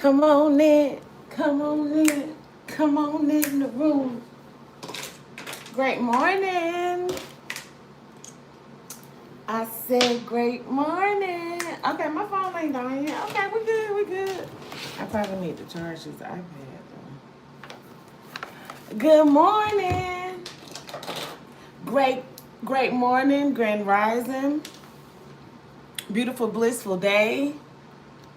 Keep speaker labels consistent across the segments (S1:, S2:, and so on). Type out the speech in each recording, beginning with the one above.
S1: Come on in, come on in, come on in the room. Great morning. I said great morning. Okay, my phone ain't dying yet. Okay, we good, we good. I probably need to charge this iPad though. Good morning. Great morning, grand rising. Beautiful, blissful day.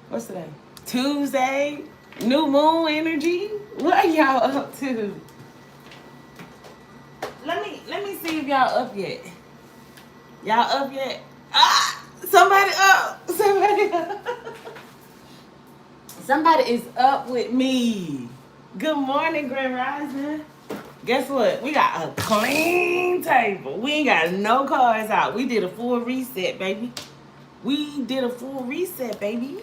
S1: What's today? Tuesday. New moon energy. What are y'all up to? Let me see if y'all up yet. Y'all up yet? Ah! Somebody up! Somebody up! Somebody is up with me. Good morning, Grand Rising. Guess what? We got a clean table. We ain't got no cards out. We did a full reset, baby. We did a full reset, baby.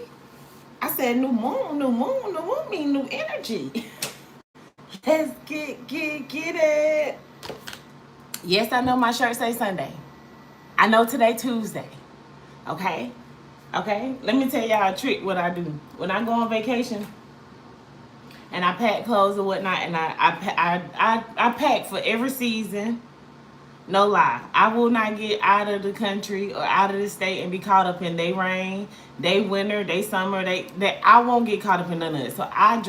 S1: I said new moon, new moon, new moon mean new energy. Let's get it. Yes, I know my shirt say Sunday. I know today Tuesday. Okay? Okay? Let me tell y'all a trick what I do. When I go on vacation and I pack clothes or whatnot, and I pack for every season. No lie. I will not get out of the country or out of the state and be caught up in they rain, they winter, they summer, they I won't get caught up in none of it. So I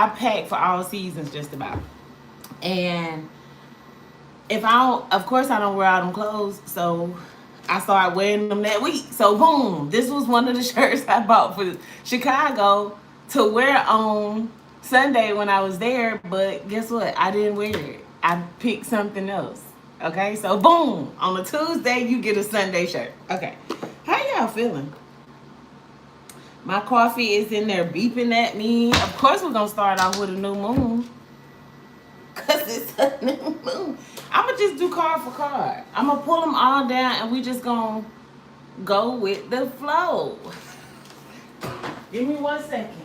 S1: pack for all seasons just about. And if I don't, of course I don't wear all them clothes, so I started wearing them that week. So boom, this was one of the shirts I bought for Chicago to wear on Sunday when I was there, but guess what? I didn't wear it. I picked something else. Okay, so boom, on a Tuesday you get a Sunday shirt. Okay, how y'all feeling? My coffee is in there beeping at me. Of course we're gonna start off with a new moon, cause it's a new moon. I'ma just do card for card. I'ma pull them all down and we just gonna go with the flow. Give me 1 second.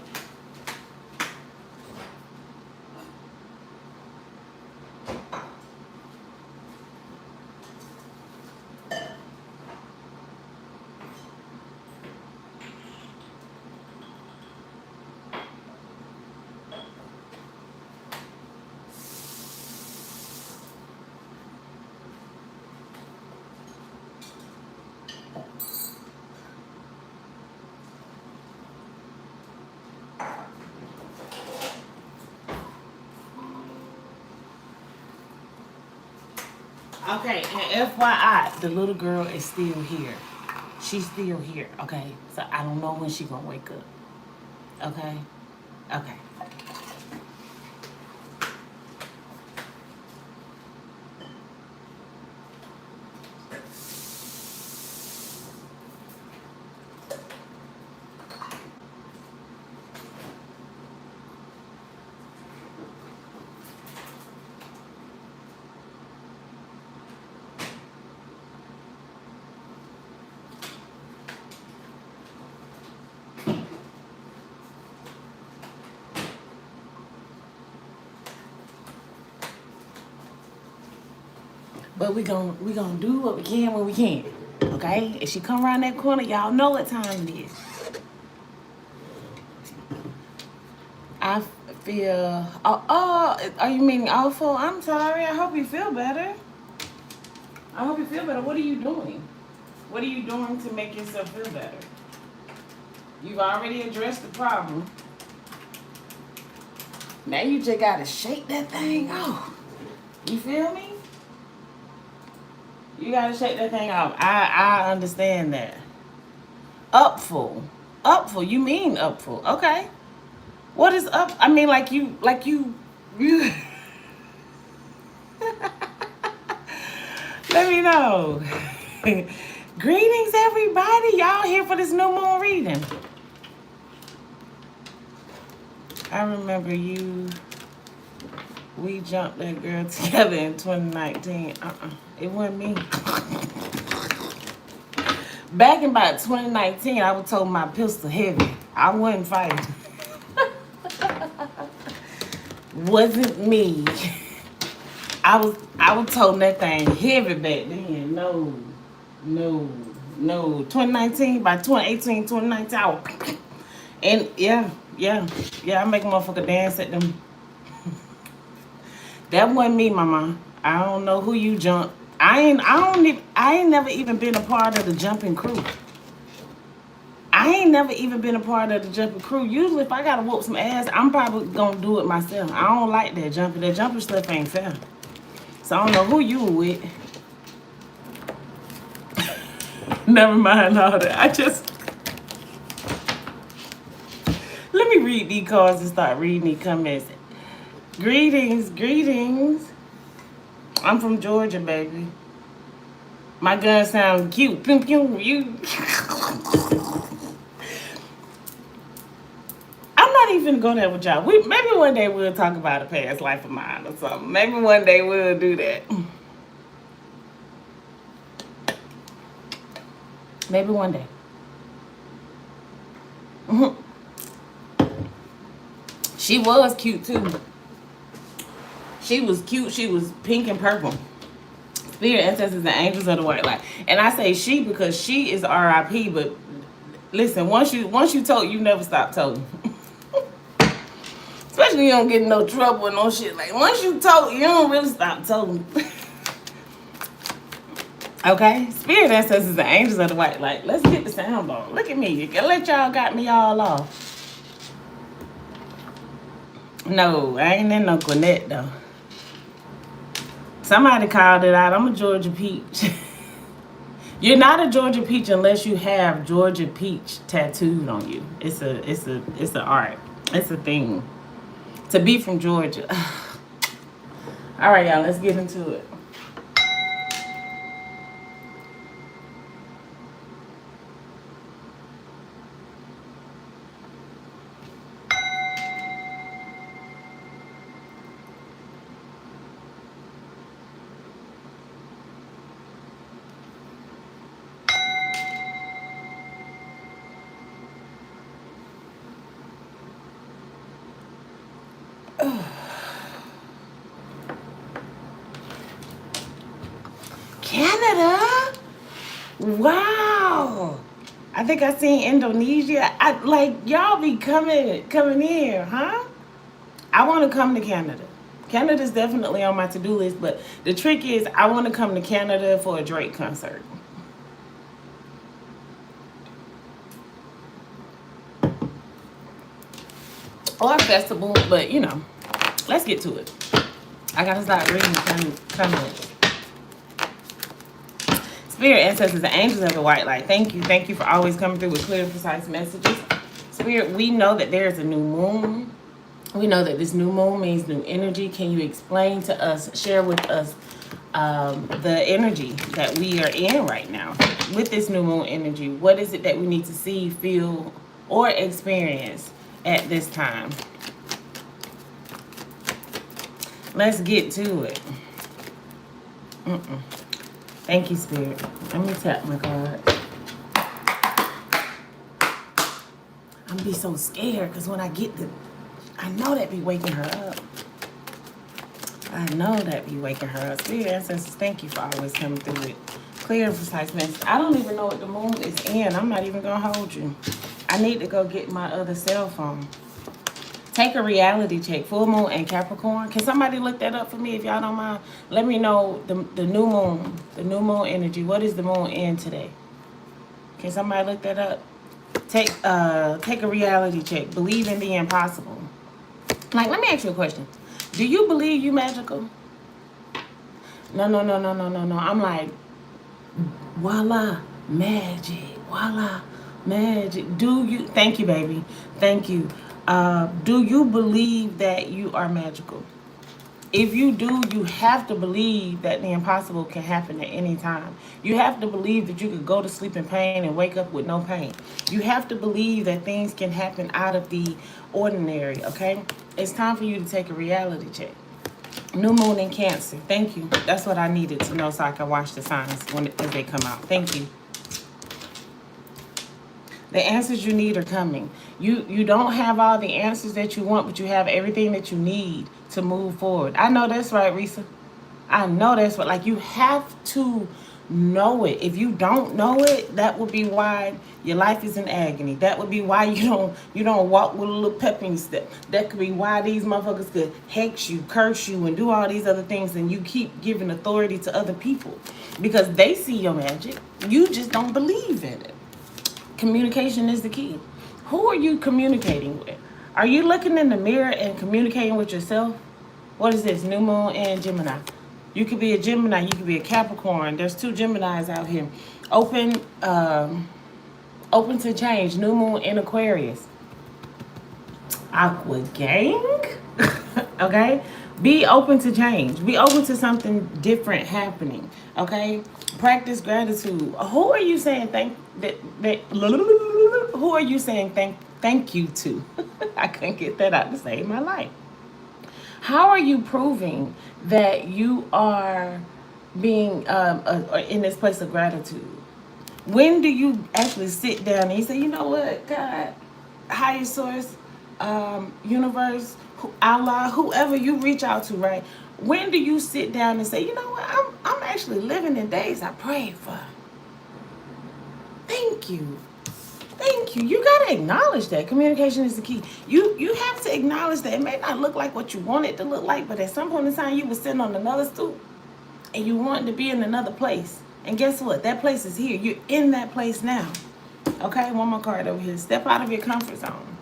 S1: Okay, and FYI, the little girl is still here. She's still here, okay? So I don't know when she gonna wake up. Okay? Okay. But we gonna do what we can when we can. Okay? If she come around that corner, y'all know what time it is. I feel are you meaning awful? I'm sorry. I hope you feel better. I hope you feel better. What are you doing? What are you doing to make yourself feel better? You've already addressed the problem. Now you just gotta shake that thing off. You feel me? You gotta shake that thing off. I understand that. Upful. Upful. You mean upful. Okay. What is up? I mean like you let me know. Greetings everybody. Y'all here for this new moon reading. I remember we jumped that girl together in 2019. It wasn't me. Back in about 2019, I was told my pistol heavy. I wasn't fighting. Wasn't me. I was told that thing heavy back then. No. 2019, by 2018, 2019, and yeah, Yeah. Yeah, I make a motherfucker dance at them. That wasn't me, mama. I don't know who you jump. I ain't never even been a part of the jumping crew. I ain't never even been a part of the jumping crew. Usually if I gotta whoop some ass, I'm probably gonna do it myself. I don't like that jumping. That jumping stuff ain't fair. So I don't know who you were with. Never mind all that. Let me read these cards and start reading these comments. Greetings, greetings. I'm from Georgia, baby. My gun sounds cute. Pew, pew, you. I'm not even going there with y'all. Maybe one day we'll talk about a past life of mine or something. Maybe one day we'll do that. Maybe one day. She was cute too. She was cute. She was pink and purple. Spirit, ancestors, and angels of the white light. And I say she because she is R.I.P. But listen, once you told, you never stop toting. Especially when you don't get in no trouble and no shit. Like once you told, you don't really stop toting. Okay, spirit, ancestors, and angels of the white light. Let's get the sound on. Look at me. You can let y'all got me all off. No, I ain't in no Gwinnett though. Somebody called it out. I'm a Georgia peach. You're not a Georgia peach unless you have Georgia peach tattooed on you. It's a art. It's a thing. To be from Georgia. All right, y'all. Let's get into it. Canada? Wow. I think I seen Indonesia. Y'all be coming here, huh? I want to come to Canada. Canada's definitely on my to-do list, but the trick is I want to come to Canada for a Drake concert. Or a festival, but you know, let's get to it. I gotta start reading the comments. Spirit, ancestors, and angels of the white light. Thank you for always coming through with clear and precise messages. Spirit, we know that there is a new moon. We know that this new moon means new energy. Can you explain to us, share with us the energy that we are in right now with this new moon energy? What is it that we need to see, feel, or experience at this time? Let's get to it. Thank you, Spirit. Let me tap my card. I'm be so scared because when I get I know that be waking her up. I know that be waking her up. Spirit, ancestors, thank you for always coming through it. Clear and precise message. I don't even know what the moon is in. I'm not even going to hold you. I need to go get my other cell phone. Take a reality check. Full moon and Capricorn. Can somebody look that up for me if y'all don't mind? Let me know the new moon. The new moon energy. What is the moon in today? Can somebody look that up? Take a reality check. Believe in the impossible. Like, let me ask you a question. Do you believe you magical? No. I'm like, voila, magic. Voila, magic. Thank you, baby. Thank you. Do you believe that you are magical? If you do, you have to believe that the impossible can happen at any time. You have to believe that you could go to sleep in pain and wake up with no pain. You have to believe that things can happen out of the ordinary, okay? It's time for you to take a reality check. New moon in Cancer. Thank you. That's what I needed to know so I can watch the signs as they come out. Thank you. The answers you need are coming. You don't have all the answers that you want, but you have everything that you need to move forward. I know that's right, Risa. I know that's what, like, you have to Know it. If you don't know it, that would be why your life is in agony. That would be why you don't walk with a little pep in your step. That could be why these motherfuckers could hex you, curse you, and do all these other things, and you keep giving authority to other people because they see your magic. You just don't believe in it. Communication is the key. Who are you communicating with? Are you looking in the mirror and communicating with yourself? What is this? New Moon and Gemini. You could be a Gemini. You could be a Capricorn. There's 2 Geminis out here. Open, open to change. New Moon in Aquarius. Aqua gang. Okay. Be open to change. Be open to something different happening. Okay. Practice gratitude. Who are you saying who are you saying thank you to? I couldn't get that out to save my life. How are you proving that you are being in this place of gratitude? When do you actually sit down and you say, you know what, God, higher source, universe, Allah, whoever you reach out to, right? When do you sit down and say, you know what, I'm actually living in days I prayed for. Thank you. Thank you. You gotta acknowledge that. Communication is the key. You have to acknowledge that it may not look like what you want it to look like, but at some point in time you were sitting on another stool and you wanted to be in another place. And guess what? That place is here. You're in that place now. Okay, one more card over here. Step out of your comfort zone.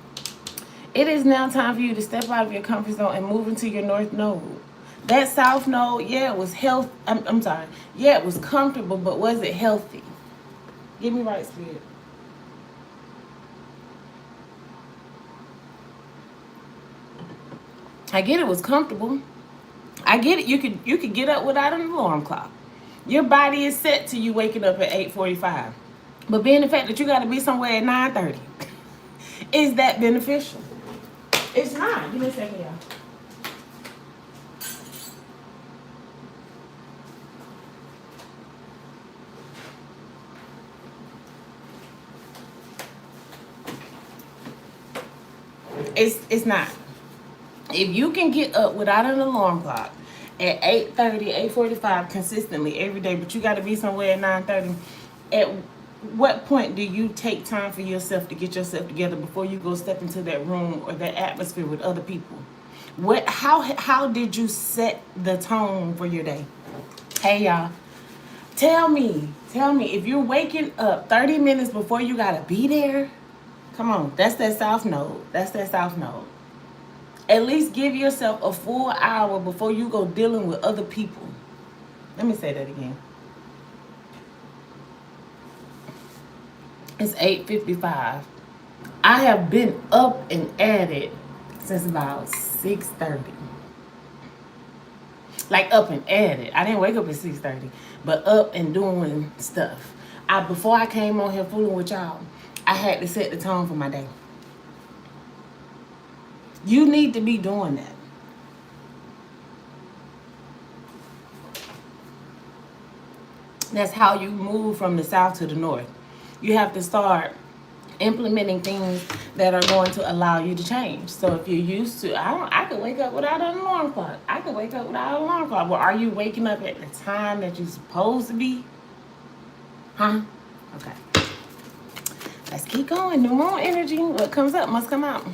S1: It is now time for you to step out of your comfort zone and move into your north node. That south node, yeah, it was I'm sorry. Yeah, it was comfortable, but was it healthy? Give me right, Spirit. I get it was comfortable. I get it. You could get up without an alarm clock. Your body is set to you waking up at 8:45. But being the fact that you got to be somewhere at 9:30, is that beneficial? It's not. Give me a second, y'all. It's not. If you can get up without an alarm clock at 8:30, 8:45 consistently every day, but you got to be somewhere at 9:30, at what point do you take time for yourself to get yourself together before you go step into that room or that atmosphere with other people? How did you set the tone for your day? Hey, y'all. Tell me if you're waking up 30 minutes before you got to be there. Come on, that's that south node. At least give yourself a full hour before you go dealing with other people. Let me say that again. It's 8:55. I have been up and at it since about 6:30. Like up and at it. I didn't wake up at 6:30, but up and doing stuff. Before I came on here fooling with y'all, I had to set the tone for my day. You need to be doing that. That's how you move from the south to the north. You have to start implementing things that are going to allow you to change. So if you're used to, I could wake up without an alarm clock. Well, are you waking up at the time that you're supposed to be? Huh? Okay. Let's keep going. New moon energy. What comes up must come out.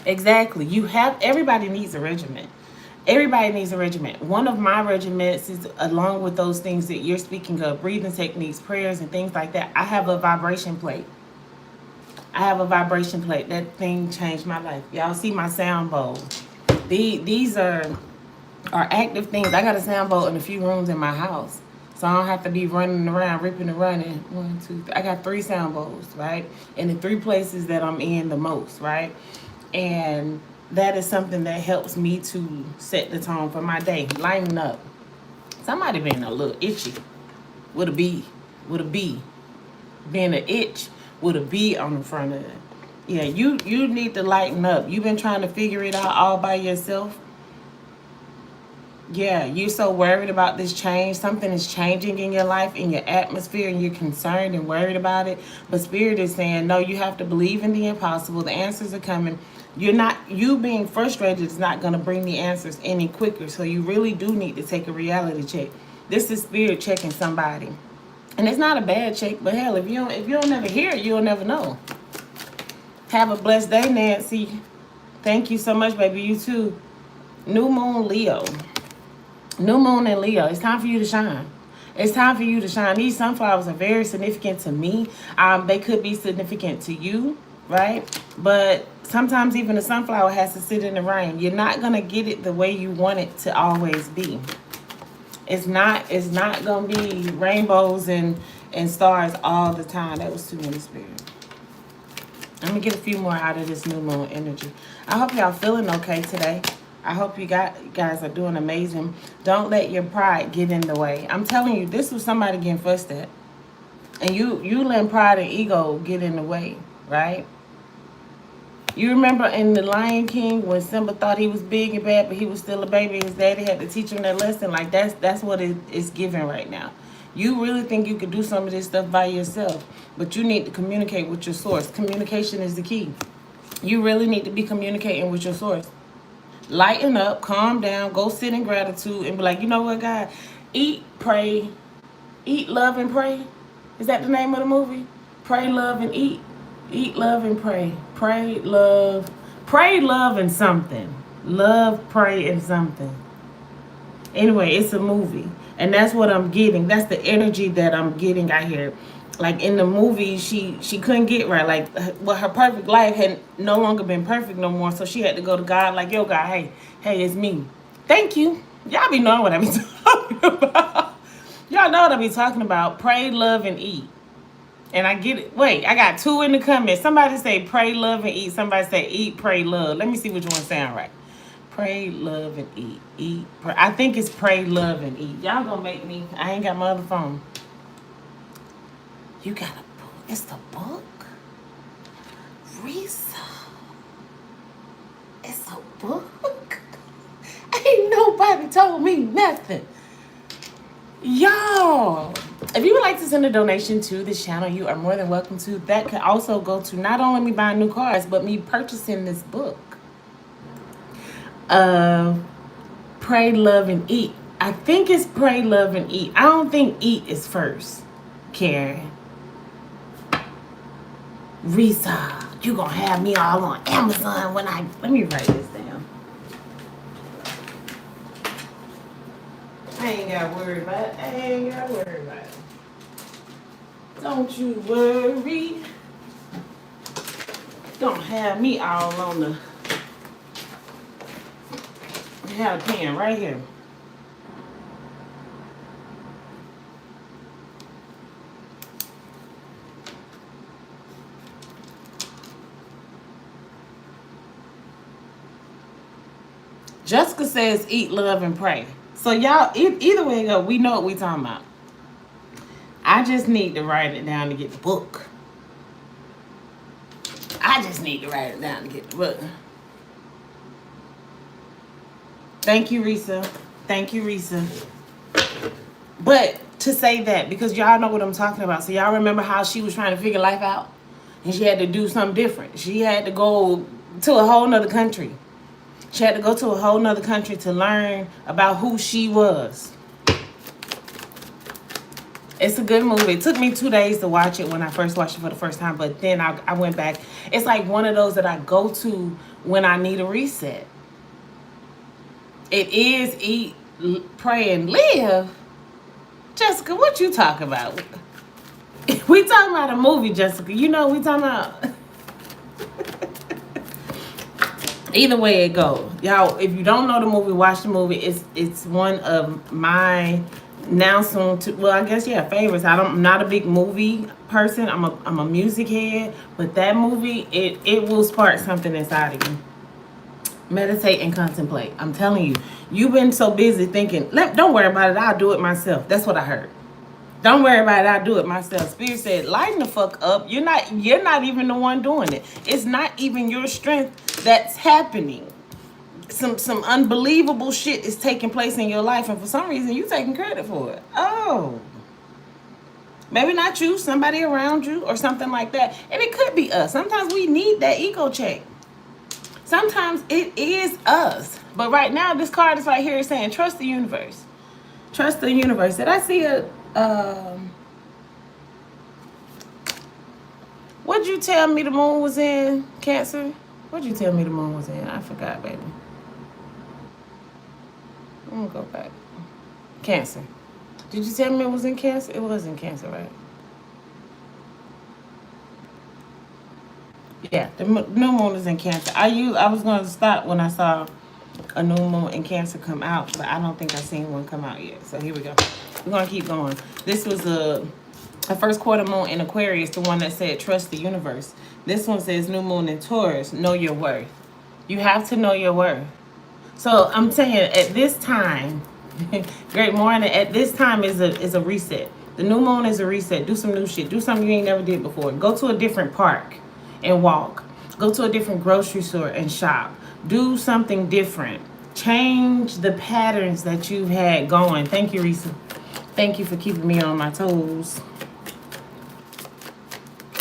S1: Exactly. Everybody needs a regimen. One of my regiments is, along with those things that you're speaking of, breathing techniques, prayers, and things like that. I have a vibration plate. That thing changed my life. Y'all see my sound bowl. These are active things. I got a sound bowl in a few rooms in my house. So I don't have to be running around, ripping and running. 1, 2, 3. I got 3 sound bowls, right? In the 3 places that I'm in the most, right? And that is something that helps me to set the tone for my day. Lighten up. Somebody being a little itchy with a B. Being an itch with a B on the front of it. Yeah, you need to lighten up. You've been trying to figure it out all by yourself. Yeah, you're so worried about this change. Something is changing in your life, in your atmosphere, and you're concerned and worried about it. But Spirit is saying, no, you have to believe in the impossible. The answers are coming. You being frustrated is not going to bring the answers any quicker. So you really do need to take a reality check. This is spirit checking somebody. And it's not a bad check, but hell, if you don't never hear it, you'll never know. Have a blessed day, Nancy. Thank you so much, baby. You too. New moon Leo. New moon in Leo. It's time for you to shine. It's time for you to shine. These sunflowers are very significant to me. They could be significant to you, right? But sometimes even a sunflower has to sit in the rain. You're not going to get it the way you want it to always be. It's not going to be rainbows and stars all the time. That was too many spirits. Let me get a few more out of this new moon energy. I hope y'all feeling okay today. I hope you guys are doing amazing. Don't let your pride get in the way. I'm telling you, this was somebody getting fussed at. And you letting pride and ego get in the way, right? You remember in The Lion King when Simba thought he was big and bad, but he was still a baby. His daddy had to teach him that lesson. Like that's what it's giving right now. You really think you could do some of this stuff by yourself, but you need to communicate with your source. Communication is the key. You really need to be communicating with your source. Lighten up, calm down, go sit in gratitude and be like, you know what, God? Eat, pray, eat, love, and pray. Is that the name of the movie? Pray, love, and eat. Eat, love, and pray. Pray, love, and something. Love, pray, and something. Anyway, it's a movie. And that's what I'm getting. That's the energy that I'm getting out here. Like in the movie, she couldn't get right. Like, well, her perfect life had no longer been perfect no more. So she had to go to God like, yo, God, hey, it's me. Thank you. Y'all be knowing what I be talking about. Y'all know what I be talking about. Pray, love, and eat. And I get it. Wait, I got 2 in the comments. Somebody say pray, love, and eat. Somebody say eat, pray, love. Let me see which one sound right. Pray, love, and eat. Eat, pray. I think it's pray, love, and eat. Y'all gonna make me. I ain't got my other phone. You got a book. It's the book. Risa. It's a book. Ain't nobody told me nothing. Y'all, if you would like to send a donation to this channel, you are more than welcome to. That could also go to not only me buying new cars, but me purchasing this book. Pray, love, and eat. I think it's pray, love, and eat. I don't think eat is first, Karen. Risa, you gonna have me all on Amazon when let me write this down. I ain't gotta worry about it. Don't you worry. Don't have me all on the. I have a pen right here. Jessica says eat, love, and pray. So y'all, either way it go, we know what we talking about. I just need to write it down to get the book. Thank you, Risa. But to say that, because y'all know what I'm talking about. So y'all remember how she was trying to figure life out? And she had to do something different. She had to go to a whole nother country. She had to go to a whole nother country to learn about who she was. It's a good movie. It took me 2 days to watch it when I first watched it for the first time, but then I went back. It's like one of those that I go to when I need a reset. It is eat, pray, and live. Jessica, what you talking about? We talking about a movie, Jessica. You know we talking about. Either way it goes, y'all. If you don't know the movie, watch the movie. It's one of my now soon to, well, I guess favorites. I'm not a big movie person. I'm a music head, but that movie it will spark something inside of you. Meditate and contemplate. I'm telling you, you've been so busy thinking, don't worry about it. I'll do it myself. That's what I heard. Don't worry about it. I'll do it myself. Spirit said, lighten the fuck up. You're not even the one doing it. It's not even your strength that's happening. Some unbelievable shit is taking place in your life, and for some reason you taking credit for it. Oh. Maybe not you, somebody around you or something like that. And it could be us. Sometimes we need that ego check. Sometimes it is us. But right now, this card is right here saying, trust the universe. Trust the universe. Did I see a... what'd you tell me the moon was in, Cancer? What'd you tell me the moon was in? I forgot, baby. I'm gonna go back. Cancer. Did you tell me it was in Cancer? It was in Cancer, right? Yeah, the new moon is in Cancer. I was going to stop when I saw a new moon in Cancer come out, but I don't think I've seen one come out yet. So here we go. We're going to keep going. This was a first quarter moon in Aquarius, the one that said trust the universe. This one says new moon in Taurus, know your worth. You have to know your worth. So I'm saying at this time, great morning, at this time is a reset. The new moon is a reset. Do some new shit. Do something you ain't never did before. Go to a different park and walk. Go to a different grocery store and shop. Do something different. Change the patterns that you've had going. Thank you, Risa. Thank you for keeping me on my toes.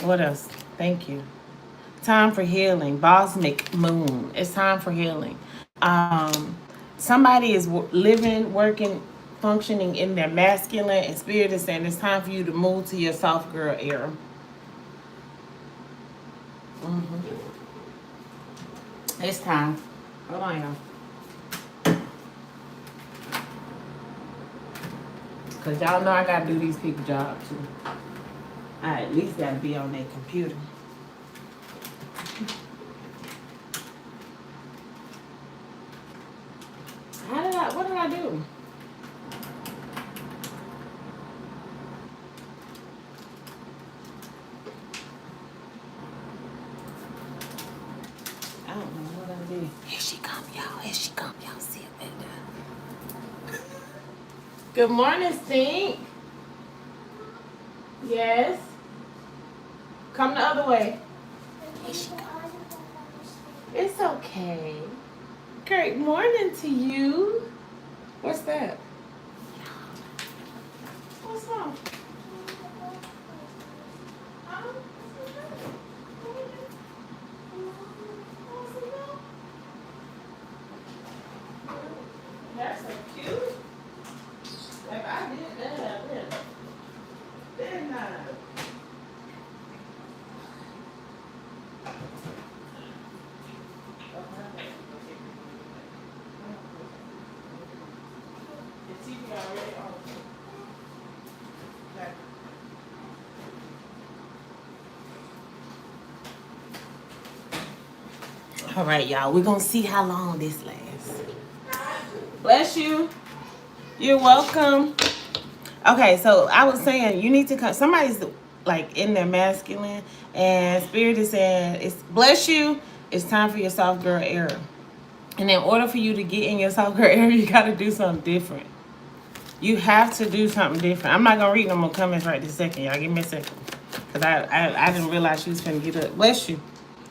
S1: What else? Thank you. Time for healing. Bosmic moon. It's time for healing. Somebody is living, working, functioning in their masculine, and spirit is saying it's time for you to move to your soft girl era. It's time. Hold on, y'all. Because y'all know I got to do these people jobs too. I at least got to be on their computer. What did I do? I don't know what I did. Here she come, y'all. Here she come, y'all. See it back there. Good morning, Stink. Yes. Come the other way. Here she comes. It's okay. Great morning to you. What's that? What's wrong? That's so cute. Like I did that, didn't I? All right, y'all. We're going to see how long this lasts. Bless you. You're welcome. Okay, so I was saying you need to come. Somebody's like in their masculine, and spirit is saying, "It's bless you. It's time for your soft girl era." And in order for you to get in your soft girl era, you got to do something different. You have to do something different. I'm not going to read no more comments right this second. Y'all give me a second. Because I didn't realize she was going to get up. Bless you.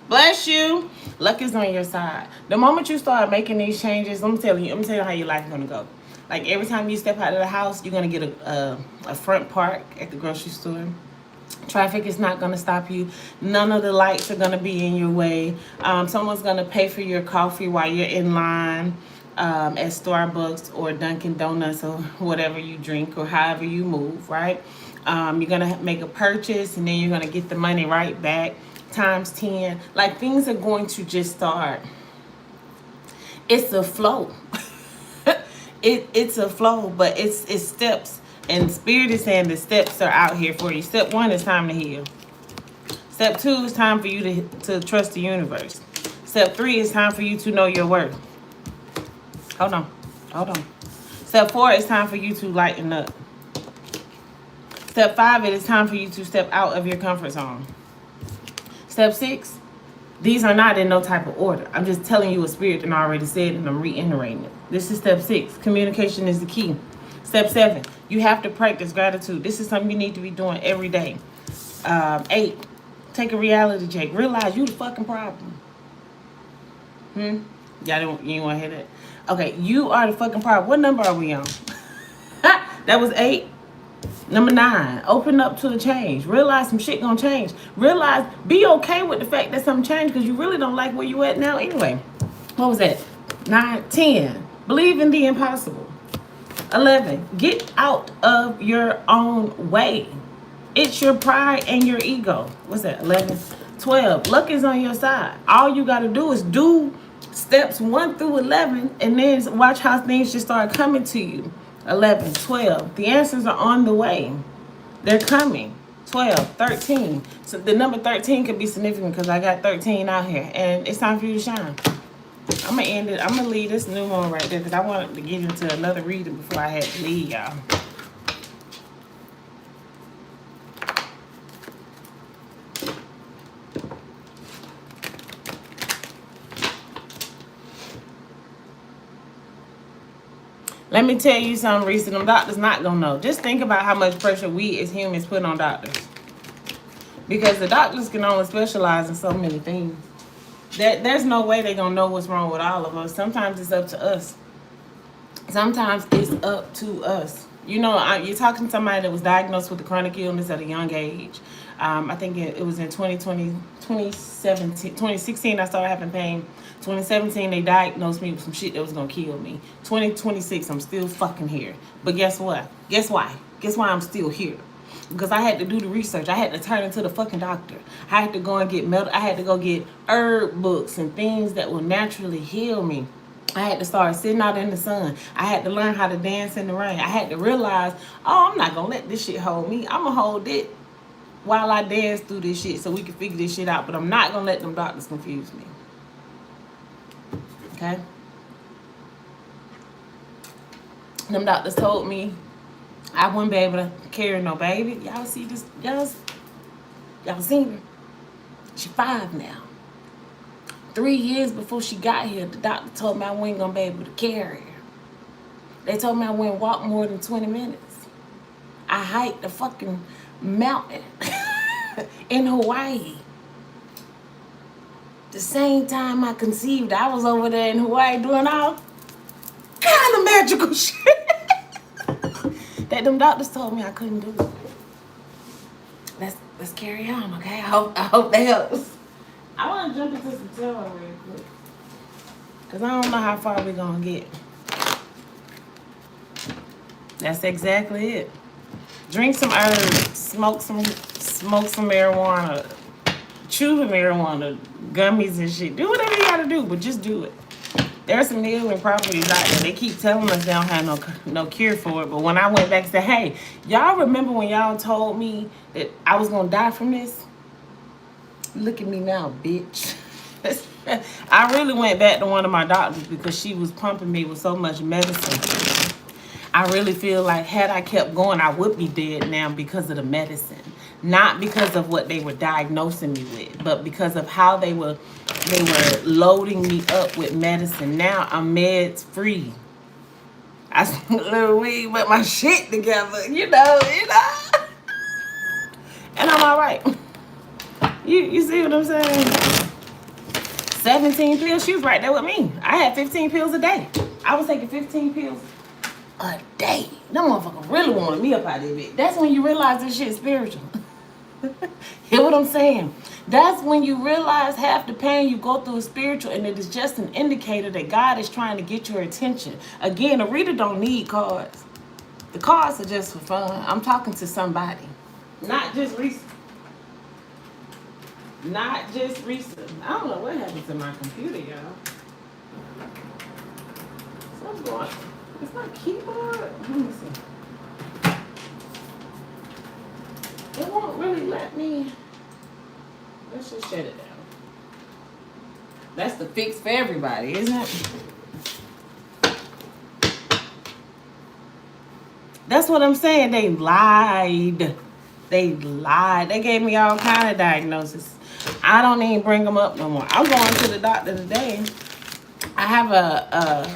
S1: Bless you. Luck is on your side. The moment you start making these changes, I'm telling you how your life is going to go. Like every time you step out of the house, you're going to get a front park at the grocery store. Traffic is not going to stop you. None of the lights are going to be in your way. Someone's going to pay for your coffee while you're in line at Starbucks or Dunkin' Donuts or whatever you drink or however you move, right? You're going to make a purchase and then you're going to get the money right back times 10. Like things are going to just start. It's a flow. It's a flow, but it's steps. And spirit is saying the steps are out here for you. Step 1 is time to heal. Step 2 is time for you to trust the universe. Step 3 is time for you to know your worth. Hold on. Step 4 is time for you to lighten up. Step 5, it is time for you to step out of your comfort zone. Step 6, these are not in no type of order. I'm just telling you what spirit and already said, and I'm reiterating it. This is step 6. Communication is the key. Step 7, you have to practice gratitude. This is something you need to be doing every day. 8, take a reality check. Realize you the fucking problem. You ain't want to hear that? Okay, you are the fucking problem. What number are we on? That was 8. Number 9, open up to the change. Realize some shit gonna change. Realize, be okay with the fact that something changed because you really don't like where you at now anyway. What was that? 9, 10. Believe in the impossible. 11. Get out of your own way. It's your pride and your ego. What's that? 11. 12. Luck is on your side. All you got to do is do steps 1 through 11, and then watch how things just start coming to you. 11. 12. The answers are on the way. They're coming. 12. 13. So the number 13 could be significant because I got 13 out here, and it's time for you to shine. I'm going to end it. I'm going to leave this new one right there because I wanted to get into another reading before I had to leave, y'all. Let me tell you something, Reese. Them doctors not going to know. Just think about how much pressure we as humans put on doctors. Because the doctors can only specialize in so many things. There's no way they're going to know what's wrong with all of us. Sometimes it's up to us. Sometimes it's up to us. You know, you're talking to somebody that was diagnosed with a chronic illness at a young age. I think it was in 2016 I started having pain. 2017 they diagnosed me with some shit that was gonna kill me. 2026 I'm still fucking here. But guess what? Guess why? Guess why I'm still here? Because I had to do the research. I had to turn into the fucking doctor. I had to go and get I had to go get herb books and things that will naturally heal me. I had to start sitting out in the sun. I had to learn how to dance in the rain. I had to realize, oh, I'm not gonna let this shit hold me. I'm gonna hold it while I dance through this shit so we can figure this shit out. But I'm not gonna let them doctors confuse me. Okay? Them doctors told me I wouldn't be able to carry no baby. Y'all see this? Y'all seen her? She 5 now. 3 years before she got here, the doctor told me I wasn't gonna be able to carry her. They told me I wouldn't walk more than 20 minutes. I hiked the fucking mountain in Hawaii. The same time I conceived, I was over there in Hawaii doing all kind of magical shit that them doctors told me I couldn't do. Let's carry on, okay? I hope that helps. I want to jump into some tarot real quick because I don't know how far we're gonna get. That's exactly it. Drink some herbs, smoke some marijuana, chew the marijuana, gummies and shit. Do whatever you gotta do, but just do it. There's some healing properties out there. They keep telling us they don't have no cure for it. But when I went back and said, hey, y'all remember when y'all told me that I was gonna die from this? Look at me now, bitch. I really went back to one of my doctors because she was pumping me with so much medicine. I really feel like had I kept going, I would be dead now because of the medicine. Not because of what they were diagnosing me with, but because of how they were loading me up with medicine. Now I'm meds free. I smoke a little weed, but my shit together, you know. And I'm all right. You see what I'm saying? 17 pills, she was right there with me. I had 15 pills a day. I was taking 15 pills a day. That motherfucker really wanted me up out of it. That's when you realize this shit is spiritual. Hear what I'm saying? That's when you realize half the pain you go through is spiritual, and it is just an indicator that God is trying to get your attention. Again, a reader don't need cards. The cards are just for fun. I'm talking to somebody. Not just recent. Not just recent. I don't know what happened to my computer, y'all. Something's going on. It's not keyboard. Let me see. It won't really let me. Let's just shut it down. That's the fix for everybody, isn't it? That's what I'm saying. They lied. They lied. They gave me all kind of diagnoses. I don't even bring them up no more. I'm going to the doctor today. I have a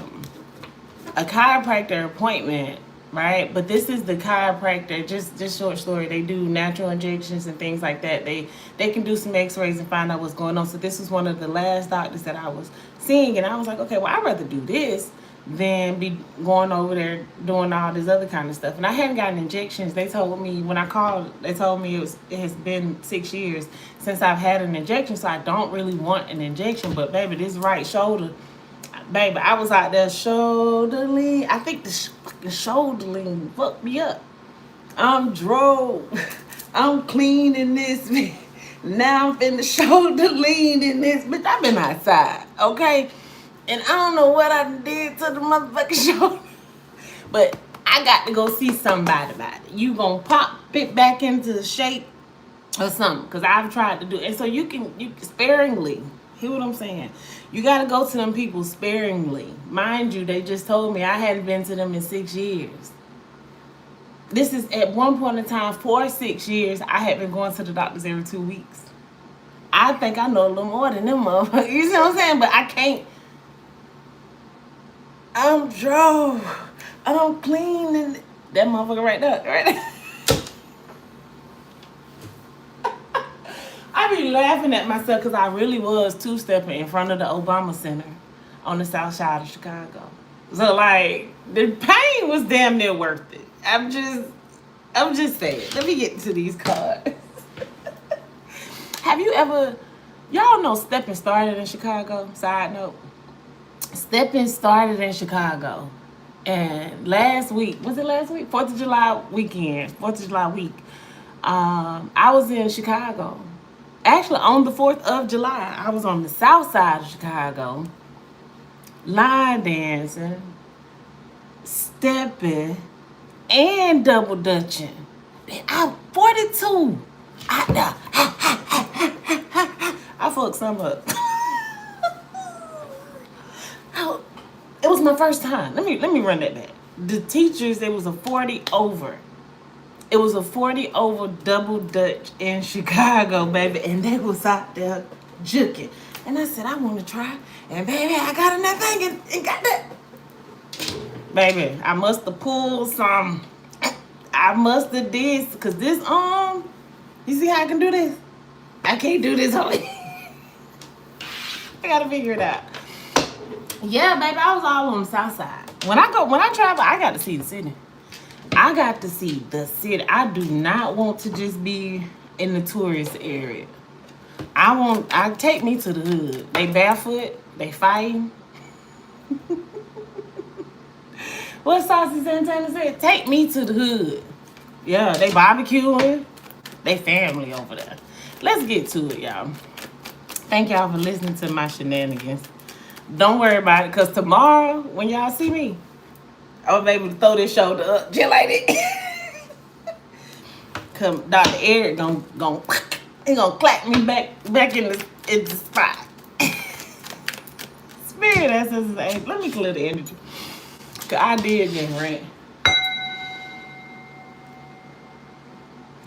S1: chiropractor appointment, right? But this is the chiropractor, just short story. They do natural injections and things like that. They can do some x-rays and find out what's going on. So this was one of the last doctors that I was seeing. And I was like, okay, well, I'd rather do this than be going over there doing all this other kind of stuff. And I hadn't gotten injections. They told me, when I called, they told me it has been 6 years since I've had an injection. So I don't really want an injection. But baby, this right shoulder Baby, I was out there shoulder lean. I think the fucking shoulder lean fucked me up. I'm drove. I'm cleaning this. Now I'm finna shoulder lean in this. Bitch, I've been outside, okay? And I don't know what I did to the motherfucking shoulder. But I got to go see somebody about it. You gonna pop it back into the shape or something. Because I've tried to do it. And so you can sparingly. Hear what I'm saying? You got to go to them people sparingly. Mind you, they just told me I hadn't been to them in 6 years. This is at one point in time, for 6 years, I had been going to the doctors every 2 weeks. I think I know a little more than them motherfuckers. You see what I'm saying? But I can't. I'm drove. I'm cleaning. That motherfucker right there. Right there. I be laughing at myself because I really was two-stepping in front of the Obama Center on the south side of Chicago. So, like, the pain was damn near worth it. I'm just saying. Let me get to these cards. Have you ever, y'all know Stepping started in Chicago? Side note. Stepping started in Chicago. And last week, was it last week? 4th of July weekend, 4th of July week. I was in Chicago. Actually, on the 4th of July, I was on the south side of Chicago, line dancing, stepping, and double dutching. I'm 42. I fucked some up. It was my first time. Let me run that back. The teachers, it was a 40 over. It was a 40 over double dutch in Chicago, baby. And they was out there juking. And I said, I want to try. And baby, I got in that thing and got that. Baby, I must have pulled some. I must have did. Because this arm, you see how I can do this? I can't do this. I got to figure it out. Yeah, baby, I was all on the south side. When I travel, I got to see the city. I got to see the city. I do not want to just be in the tourist area. I take me to the hood. They barefoot. They fighting. What Saucy Santana said? Take me to the hood. Yeah, they barbecuing. They family over there. Let's get to it, y'all. Thank y'all for listening to my shenanigans. Don't worry about it, because tomorrow, when y'all see me, I'm able to throw this shoulder up just like that. Come, Dr. Eric he gonna clap me back in the spot. Spirit ancestors, let me clear the energy. Cause I did get rent.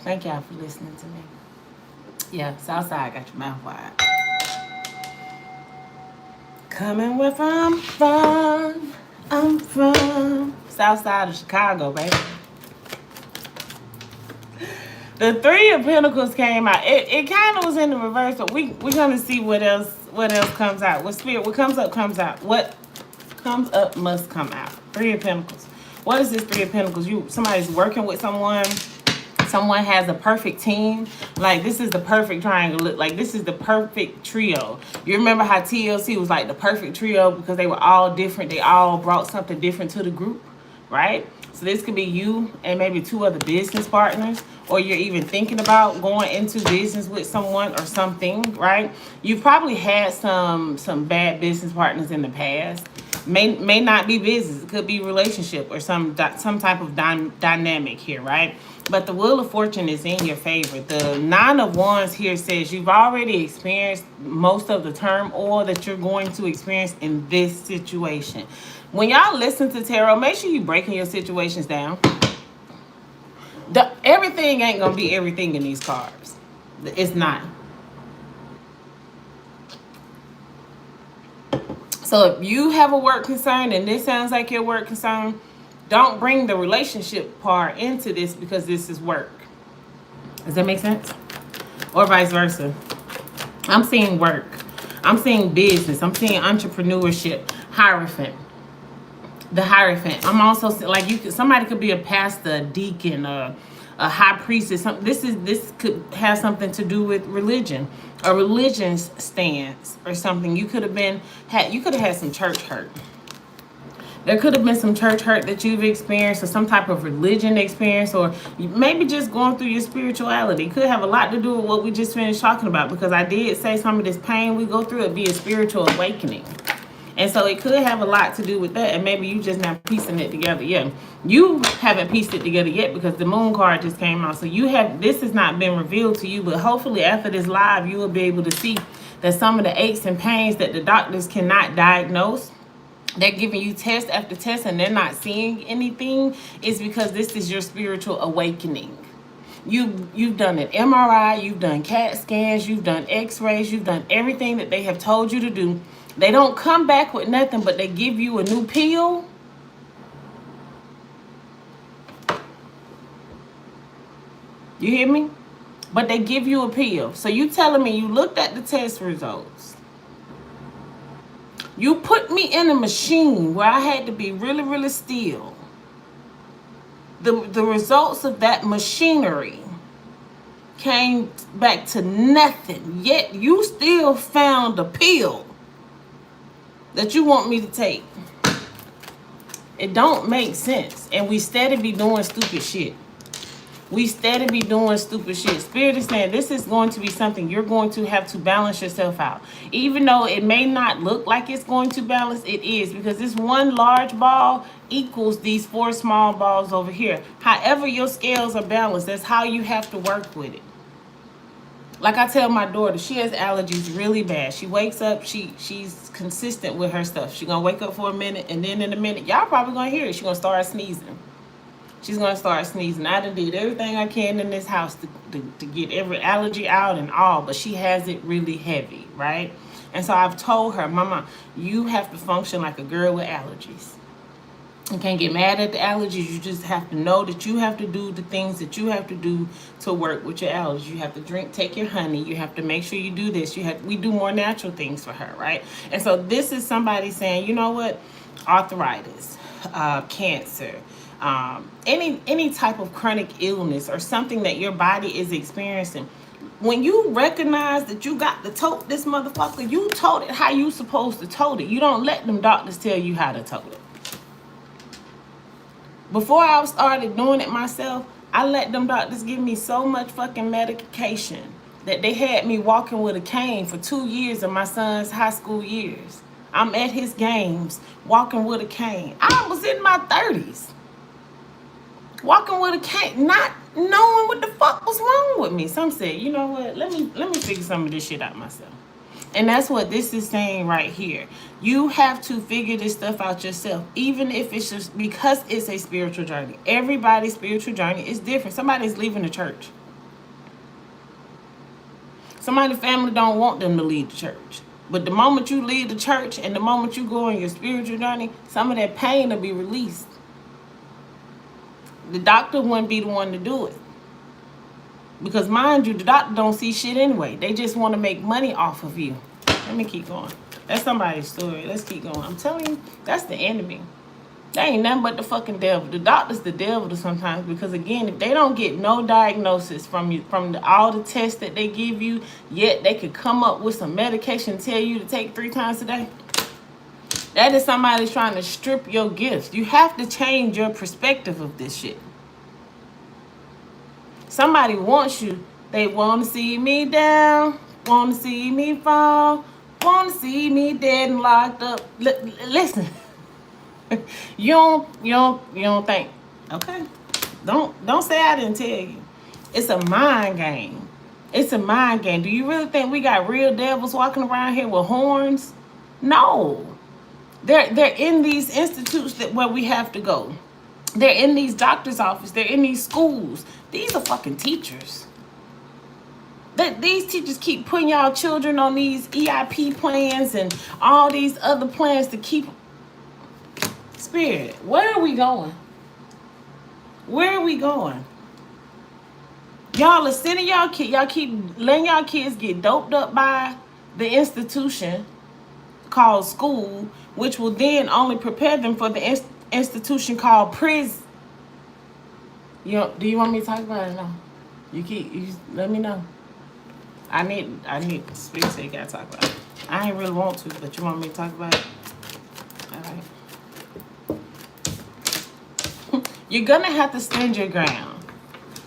S1: Thank y'all for listening to me. Yeah, Southside got your mouth wide. Coming where I'm from south side of Chicago, baby. The Three of Pentacles came out. It kind of was in the reverse, but we're gonna see what else comes out. What spirit? What comes up comes out. What comes up must come out. Three of Pentacles. What is this Three of Pentacles? Somebody's working with someone. Someone has a perfect team. Like, this is the perfect triangle. Like, this is the perfect trio. You remember how TLC was like the perfect trio because they were all different. They all brought something different to the group, right? So this could be you and maybe 2 other business partners, or you're even thinking about going into business with someone or something, right? You've probably had some bad business partners in the past. May not be business. It could be relationship or some type of dynamic here, right? But the Wheel of Fortune is in your favor. The 9 of Wands here says you've already experienced most of the turmoil that you're going to experience in this situation. When y'all listen to tarot, make sure you're breaking your situations down. Everything ain't going to be everything in these cards. It's not. So if you have a work concern and this sounds like your work concern, don't bring the relationship part into this because this is work. Does that make sense? Or vice versa. I'm seeing work. I'm seeing business. I'm seeing entrepreneurship. Hierophant. The Hierophant. I'm also like somebody could be a pastor, a deacon, a a high priestess. This could have something to do with religion, a religion stance or something. You could have had some church hurt. There could have been some church hurt that you've experienced, or some type of religion experience, or maybe just going through your spirituality. It could have a lot to do with what we just finished talking about, because I did say some of this pain we go through would be a spiritual awakening. And so it could have a lot to do with that, and maybe you just not piecing it together yet. You haven't pieced it together yet because the moon card just came out. So this has not been revealed to you, but hopefully after this live, you will be able to see that some of the aches and pains that the doctors cannot diagnose, they're giving you test after test and they're not seeing anything, is because this is your spiritual awakening. You've done an MRI, you've done CAT scans, you've done x-rays, you've done everything that they have told you to do. They don't come back with nothing, but they give you a new pill. You hear me? But they give you a pill. So you telling me you looked at the test results. You put me in a machine where I had to be really, really still. The results of that machinery came back to nothing. Yet you still found a pill that you want me to take. It don't make sense. And we steady be doing stupid shit. We steady be doing stupid shit. Spirit is saying this is going to be something you're going to have to balance yourself out. Even though it may not look like it's going to balance, it is. Because this one large ball equals these 4 small balls over here. However your scales are balanced, that's how you have to work with it. Like I tell my daughter, she has allergies really bad. She wakes up, she's consistent with her stuff. She's going to wake up for a minute, and then in a minute, y'all probably going to hear it. She's going to start sneezing. She's going to start sneezing. I done did everything I can in this house to get every allergy out and all, but she has it really heavy, right? And so I've told her, Mama, you have to function like a girl with allergies. You can't get mad at the allergies. You just have to know that you have to do the things that you have to do to work with your allergies. You have to take your honey. You have to make sure you do this. We do more natural things for her, right? And so this is somebody saying, you know what? Arthritis, cancer, any type of chronic illness or something that your body is experiencing. When you recognize that you got to tote this motherfucker, you tote it how you supposed to tote it. You don't let them doctors tell you how to tote it. Before I started doing it myself, I let them doctors give me so much fucking medication that they had me walking with a cane for 2 years of my son's high school years. I'm at his games walking with a cane. I was in my 30s. Walking with a cane, not knowing what the fuck was wrong with me. Some said, you know what, let me figure some of this shit out myself. And that's what this is saying right here. You have to figure this stuff out yourself, even if it's just because it's a spiritual journey. Everybody's spiritual journey is different. Somebody's leaving the church. Somebody's family don't want them to leave the church. But the moment you leave the church and the moment you go on your spiritual journey, some of that pain will be released. The doctor wouldn't be the one to do it. Because mind you, the doctor don't see shit anyway. They just want to make money off of you. Let me keep going. That's somebody's story. Let's keep going. I'm telling you, that's the enemy. They ain't nothing but the fucking devil. The doctor's the devil sometimes, because again, if they don't get no diagnosis from you, all the tests that they give you, yet they could come up with some medication and tell you to take 3 times a day. That is somebody trying to strip your gifts. You have to change your perspective of this shit. Somebody wants you. They want to see me down, want to see me fall, want to see me dead and locked up. Listen, you don't think, okay? Don't say I didn't tell you. It's a mind game. It's a mind game. Do you really think we got real devils walking around here with horns? No. They're in these institutes where we have to go. They're in these doctor's offices. They're in these schools. These are fucking teachers. These teachers keep putting y'all children on these EIP plans and all these other plans to keep. Spirit, where are we going? Where are we going? Y'all are sending y'all kids. Y'all keep letting y'all kids get doped up by the institution called school, which will then only prepare them for the institution called prison. Do you want me to talk about it? No. You let me know. I need Spirit say you gotta talk about it. I ain't really want to, but you want me to talk about it? All right. You're gonna have to stand your ground.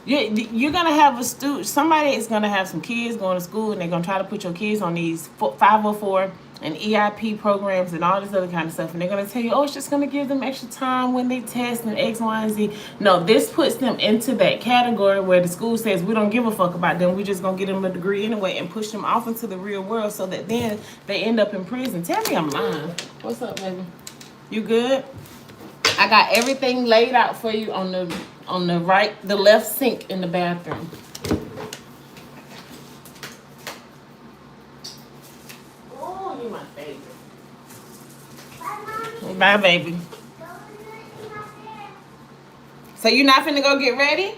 S1: You're gonna have somebody is gonna have some kids going to school, and they're gonna try to put your kids on these 504 and EIP programs and all this other kind of stuff, and they're gonna tell you, oh, it's just gonna give them extra time when they test and X, Y, and Z. No, this puts them into that category where the school says we don't give a fuck about them. We just gonna get them a degree anyway and push them off into the real world, so that then they end up in prison. Tell me I'm lying. What's up, baby? You good? I got everything laid out for you on the left sink in the bathroom. Oh, you my favorite. Bye, baby. So you not finna go get ready?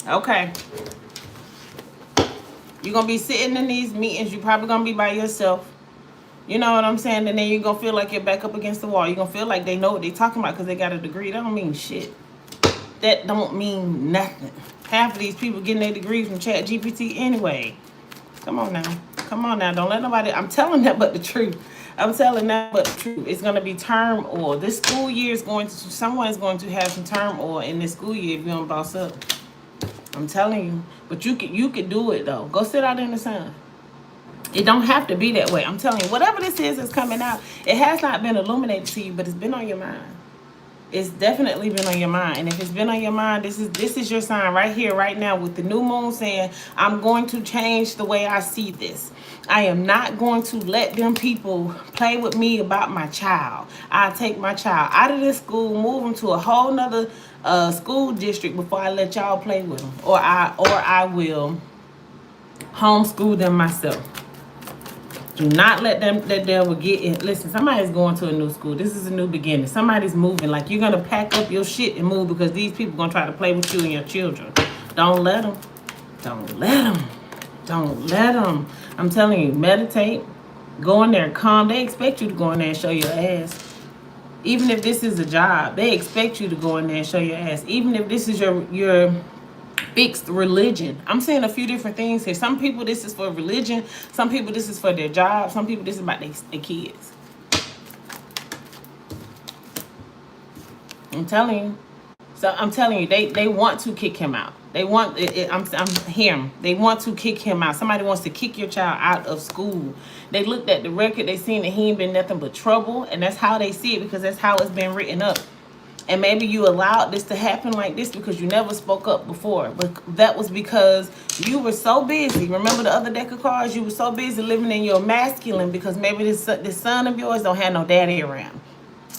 S1: Okay. You're gonna be sitting in these meetings. You're probably gonna be by yourself. You know what I'm saying? And then you're going to feel like you're back up against the wall. You're going to feel like they know what they're talking about because they got a degree. That don't mean shit. That don't mean nothing. Half of these people getting their degrees from ChatGPT anyway. Come on now. Come on now. Don't let nobody... I'm telling that but the truth. I'm telling that but the truth. It's going to be turmoil. This school year is going to... Someone's going to have some turmoil in this school year if you don't boss up. I'm telling you. But you could do it, though. Go sit out in the sun. It don't have to be that way. I'm telling you, whatever this is that's coming out, it has not been illuminated to you, but it's been on your mind. It's definitely been on your mind. And if it's been on your mind, this is your sign right here, right now, with the new moon saying, I'm going to change the way I see this. I am not going to let them people play with me about my child. I'll take my child out of this school, move them to a whole nother school district before I let y'all play with them. Or I will homeschool them myself. Do not let that devil get in. Listen, somebody's going to a new school. This is a new beginning. Somebody's moving. Like, you're going to pack up your shit and move because these people going to try to play with you and your children. Don't let them. Don't let them. Don't let them. I'm telling you, meditate. Go in there calm. They expect you to go in there and show your ass. Even if this is a job, they expect you to go in there and show your ass. Even if this is your fixed religion. I'm saying a few different things here. Some people this is for religion. Some people this is for their job. Some people this is about their kids. I'm telling you. So I'm telling you, they want to kick him out. They want I'm hearing. They want to kick him out. Somebody wants to kick your child out of school. They looked at the record. They seen that he ain't been nothing but trouble, and that's how they see it because that's how it's been written up. And maybe you allowed this to happen like this because you never spoke up before. But that was because you were so busy. Remember the other deck of cards? You were so busy living in your masculine because maybe this son of yours don't have no daddy around.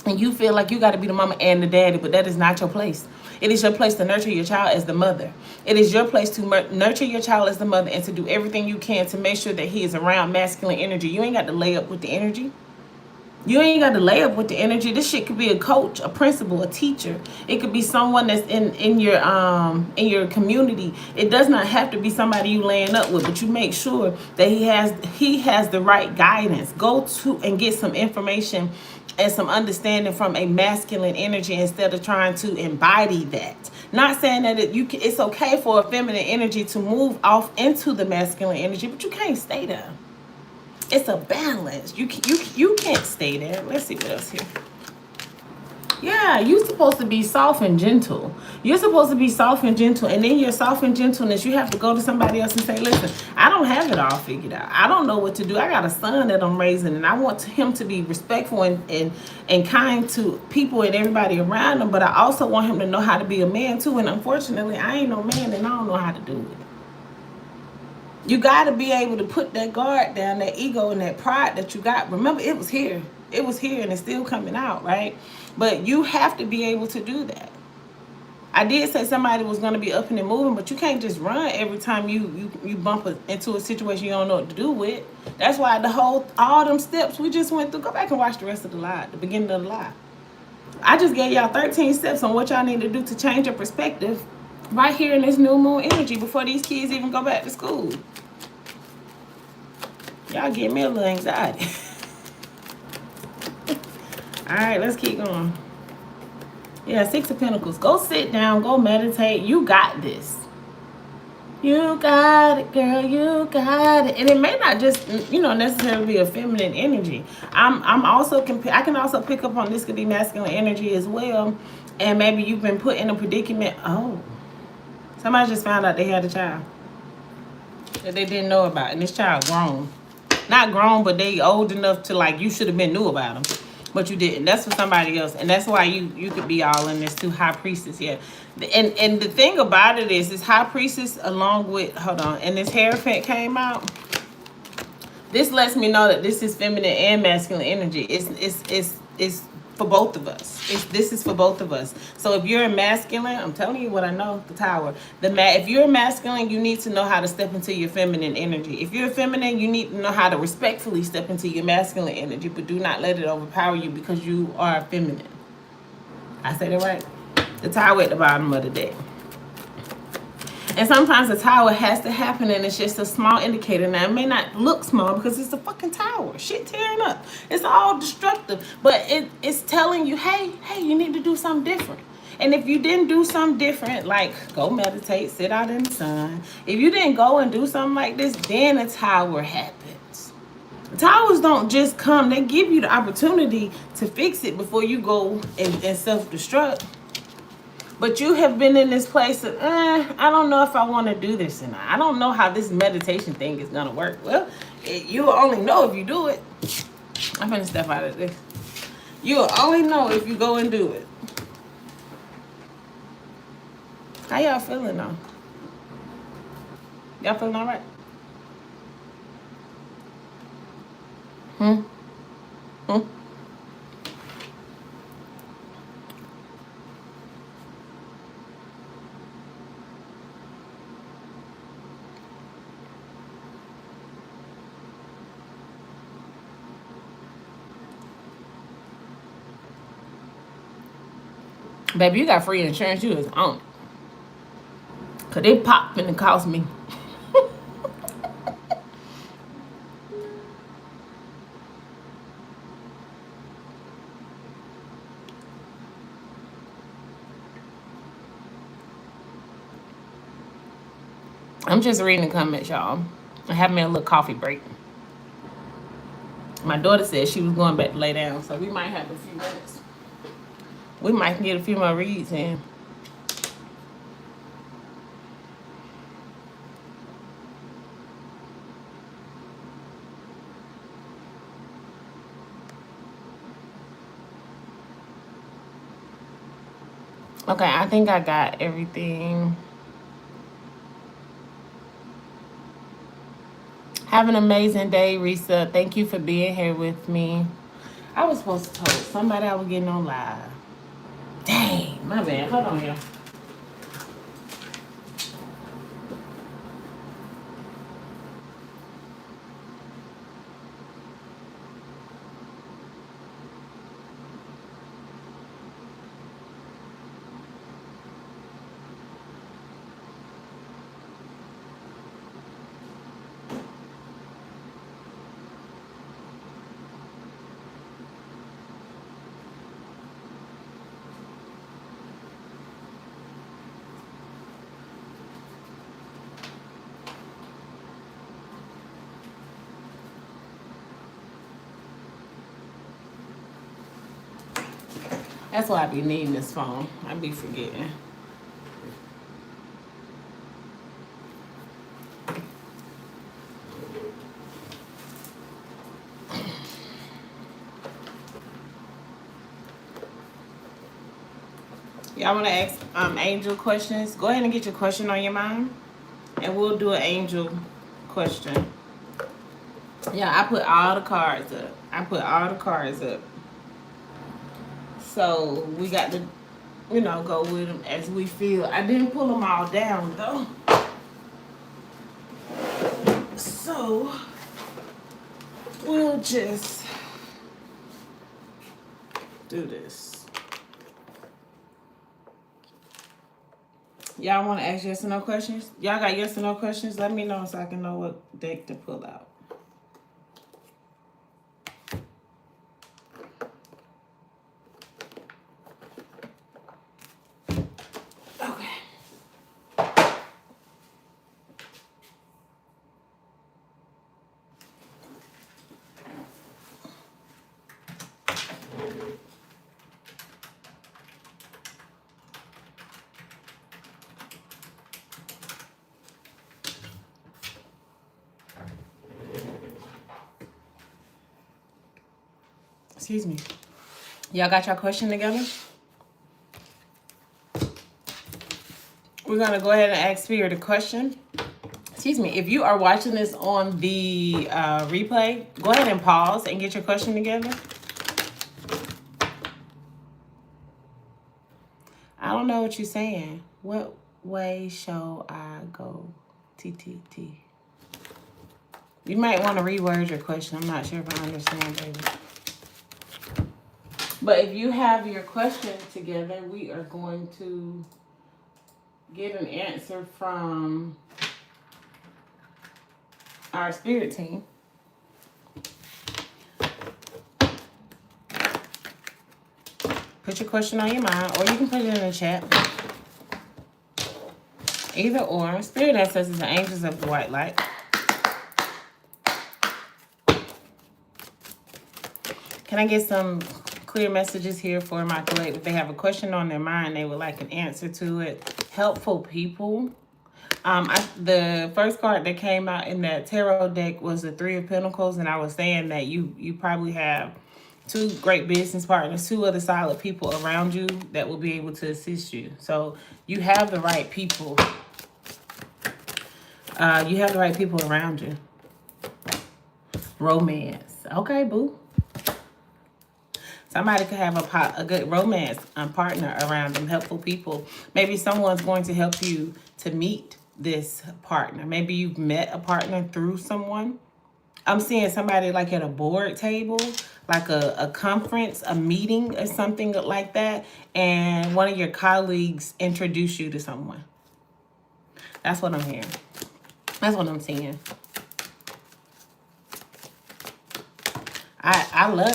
S1: And you feel like you got to be the mama and the daddy, but that is not your place. It is your place to nurture your child as the mother. It is your place to nurture your child as the mother and to do everything you can to make sure that he is around masculine energy. You ain't got to lay up with the energy. You ain't got to lay up with the energy. This shit could be a coach, a principal, a teacher. It could be someone that's in your community. It does not have to be somebody you laying up with, but you make sure that he has the right guidance. Go to and get some information and some understanding from a masculine energy instead of trying to embody that. Not saying that it's okay for a feminine energy to move off into the masculine energy, but you can't stay there. It's a balance. You can't stay there. Let's see what else here. Yeah, you're supposed to be soft and gentle. You're supposed to be soft and gentle. And in your soft and gentleness, you have to go to somebody else and say, listen, I don't have it all figured out. I don't know what to do. I got a son that I'm raising, and I want him to be respectful and kind to people and everybody around him. But I also want him to know how to be a man, too. And unfortunately, I ain't no man, and I don't know how to do it. You got to be able to put that guard down, that ego and that pride that you got. Remember, it was here. It was here, and it's still coming out, right? But you have to be able to do that. I did say somebody was going to be up and moving, but you can't just run every time you bump into a situation you don't know what to do with. That's why all them steps we just went through. Go back and watch the rest of the lie, the beginning of the lie. I just gave y'all 13 steps on what y'all need to do to change your perspective right here in this new moon energy before these kids even go back to school. Y'all give me a little anxiety. All right, let's keep going. Yeah, Six of Pentacles. Go sit down. Go meditate. You got this. You got it, girl. You got it. And it may not just, necessarily be a feminine energy. I'm also I can also pick up on this could be masculine energy as well. And maybe you've been put in a predicament. Oh, somebody just found out they had a child that they didn't know about, and this child grown. Not grown, but they old enough to, like, you should have been knew about them, but you didn't. That's for somebody else, and that's why you could be all in this too. High Priestess, yeah. And the thing about it is High Priestess along with, hold on, and this Hierophant came out. This lets me know that this is feminine and masculine energy. It's for both of us. This is for both of us. So if you're a masculine, I'm telling you what I know, the Tower. If you're a masculine, you need to know how to step into your feminine energy. If you're a feminine, you need to know how to respectfully step into your masculine energy, but do not let it overpower you because you are feminine. I said it right. The Tower at the bottom of the deck. And sometimes the Tower has to happen, and it's just a small indicator. Now, it may not look small because it's a fucking tower. Shit tearing up. It's all destructive. But it's telling you, hey, you need to do something different. And if you didn't do something different, like go meditate, sit out in the sun. If you didn't go and do something like this, then the Tower happens. The Towers don't just come. They give you the opportunity to fix it before you go and self-destruct. But you have been in this place of, I don't know if I want to do this or not. I don't know how this meditation thing is going to work. Well, you'll only know if you do it. I'm going to step out of this. You'll only know if you go and do it. How y'all feeling though? Y'all feeling all right? Baby, you got free insurance. You was on it. Because they popped and it cost me. I'm just reading the comments, y'all. I have me a little coffee break. My daughter said she was going back to lay down, so we might have a few minutes. We might get a few more reads in. Okay, I think I got everything. Have an amazing day, Risa. Thank you for being here with me. I was supposed to tell somebody I was getting on live. Dang, my bad. Hold on here. That's why I be needing this phone. I be forgetting. Y'all want to ask angel questions? Go ahead and get your question on your mind, and we'll do an angel question. Yeah, I put all the cards up. So we got to, go with them as we feel. I didn't pull them all down though. So we'll just do this. Y'all want to ask yes or no questions? Y'all got yes or no questions? Let me know so I can know what deck to pull out. Excuse me. Y'all got your question together? We're going to go ahead and ask Spirit a question. Excuse me. If you are watching this on the replay, go ahead and pause and get your question together. I don't know what you're saying. What way shall I go? TTT. You might want to reword your question. I'm not sure if I understand, baby. But if you have your question together, we are going to get an answer from our spirit team. Put your question on your mind, or you can put it in the chat. Either or. Spirit ancestors and angels of the white light. Can I get some clear messages here for my collective? If they have a question on their mind, they would like an answer to it. Helpful people. The first card that came out in that tarot deck was the Three of Pentacles, and I was saying that you probably have 2 great business partners, 2 other solid people around you that will be able to assist you. So you have the right people. You have the right people around you. Romance. Okay, boo. Somebody could have a good romance partner around them, helpful people. Maybe someone's going to help you to meet this partner. Maybe you've met a partner through someone. I'm seeing somebody like at a board table, like a conference, a meeting or something like that. And one of your colleagues introduced you to someone. That's what I'm hearing. That's what I'm seeing. I love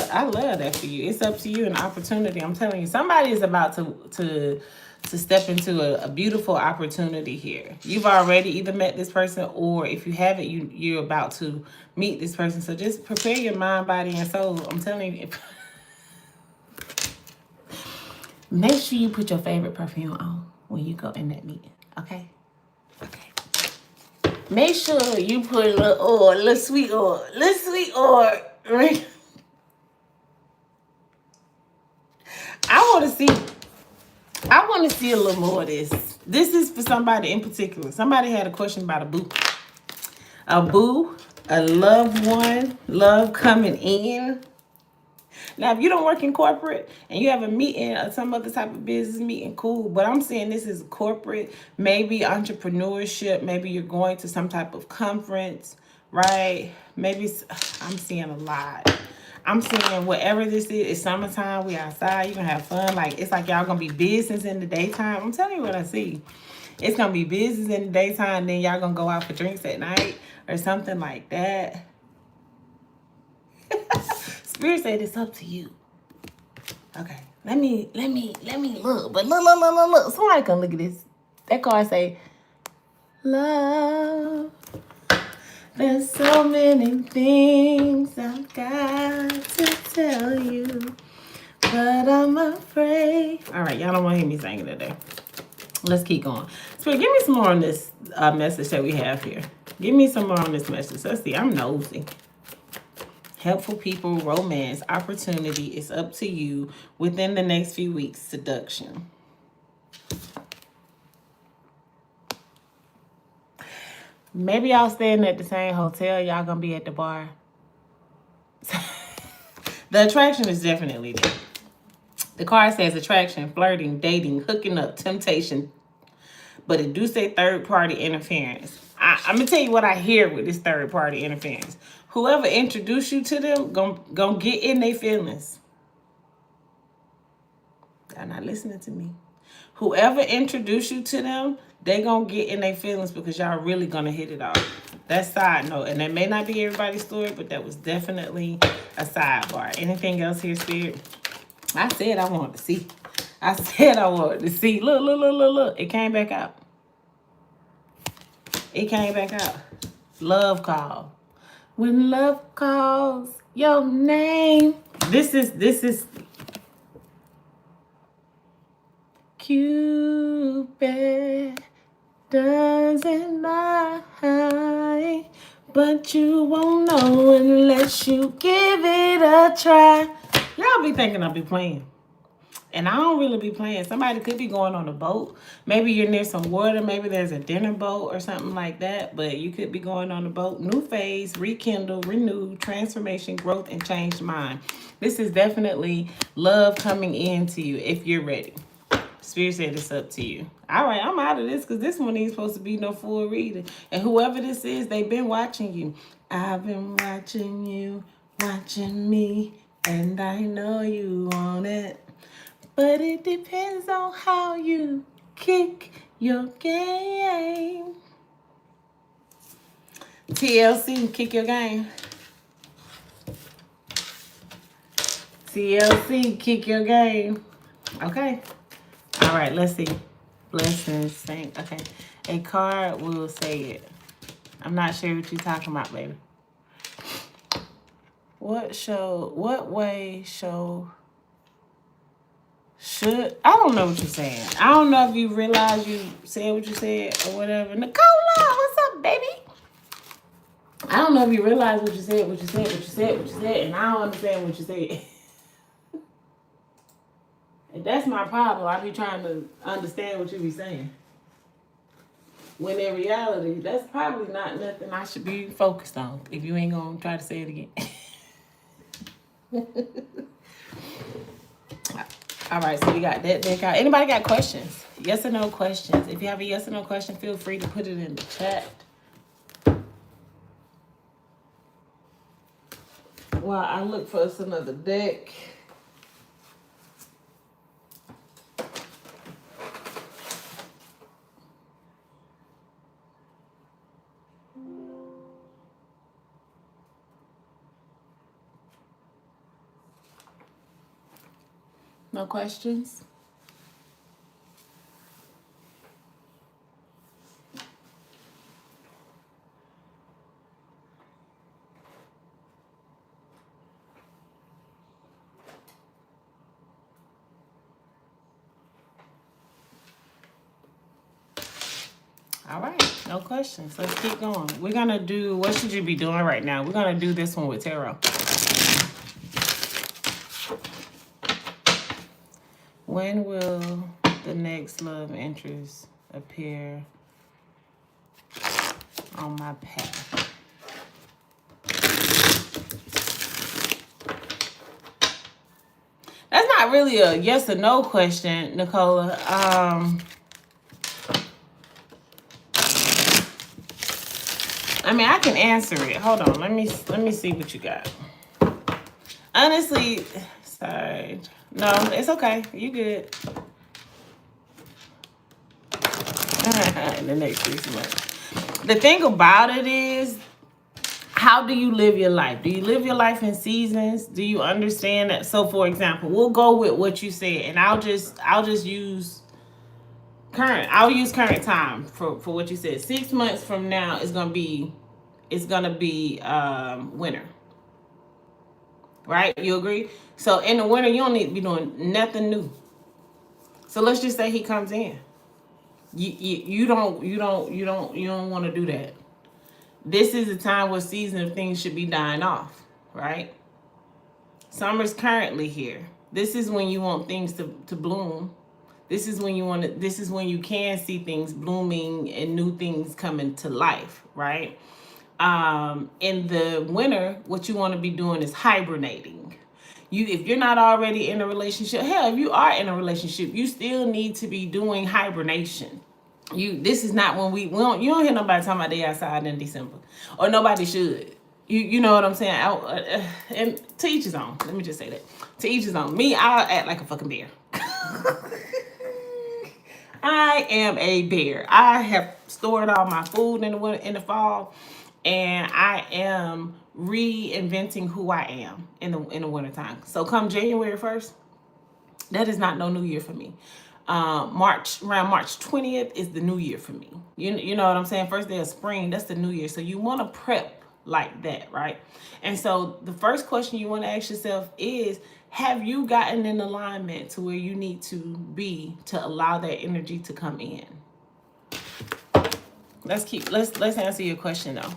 S1: that for you. It's up to you, an opportunity. I'm telling you, somebody is about to step into a beautiful opportunity here. You've already either met this person, or if you haven't, you're about to meet this person. So just prepare your mind, body, and soul. I'm telling you, make sure you put your favorite perfume on when you go in that meeting. Okay? Okay. Make sure you put a little oil, a little sweet oil, right? I want to see a little more of this. This is for somebody in particular. Somebody had a question about a boo. A boo, a loved one, love coming in. Now, if you don't work in corporate and you have a meeting or some other type of business meeting, cool. But I'm saying this is corporate, maybe entrepreneurship. Maybe you're going to some type of conference, right? Maybe I'm seeing a lot. I'm saying whatever this is, it's summertime, we outside, you're gonna have fun. Like, it's like y'all gonna be business in the daytime. I'm telling you what I see. It's gonna be business in the daytime, then y'all gonna go out for drinks at night or something like that. Spirit said it's up to you. Okay, let me look. But look. Somebody can look at this. That card say, love. There's so many things I've got to tell you, but I'm afraid. All right, y'all don't want to hear me singing today. Let's keep going. Spirit, give me some more on this message that we have here. Give me some more on this message. Let's see. I'm nosy. Helpful people, romance, opportunity. It's up to you within the next few weeks. Seduction. Maybe y'all staying at the same hotel. Y'all gonna be at the bar. The attraction is definitely there. The card says attraction, flirting, dating, hooking up, temptation. But it do say third-party interference. I'm going to tell you what I hear with this third-party interference. Whoever introduced you to them gonna get in their feelings. Y'all not listening to me. Whoever introduced you to them, they gonna get in their feelings because y'all really gonna hit it off. That's side note. And that may not be everybody's story, but that was definitely a sidebar. Anything else here, Spirit? I said I wanted to see. I said I wanted to see. Look. It came back out. It came back out. Love call. When love calls your name. This is Cupid doesn't lie, but you won't know unless you give it a try. Y'all be thinking I be playing. And I don't really be playing. Somebody could be going on a boat. Maybe you're near some water. Maybe there's a dinner boat or something like that. But you could be going on a boat. New phase, rekindle, renew, transformation, growth, and changed mind. This is definitely love coming into you if you're ready. Spirit said it's up to you. All right, I'm out of this because this one ain't supposed to be no full reading. And whoever this is, they've been watching you. I've been watching you, watching me, and I know you want it. But it depends on how you kick your game. TLC, kick your game. TLC, kick your game. Okay. All right, let's see. Blessings, thank. Okay. A card will say it. I'm not sure what you're talking about, baby. What way should, I don't know what you're saying. I don't know if you realize you said what you said or whatever. Nicola, what's up, baby? I don't know if you realize what you said, and I don't understand what you said. And that's my problem. I be trying to understand what you be saying. When in reality, that's probably not nothing I should be focused on if you ain't gonna try to say it again. All right, so we got that deck out. Anybody got questions? Yes or no questions? If you have a yes or no question, feel free to put it in the chat. While I look for us another deck. No questions? All right, no questions. Let's keep going. We're going to do, what should you be doing right now? We're going to do this one with tarot. When will the next love interest appear on my path? That's not really a yes or no question, Nicola. I mean, I can answer it. Hold on. Let me see what you got. Honestly, sorry. No, it's okay. You good. In the next 3 months. The thing about it is, how do you live your life? Do you live your life in seasons? Do you understand that? So, for example, we'll go with what you said, and I'll just use current. I'll use current time for what you said. 6 months from now is gonna be winter. Right? You agree? So in the winter, you don't need to be doing nothing new. So let's just say he comes in. You don't want to do that. This is a time where season of things should be dying off, right? Summer's currently here. This is when you want things to bloom. This is when you can see things blooming and new things coming to life, right? In the winter, what you want to be doing is hibernating. If you're not already in a relationship, hell, if you are in a relationship, you still need to be doing hibernation. This is not when you don't hear nobody talking about they outside in December, or nobody should. You know what I'm saying? And to each his own. Let me just say that. To each his own. Me, I'll act like a fucking bear. I am a bear. I have stored all my food in the fall, and I am reinventing who I am in the wintertime. So come January 1st, that is not no new year for me. Around March 20th is the new year for me. You know what I'm saying? First day of spring, that's the new year. So you want to prep like that, right? And so the first question you want to ask yourself is, have you gotten in alignment to where you need to be to allow that energy to come in? Let's answer your question though.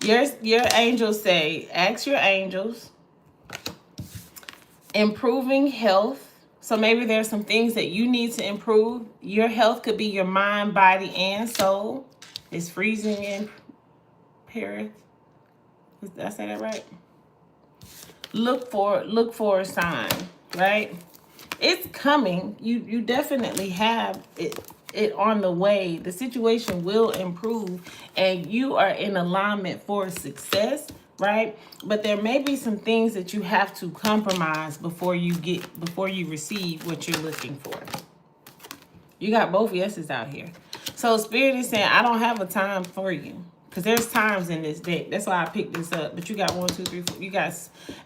S1: Your angels say, ask your angels, improving health. So maybe there's some things that you need to improve. Your health could be your mind, body, and soul. It's freezing in Paris. Did I say that right? Look for a sign, right? It's coming. You definitely have it on the way. The situation will improve and you are in alignment for success, right? But there may be some things that you have to compromise before you receive what you're looking for. You got both yeses out here. So Spirit is saying, I don't have a time for you. Because there's times in this deck. That's why I picked this up. But you got 1, 2, 3, 4. You got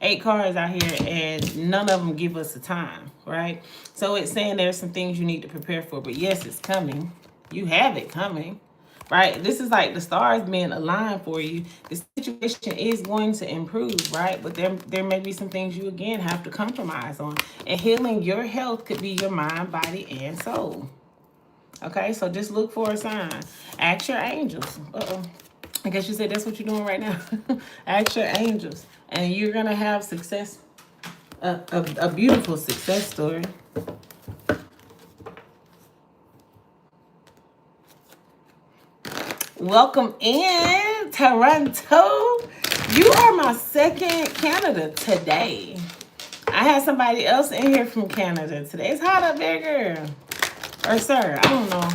S1: 8 cards out here, and none of them give us a time, right? So it's saying there's some things you need to prepare for. But yes, it's coming. You have it coming, right? This is like the stars being aligned for you. The situation is going to improve, right? But there may be some things you, again, have to compromise on. And healing your health could be your mind, body, and soul. Okay, so just look for a sign. Ask your angels. I guess you said that's what you're doing right now. Ask your angels, and you're gonna have success, a beautiful success story. Welcome in, Toronto. You are my second Canada today. I had somebody else in here from Canada today. It's hot up there, girl. Or sir, I don't know.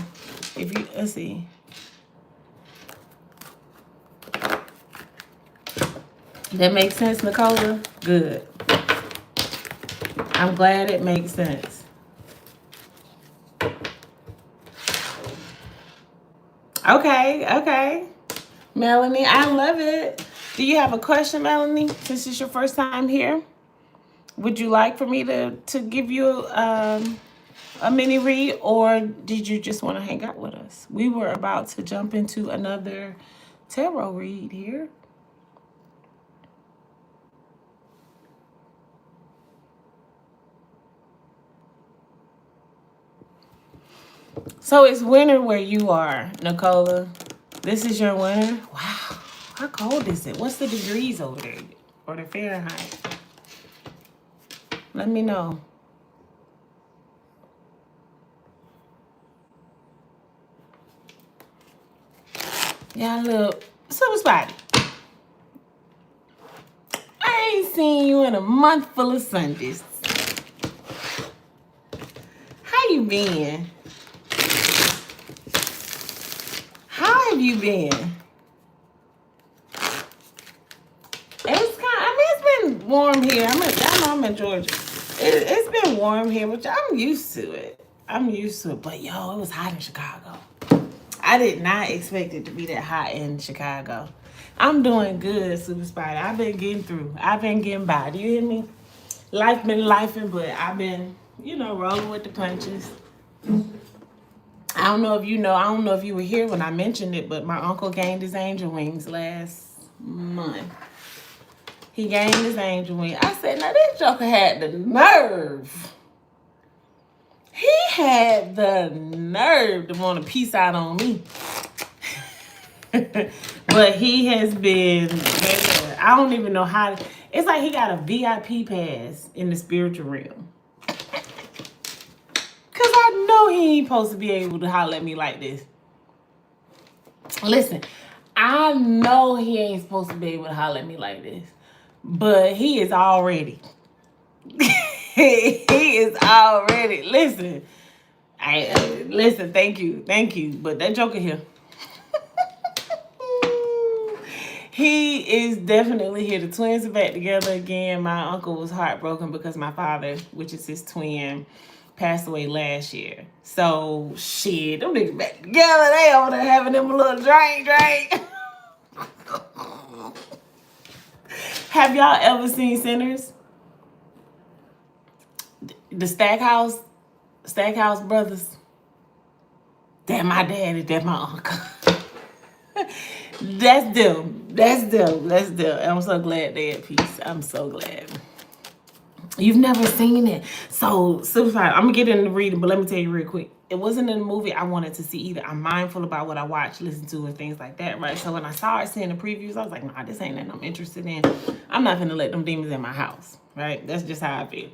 S1: If you, let's see. That makes sense, Nicola? Good. I'm glad it makes sense. Okay. Melanie, I love it. Do you have a question, Melanie, since it's your first time here? Would you like for me to give you a mini read, or did you just want to hang out with us? We were about to jump into another tarot read here. So it's winter where you are, Nicola. This is your winter? Wow. How cold is it? What's the degrees over there? Or the Fahrenheit? Let me know. Yeah, look. Super Spotty. I ain't seen you in a month full of Sundays. How you been? How have you been? It's been warm here. Y'all know I'm in Georgia. It's been warm here, which I'm used to it. But yo, it was hot in Chicago. I did not expect it to be that hot in Chicago. I'm doing good, Super Spider. I've been getting through. I've been getting by. Do you hear me? Life been lifing, but I've been, rolling with the punches. I don't know if you know. I don't know if you were here when I mentioned it, but my uncle gained his angel wings last month. He gained his angel wings. I said, now this joker had the nerve. He had the nerve to want to peace out on me. But he has been, I don't even know how. It's like he got a VIP pass in the spiritual realm. Because I know he ain't supposed to be able to holler at me like this. Listen, I know he ain't supposed to be able to holler at me like this. But he is already. He is already. Listen. Listen, thank you. But that joker here. He is definitely here. The twins are back together again. My uncle was heartbroken because my father, which is his twin, passed away last year. So, shit, them niggas back together. They over there having them a little drink. Have y'all ever seen Sinners? The Stackhouse brothers? That my daddy, that my uncle. That's them. I'm so glad they at peace. I'm so glad. You've never seen it. So, I'm going to get into the reading, but let me tell you real quick. it wasn't in a movie I wanted to see either. I'm mindful about what I watch, listen to, and things like that, right? So when I started seeing the previews, I was like, nah, this ain't nothing I'm interested in. I'm not gonna let them demons in my house, right? That's just how I feel.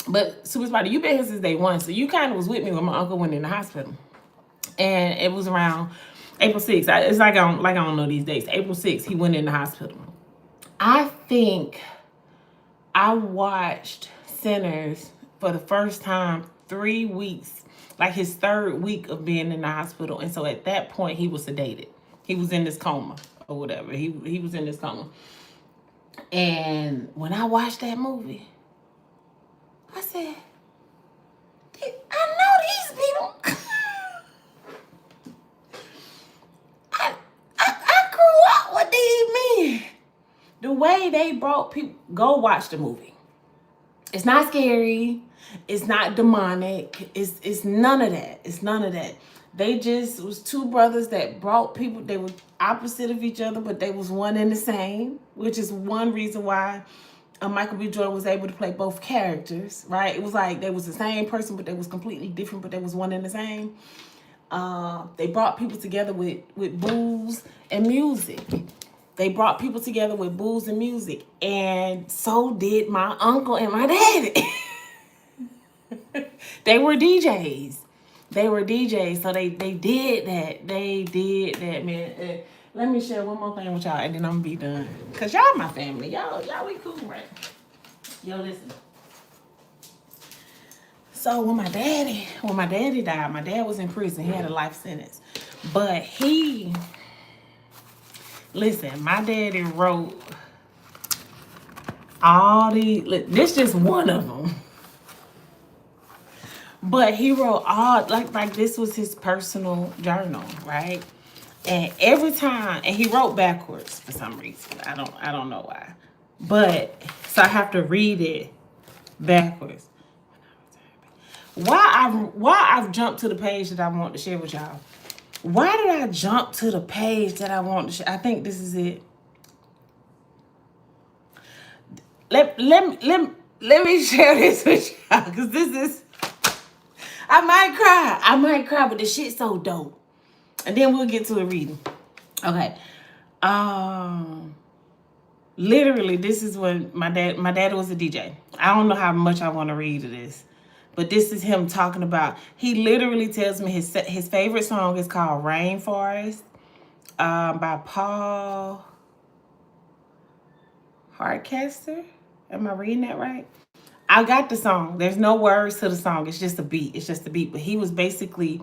S1: But Super Spider, you been here since day one, so you kind of was with me when my uncle went in the hospital. And it was around April 6th. It's like I don't know these dates. April 6th, he went in the hospital. I think I watched Sinners for the first time 3 weeks, like his third week of being in the hospital. And so at that point, he was sedated. He was in this coma or whatever. He was in this coma. And when I watched that movie, I said, I know these people. I grew up with these men. The way they brought people, go watch the movie. It's not scary. It's not demonic. It's none of that. It's none of that. They just was two brothers that brought people. They were opposite of each other, but they was one and the same, which is one reason why Michael B. Jordan was able to play both characters, right? It was like they was the same person, but they was completely different, but they was one and the same. They brought people together with booze and music. They brought people together with booze and music. And so did my uncle and my daddy. They were DJs. They were DJs. So they did that. They did that, man. Let me share one more thing with y'all, and then I'm gonna be done. Cause y'all my family. Y'all we cool, right? Yo, listen. So when my daddy died, my dad was in prison. He had a life sentence. But listen, my daddy wrote all this just one of them. But he wrote all, like this was his personal journal, right? And every time, and he wrote backwards for some reason. I don't know why. But, so I have to read it backwards. Why I've jumped to the page that I want to share with y'all. Why did I jump to the page that I want to share? I think this is it. Let me share this with y'all, because this is, I might cry, but the shit's so dope. And then we'll get to the reading. Okay. Literally, this is when my dad was a DJ. I don't know how much I want to read of this, but this is him talking about, he literally tells me his favorite song is called Rainforest by Paul Hardcaster. Am I reading that right? I got the song. There's no words to the song. It's just a beat. It's just a beat. But he was basically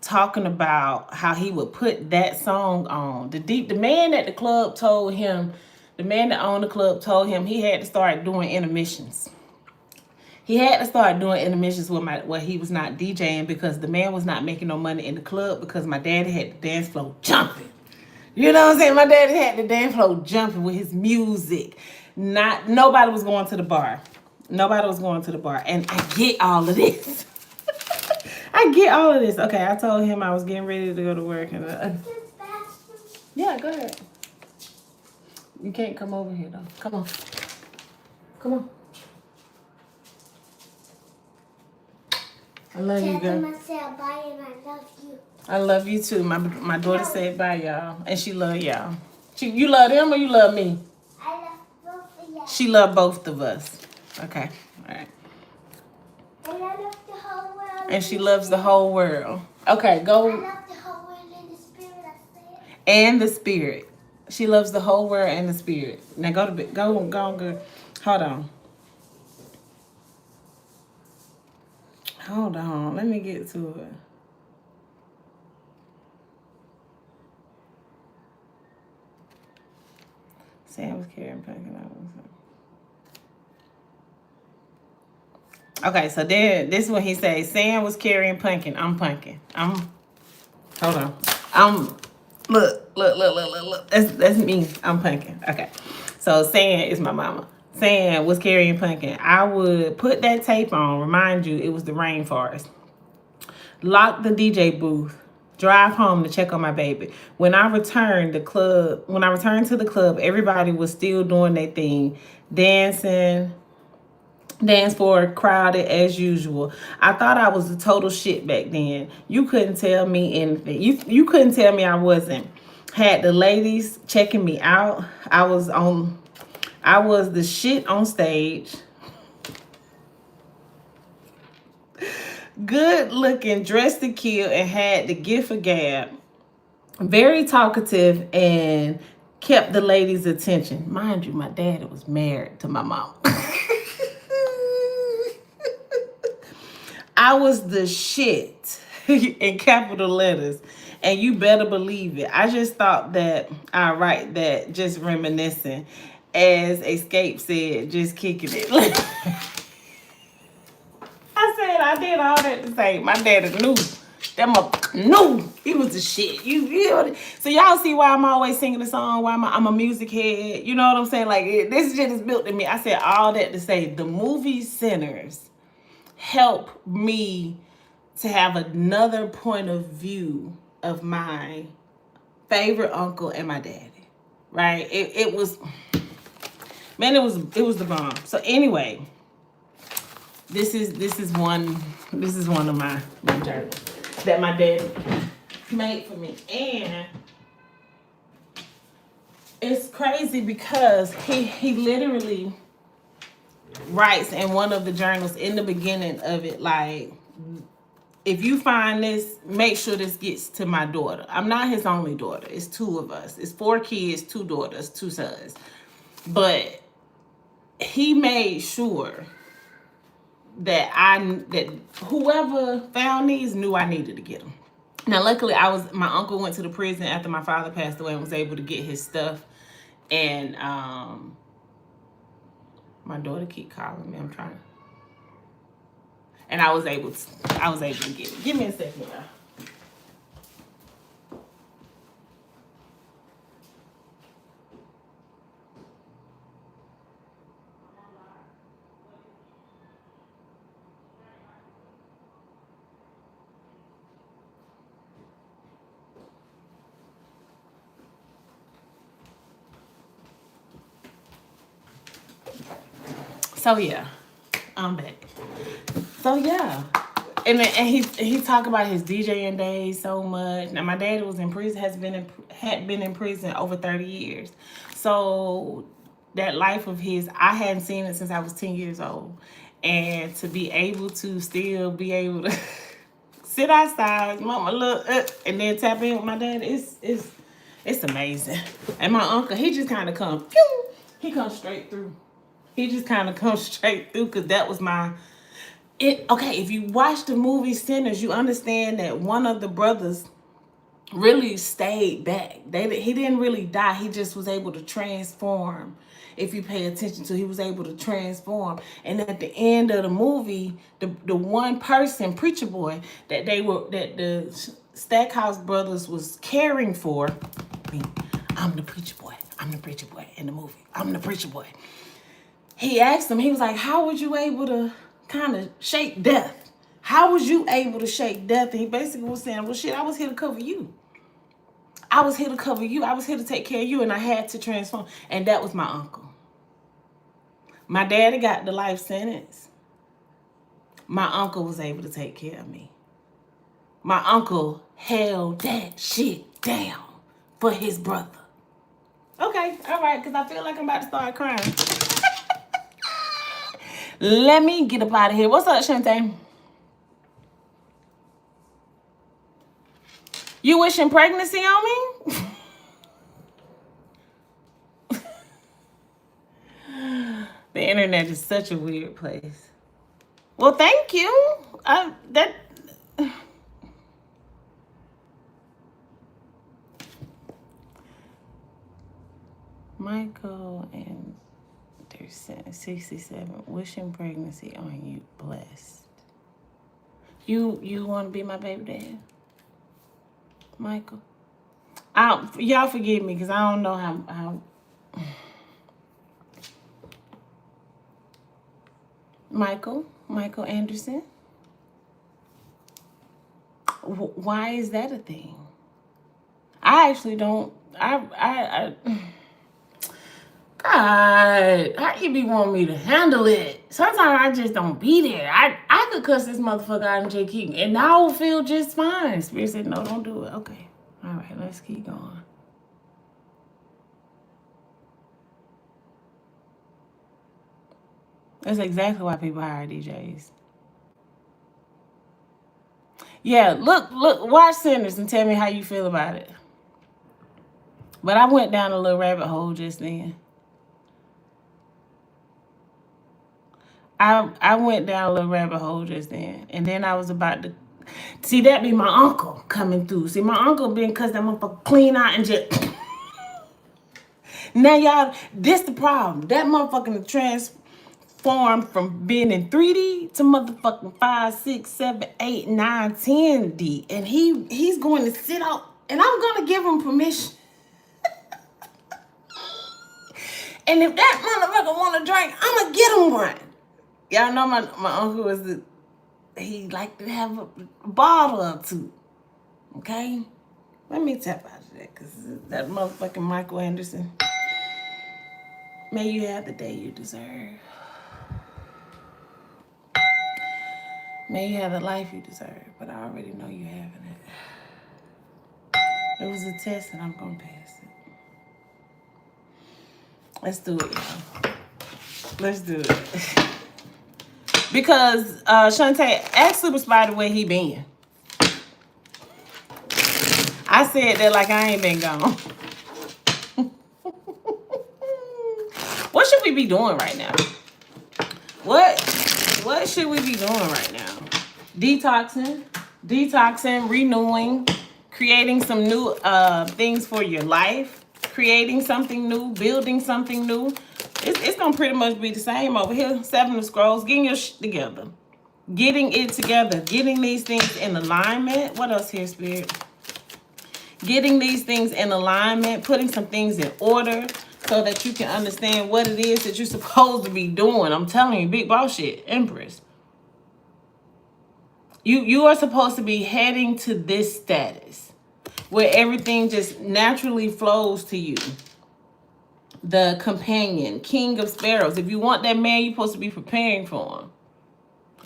S1: talking about how he would put that song on. The man at the club told him, the man that owned the club told him he had to start doing intermissions. He had to start doing intermissions where he was not DJing, because the man was not making no money in the club, because my daddy had the dance floor jumping. You know what I'm saying? My daddy had the dance floor jumping with his music. Nobody was going to the bar. Nobody was going to the bar. And I get all of this. I get all of this. Okay, I told him I was getting ready to go to work. And yeah, go ahead. You can't come over here, though. Come on. Come on. I love you, girl.
S2: I said bye and I love you.
S1: I love you, too. My daughter said bye, y'all. And she love y'all. You love them or you love me?
S2: I love both of y'all.
S1: She love both of us. Okay. All right.
S2: And I love the whole world.
S1: And she loves the whole world. Okay, go.
S2: I love the whole world and the spirit, I said.
S1: And the spirit. She loves the whole world and the spirit. Now go to bed. Go. Hold on. Hold on. Let me get to it. Sam was carrying pumpkin. Okay, so then this is what he says. Sam was carrying pumpkin. I'm pumpkin. Hold on. Look. That's me. I'm pumpkin. Okay. So Sam is my mama. Sam was carrying pumpkin. I would put that tape on, remind you it was the rainforest. Lock the DJ booth. Drive home to check on my baby. When I returned to the club, everybody was still doing their thing, dancing, Dance floor crowded as usual. I thought I was a total shit back then. You couldn't tell me anything. You couldn't tell me I wasn't. Had the ladies checking me out. I was the shit on stage. Good looking, dressed to kill, and had the gift of gab. Very talkative and kept the ladies' attention. Mind you, my daddy was married to my mom. I was the shit in capital letters. And you better believe it. I just thought that I write that just reminiscing. As Escape said, just kicking it. I said I did all that to say my daddy knew. Knew he was the shit. So y'all see why I'm always singing the song, why I'm a music head. You know what I'm saying? Like, this shit is built in me. I said all that to say the movie centers help me to have another point of view of my favorite uncle and my daddy. Right? It was, man, it was the bomb. So anyway, this is one of my journals that my dad made for me. And it's crazy because he literally writes in one of the journals in the beginning of it, like, if you find this, make sure this gets to my daughter. I'm not his only daughter. It's 2 of us. It's 4 kids, 2 daughters, 2 sons. But he made sure that whoever found these knew I needed to get them. Now, luckily, my uncle went to the prison after my father passed away and was able to get his stuff. And my daughter keep calling me. I'm trying. And I was able to get it. Give me a second, y'all. So yeah, I'm back. So yeah, and he talked about his DJing days so much. Now my dad was in prison, had been in prison over 30 years. So that life of his, I hadn't seen it since I was 10 years old, and to be able to still be able to sit outside, mama look, and then tap in with my dad, it's amazing. And my uncle, he just kind of come, he comes straight through. He just kind of comes straight through because that was okay, if you watch the movie Sinners, you understand that one of the brothers really stayed back. He didn't really die. He just was able to transform. If you pay attention to, he was able to transform. And at the end of the movie, the one person, preacher boy, that the Stackhouse brothers was caring for, I'm the preacher boy. I'm the preacher boy in the movie. I'm the preacher boy. He asked him, he was like, how was you able to kind of shake death? How was you able to shake death? And he basically was saying, well, shit, I was here to cover you. I was here to cover you. I was here to take care of you, and I had to transform. And that was my uncle. My daddy got the life sentence. My uncle was able to take care of me. My uncle held that shit down for his brother. Okay, all right, because I feel like I'm about to start crying. Let me get up out of here. What's up, Shantae? You wishing pregnancy on me? The internet is such a weird place. Well, thank you. Michael and their 67 wishing pregnancy on you, blessed. You want to be my baby dad, Michael? Y'all forgive me because I don't know how. Michael Anderson. Why is that a thing? I actually don't. Girl, God, how you be wanting me to handle it? Sometimes I just don't be there. I could cuss this motherfucker out and just keep, and I will feel just fine. Spirit said, no, don't do it. Okay. All right, let's keep going. That's exactly why people hire DJs. Yeah, look, watch Sinners and tell me how you feel about it. But I went down a little rabbit hole just then. I went down a little rabbit hole just then. And then I was about to... See, that be my uncle coming through. See, my uncle been cuss that motherfucker clean out and just... Now, y'all, this the problem. That motherfucking transformed from being in 3D to motherfucking 5, 6, 7, 8, 9, 10D. And he's going to sit out, and I'm going to give him permission. And if that motherfucker want to drink, I'm going to get him one. Y'all know my uncle he like to have a bottle or two. Okay? Let me tap out of that, because that motherfucking Michael Anderson. May you have the day you deserve. May you have the life you deserve, but I already know you having it. It was a test and I'm going to pass it. Let's do it, y'all. Let's do it. Because, Shantae, ask Super Spider where he been. I said that like I ain't been gone. What should we be doing right now? What should we be doing right now? Detoxing, renewing, creating some new things for your life, creating something new, building something new. It's gonna pretty much be the same over here. 7 of Scrolls, getting your shit together. Getting it together. Getting these things in alignment. What else here, Spirit? Getting these things in alignment. Putting some things in order so that you can understand what it is that you're supposed to be doing. I'm telling you, big boss shit. Empress. You are supposed to be heading to this status where everything just naturally flows to you. The companion, King of Sparrows. If you want that man, you're supposed to be preparing for him.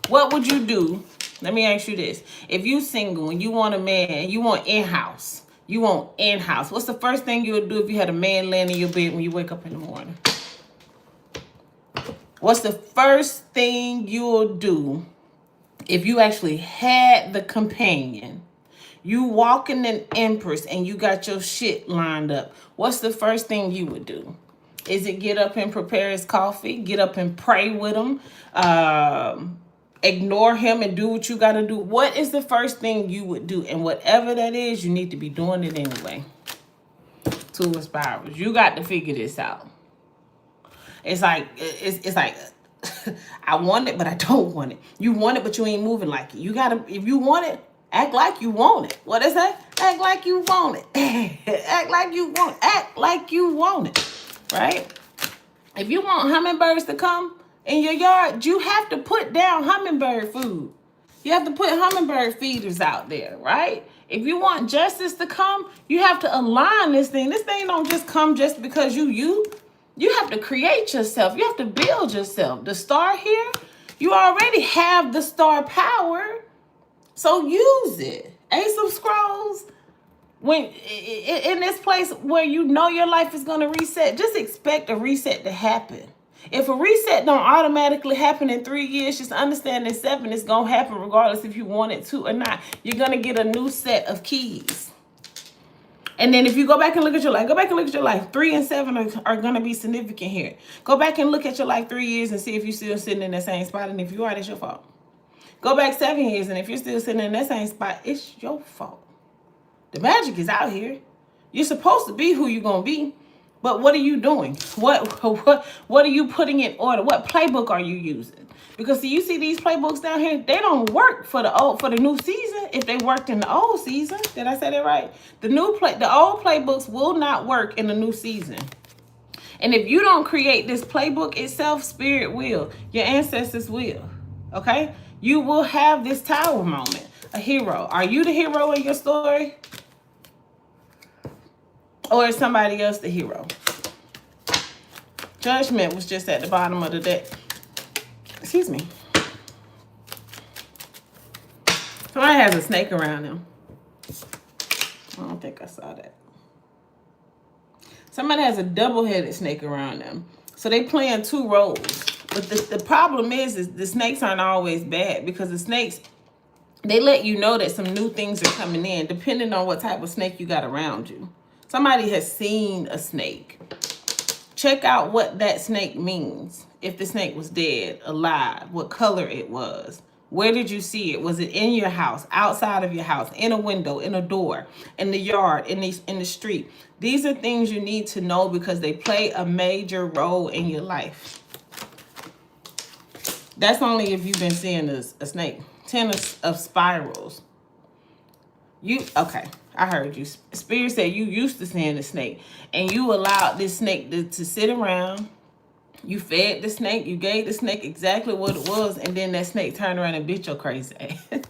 S1: What would you do? Let me ask you this. If you single and you want a man, you want in-house. You want in-house. What's the first thing you would do if you had a man laying in your bed when you wake up in the morning? What's the first thing you'll do if you actually had the companion? You walking an Empress and you got your shit lined up. What's the first thing you would do? Is it get up and prepare his coffee? Get up and pray with him? Ignore him and do what you got to do? What is the first thing you would do? And whatever that is, you need to be doing it anyway. Two of Spirals. You got to figure this out. It's like I want it, but I don't want it. You want it, but you ain't moving like it. You gotta, if you want it, act like you want it. What is that? Act like you want it. Act like you want it. Act like you want it. Right? If you want hummingbirds to come in your yard, you have to put down hummingbird food. You have to put hummingbird feeders out there, right? If you want justice to come, you have to align this thing. This thing don't just come just because you have to create yourself. You have to build yourself. The star here, you already have the star power. So use it. Ace of Scrolls, when in this place where you know your life is going to reset, just expect a reset to happen. If a reset don't automatically happen in 3 years, just understand in 7 it's going to happen regardless if you want it to or not. You're going to get a new set of keys. And then if you go back and look at your life, 3 and 7 are going to be significant here. Go back and look at your life 3 years and see if you're still sitting in the same spot. And if you are, it's your fault. Go back 7 years, and if you're still sitting in that same spot, it's your fault. The magic is out here. You're supposed to be who you're going to be. But what are you doing? What are you putting in order? What playbook are you using? Because you see these playbooks down here, they don't work for the new season. If they worked in the old season, did I say that right? The old playbooks will not work in the new season. And if you don't create this playbook itself, Spirit will. Your ancestors will. Okay? You will have this tower moment. A hero. Are you the hero in your story? Or is somebody else the hero? Judgment was just at the bottom of the deck. Excuse me. Somebody has a snake around them. I don't think I saw that. Somebody has a double-headed snake around them. So they playing two roles. But the problem is the snakes aren't always bad, because the snakes, they let you know that some new things are coming in, depending on what type of snake you got around you. Somebody has seen a snake. Check out what that snake means. If the snake was dead, alive, what color it was. Where did you see it? Was it in your house, outside of your house, in a window, in a door, in the yard, in the street? These are things you need to know, because they play a major role in your life. That's only if you've been seeing a snake. 10 of spirals. Okay, I heard you. Spirit said you used to seeing a snake, and you allowed this snake to sit around. You fed the snake. You gave the snake exactly what it was, and then that snake turned around and bit your crazy ass.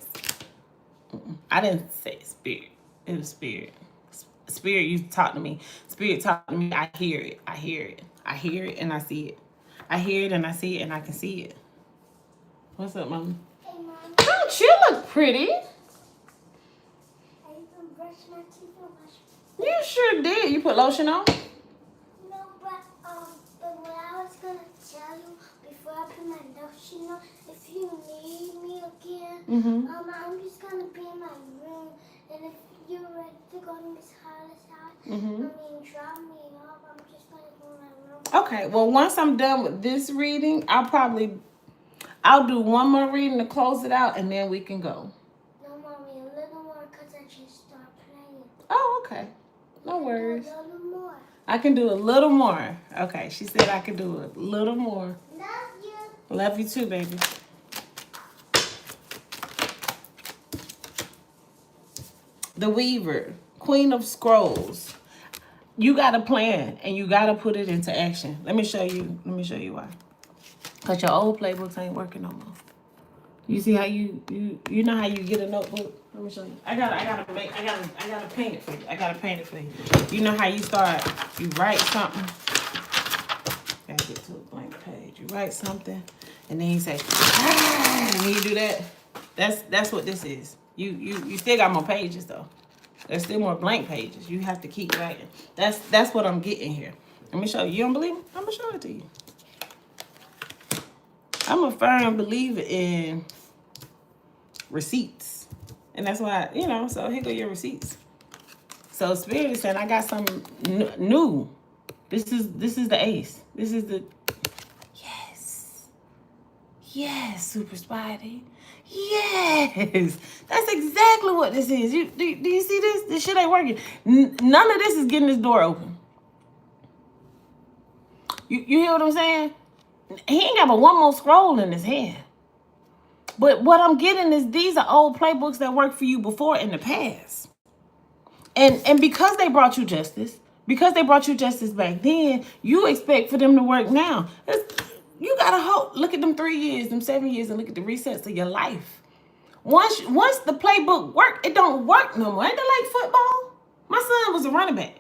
S1: I didn't say spirit. It was spirit. Spirit, you talk to me. Spirit talk to me. I hear it. I hear it. I hear it, and I see it. I hear it, and I see it, and I can see it. What's up, Mama?
S2: Hey, Mom.
S1: Don't you look pretty?
S2: I even brushed my teeth and washed.
S1: You sure did. You put lotion on?
S2: No, but what I was gonna tell you before I put my lotion on, if you need me again, I'm just gonna be in my room, and if you're ready to go to Miss Hollis' house, drop me off. I'm just gonna go in my room.
S1: Okay. Well, once I'm done with this reading, I'll do one more reading to close it out, and then we can go.
S2: No, Mommy, a little more, because I just started playing.
S1: Oh, okay. No worries.
S2: A little more.
S1: I can do a little more. Okay, she said I could do a little more.
S2: Love you.
S1: Love you too, baby. The Weaver, Queen of Scrolls. You got a plan, and you got to put it into action. Let me show you why. Because your old playbooks ain't working no more. You see how you know how you get a notebook? Let me show you. I gotta paint it for you. You know how you write something. Gotta get to a blank page. You write something, and then you say, and when you do that, that's what this is. You still got more pages though. There's still more blank pages. You have to keep writing. That's what I'm getting here. Let me show you. You don't believe me? I'm gonna show it to you. I'm a firm believer in receipts. And that's why, so here go your receipts. So Spirit is saying, I got some new. This is the ace. This is the, yes, Super Spidey. Yes, that's exactly what this is. Do you see this? This shit ain't working. None of this is getting this door open. You hear what I'm saying? He ain't got but one more scroll in his hand. But what I'm getting is these are old playbooks that worked for you before in the past. And because they brought you justice back then, you expect for them to work now. You gotta hope. Look at them 3 years, them 7 years, and look at the resets of your life. Once the playbook work, it don't work no more. Ain't that like football? My son was a running back.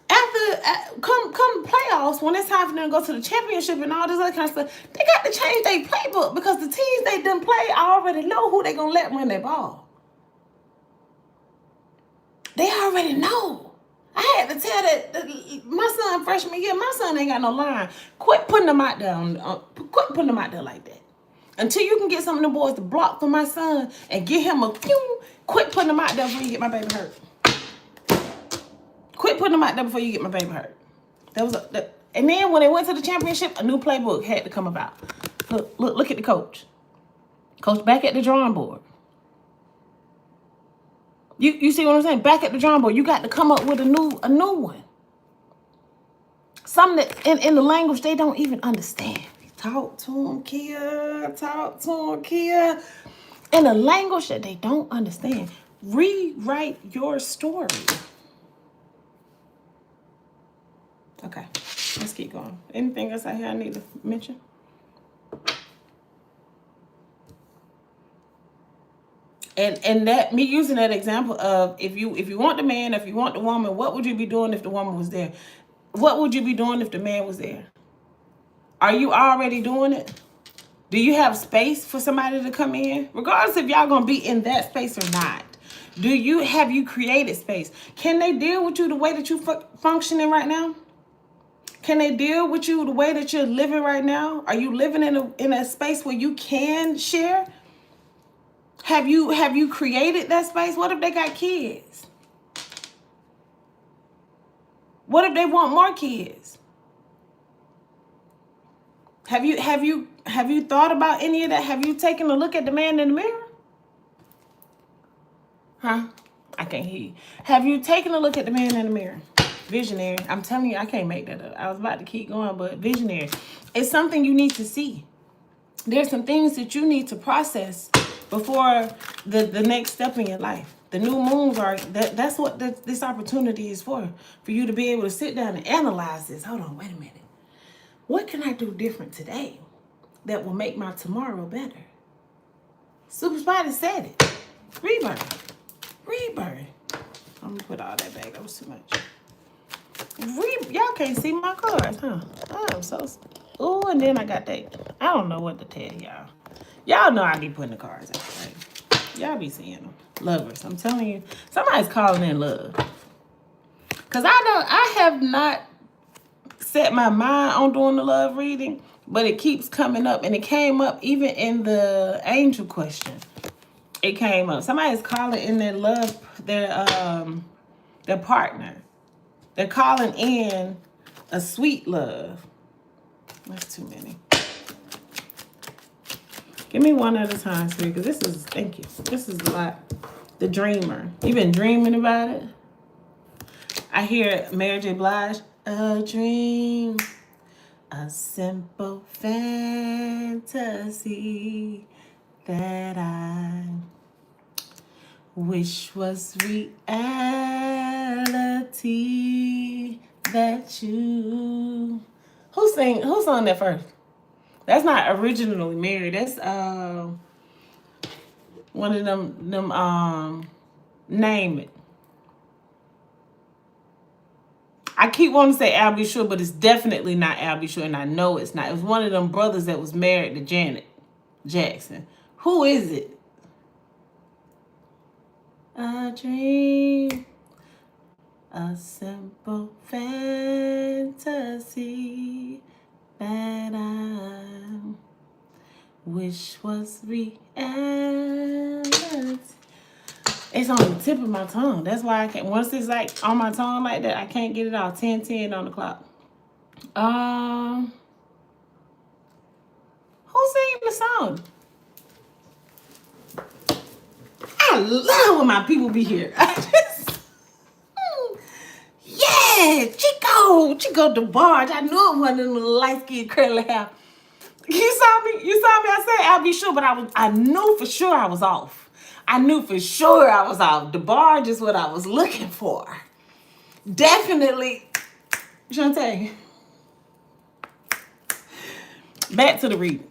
S1: After come playoffs, when it's time for them to go to the championship and all this other kind of stuff, they got to change their playbook, because the teams they done play already know who they gonna let run their ball. They already know. I had to tell that my son freshman year, my son ain't got no line. Quit putting them out there. Quit putting them out there like that. Until you can get some of them boys to block for my son and get him a pew. Quit putting them out there before you get my baby hurt. Quit putting them out there before you get my baby hurt. And then when they went to the championship, a new playbook had to come about. Look at the coach. Coach back at the drawing board. You see what I'm saying? Back at the drawing board. You got to come up with a new one. Something that in the language they don't even understand. Talk to them, Kia. Talk to them, Kia. In a language that they don't understand. Rewrite your story. Okay, let's keep going. Anything else out here I need to mention? And that me using that example of if you want the man, if you want the woman, what would you be doing if the woman was there? What would you be doing if the man was there? Are you already doing it? Do you have space for somebody to come in? Regardless if y'all gonna be in that space or not. Have you created space? Can they deal with you the way that you functioning right now? Can they deal with you the way that you're living right now? Are you living in a space where you can share? Have you created that space? What if they got kids? What if they want more kids? Have you thought about any of that? Have you taken a look at the man in the mirror? Huh? I can't hear you. Have you taken a look at the man in the mirror? Visionary. I'm telling you, I can't make that up. I was about to keep going, but visionary. It's something you need to see. There's some things that you need to process before the next step in your life. The new moons are, that's what this opportunity is for you to be able to sit down and analyze this. Hold on, wait a minute. What can I do different today that will make my tomorrow better? Super Spider said it. Rebirth. Rebirth. I'm going to put all that back. That was too much. Y'all can't see my cards, huh? I'm so... Oh, and then I got that. I don't know what to tell y'all. Y'all know I be putting the cards out, right? Y'all be seeing them. Lovers. I'm telling you. Somebody's calling in love. Because I have not set my mind on doing the love reading, but it keeps coming up. And it came up even in the angel question. It came up. Somebody's calling in their love, their partner. They're calling in a sweet love. That's too many. Give me one at a time, sweetie, because this is, thank you. This is a lot. The dreamer. You been dreaming about it? I hear Mary J. Blige. A dream, a simple fantasy that I wish was reality. That you... Who's on that first? That's not originally Mary. That's one of them Name It. I keep wanting to say Al B. Sure, but it's definitely not Al B. Sure, and I know it's not. It was one of them brothers that was married to Janet Jackson. Who is it? A dream, a simple fantasy that I wish was reality. It's on the tip of my tongue. That's why I can't. Once it's like on my tongue like that, I can't get it out. 10:10 on the clock. Who's singing the song? I love when my people be here. Yeah, Chico DeBarge. I knew it wasn't in the light-skinned curly hair. You saw me. I said I'll be sure, but I knew for sure I was off. DeBarge is what I was looking for. Definitely. Shantae. Back to the reading.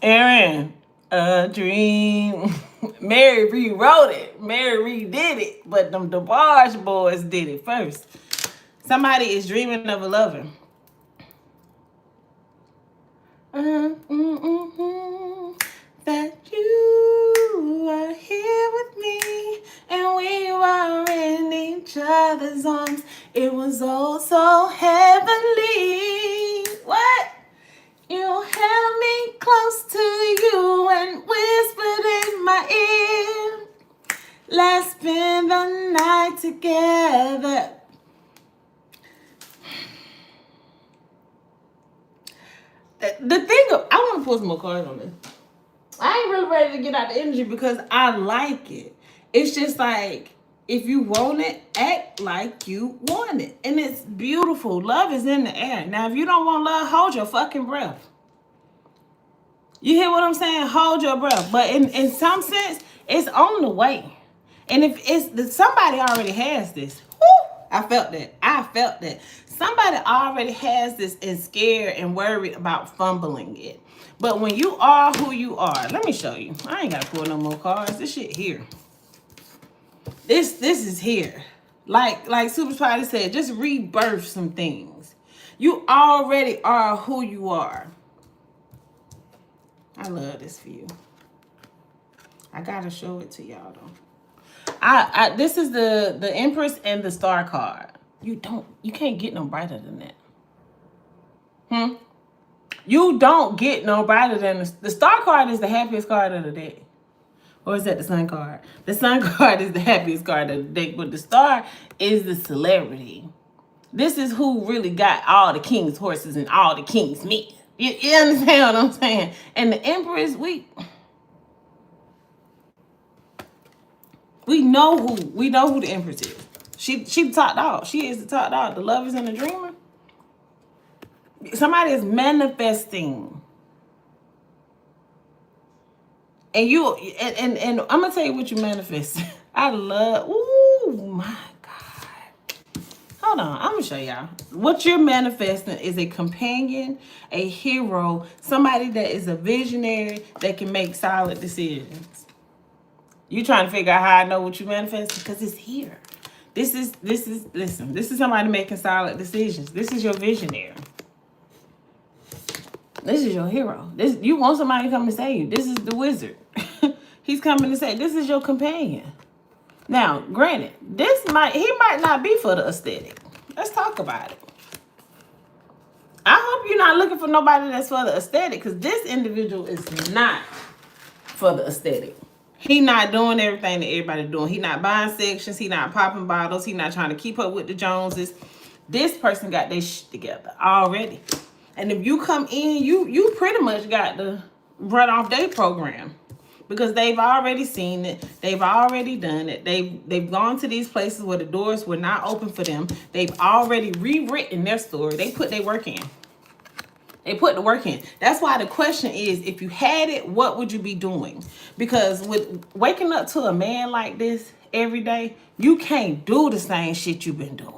S1: Aaron, a dream. Mary rewrote it. Mary redid it. But them DeBarge boys did it first. Somebody is dreaming of a lover. That you were here with me and we were in each other's arms. It was all so heavenly. What? You held me close to you and whispered in my ear. Let's spend the night together. The thing of, I want to put some more cards on this. I ain't really ready to get out the energy because I like it. It's just like, if you want it, act like you want it. And it's beautiful. Love is in the air. Now, if you don't want love, hold your fucking breath. You hear what I'm saying? Hold your breath. But in some sense, it's on the way. And if somebody already has this. Whoo, I felt that. Somebody already has this and scared and worried about fumbling it. But when you are who you are, let me show you. I ain't got to pull no more cards. This shit here. This is here. Like Super Spider said, just rebirth some things. You already are who you are. I love this for you. I gotta show it to y'all though. This is the Empress and the Star card. You can't get no brighter than that. You don't get no brighter than the Star card is the happiest card of the deck. Or is that the Sun card? The Sun card is the happiest card of the deck, but the Star is the celebrity. This is who really got all the king's horses and all the king's men. You understand what I'm saying? And the Empress, we know who the Empress is. She the top dog. She is the top dog. The lovers and the dreamer. Somebody is manifesting. And and I'm gonna tell you what you manifest. I love, oh my God. Hold on, I'm gonna show y'all. What you're manifesting is a companion, a hero, somebody that is a visionary that can make solid decisions. You trying to figure out how I know what you manifesting? Because it's here. Listen, this is somebody making solid decisions. This is your visionary. This is your hero. You want somebody to come and save you. This is the wizard. He's coming to say, this is your companion. Now, granted, he might not be for the aesthetic. Let's talk about it. I hope you're not looking for nobody that's for the aesthetic, because this individual is not for the aesthetic. He not doing everything that everybody's doing. He not buying sections. He not popping bottles. He not trying to keep up with the Joneses. This person got their shit together already. And if you come in, you pretty much got to run off their program, because they've already seen it. They've already done it. They've gone to these places where the doors were not open for them. They've already rewritten their story. They put their work in. They put the work in. That's why the question is, if you had it, what would you be doing? Because with waking up to a man like this every day, you can't do the same shit you've been doing.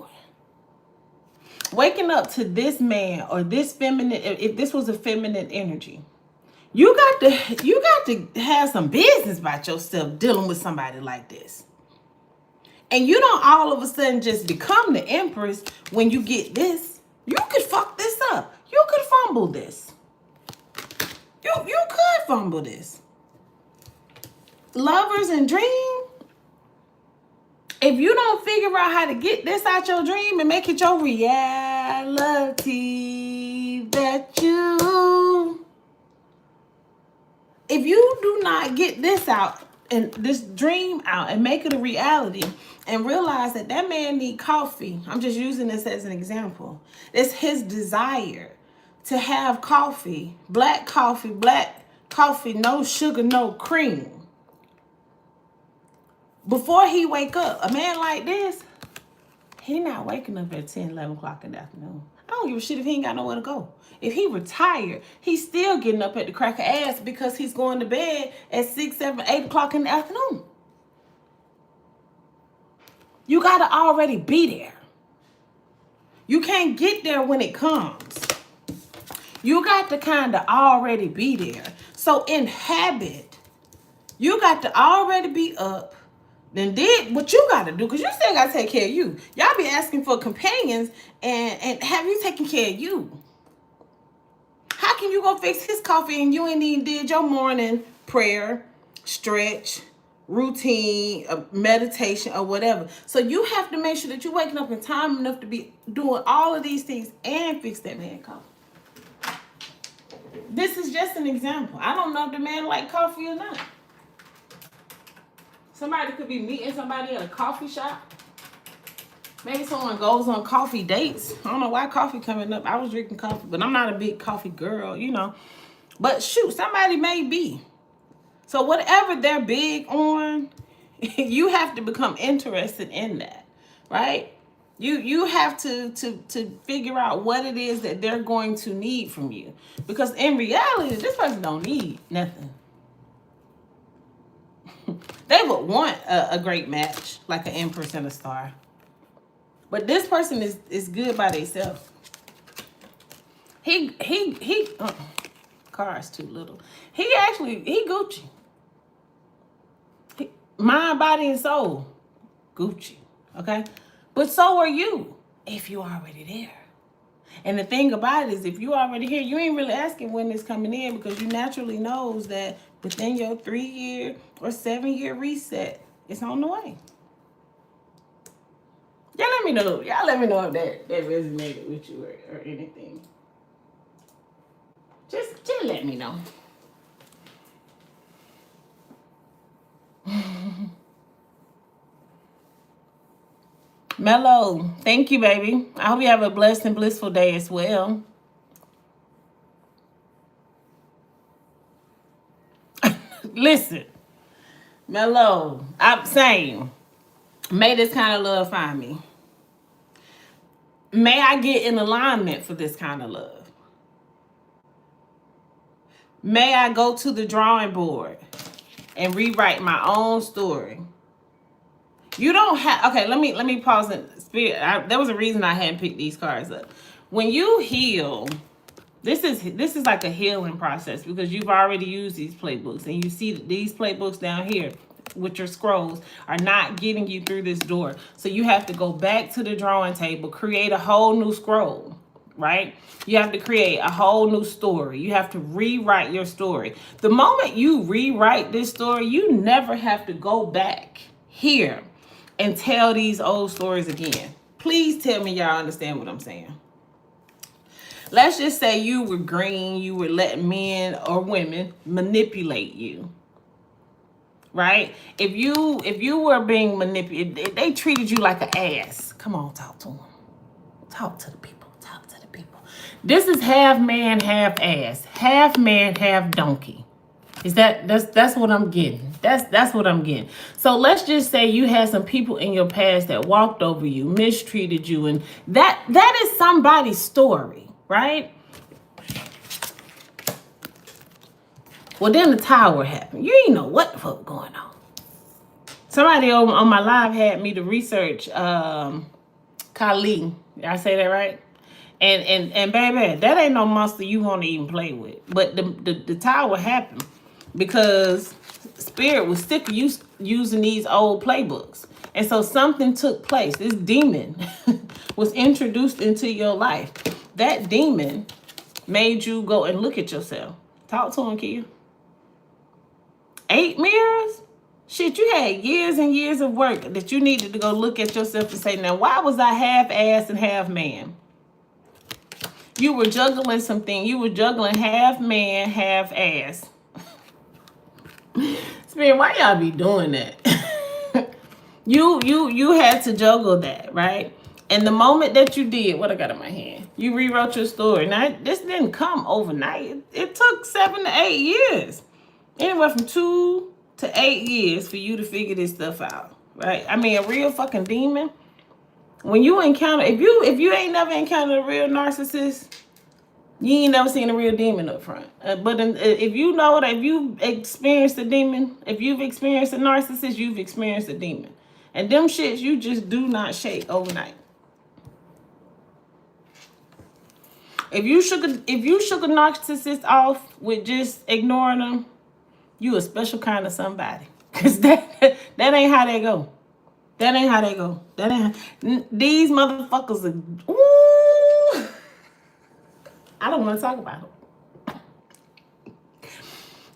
S1: Waking up to this man or this feminine, if this was a feminine energy, you got to have some business about yourself dealing with somebody like this. And you don't all of a sudden just become the Empress when you get this. You could fuck this up. You could fumble this. You could fumble this. Lovers and dream. If you don't figure out how to get this out your dream and make it your reality if you do not get this out and this dream out and make it a reality and realize that man need coffee. I'm just using this as an example. It's his desire to have coffee, black coffee, no sugar, no cream. Before he wake up, a man like this, he not waking up at 10, 11 o'clock in the afternoon. I don't give a shit if he ain't got nowhere to go. If he retired, he's still getting up at the crack of ass because he's going to bed at 6, 7, 8 o'clock in the afternoon. You got to already be there. You can't get there when it comes. You got to kind of already be there. So in habit, you got to already be up. Then did what you got to do, because you still got to take care of you. Y'all be asking for companions, and have you taken care of you? How can you go fix his coffee and you ain't even did your morning prayer, stretch, routine, meditation, or whatever? So you have to make sure that you're waking up in time enough to be doing all of these things and fix that man coffee. This is just an example. I don't know if the man like coffee or not. Somebody could be meeting somebody at a coffee shop. Maybe someone goes on coffee dates. I don't know why coffee coming up. I was drinking coffee, but I'm not a big coffee girl, you know. But shoot, somebody may be. So whatever they're big on, you have to become interested in that, right? You have to figure out what it is that they're going to need from you. Because in reality, this person don't need nothing. They would want a great match, like an Empress and a Star. But this person is good by themselves. Car is too little. He Gucci. Mind, body, and soul. Gucci, okay? But so are you if you're already there. And the thing about it is, if you already here, you ain't really asking when it's coming in because you naturally knows that within your 3-year or 7-year reset, it's on the way. Y'all let me know. Y'all let me know if that resonated with you or anything. Just let me know. Mello, thank you, baby. I hope you have a blessed and blissful day as well. Listen, Mello, I'm saying, may this kind of love find me. May I get in alignment for this kind of love. May I go to the drawing board and rewrite my own story. You don't have, okay, let me pause and spirit. There was a reason I hadn't picked these cards up. When you heal, this is like a healing process because you've already used these playbooks and you see that these playbooks down here with your scrolls are not getting you through this door. So you have to go back to the drawing table, create a whole new scroll, right? You have to create a whole new story. You have to rewrite your story. The moment you rewrite this story, you never have to go back here and tell these old stories again. Please tell me y'all understand what I'm saying. Let's just say you were green, you were letting men or women manipulate you. Right? If you were being manipulated, they treated you like an ass. Come on, talk to them. Talk to the people. Talk to the people. This is half man, half ass. Half man, half donkey. That's what I'm getting. That's what I'm getting. So let's just say you had some people in your past that walked over you, mistreated you, and that is somebody's story, right? Well, then the tower happened. You ain't know what the fuck going on. Somebody on my live had me to research KiaBee. Did I say that right? And baby, that ain't no monster you want to even play with. But the tower happened because Spirit was sick of using these old playbooks. And so something took place. This demon was introduced into your life. That demon made you go and look at yourself. Talk to him, Kia. 8 mirrors? Shit, you had years and years of work that you needed to go look at yourself and say, now, why was I half ass and half man? You were juggling something. You were juggling half man, half ass. Spirit, why y'all be doing that? You had to juggle that, right? And the moment that you did, what I got in my hand, you rewrote your story. Now, this didn't come overnight. It took 7 to 8 years. Anywhere from 2 to 8 years for you to figure this stuff out, right? I mean, a real fucking demon. When you encounter, if you ain't never encountered a real narcissist, you ain't never seen a real demon up front. But if you know that, if you've experienced a demon, if you've experienced a narcissist, you've experienced a demon. And them shits you just do not shake overnight. If you shook a narcissist off with just ignoring them, you a special kind of somebody. Cause that ain't how they go. That ain't how they go. That ain't these motherfuckers are ooh. I don't want to talk about them.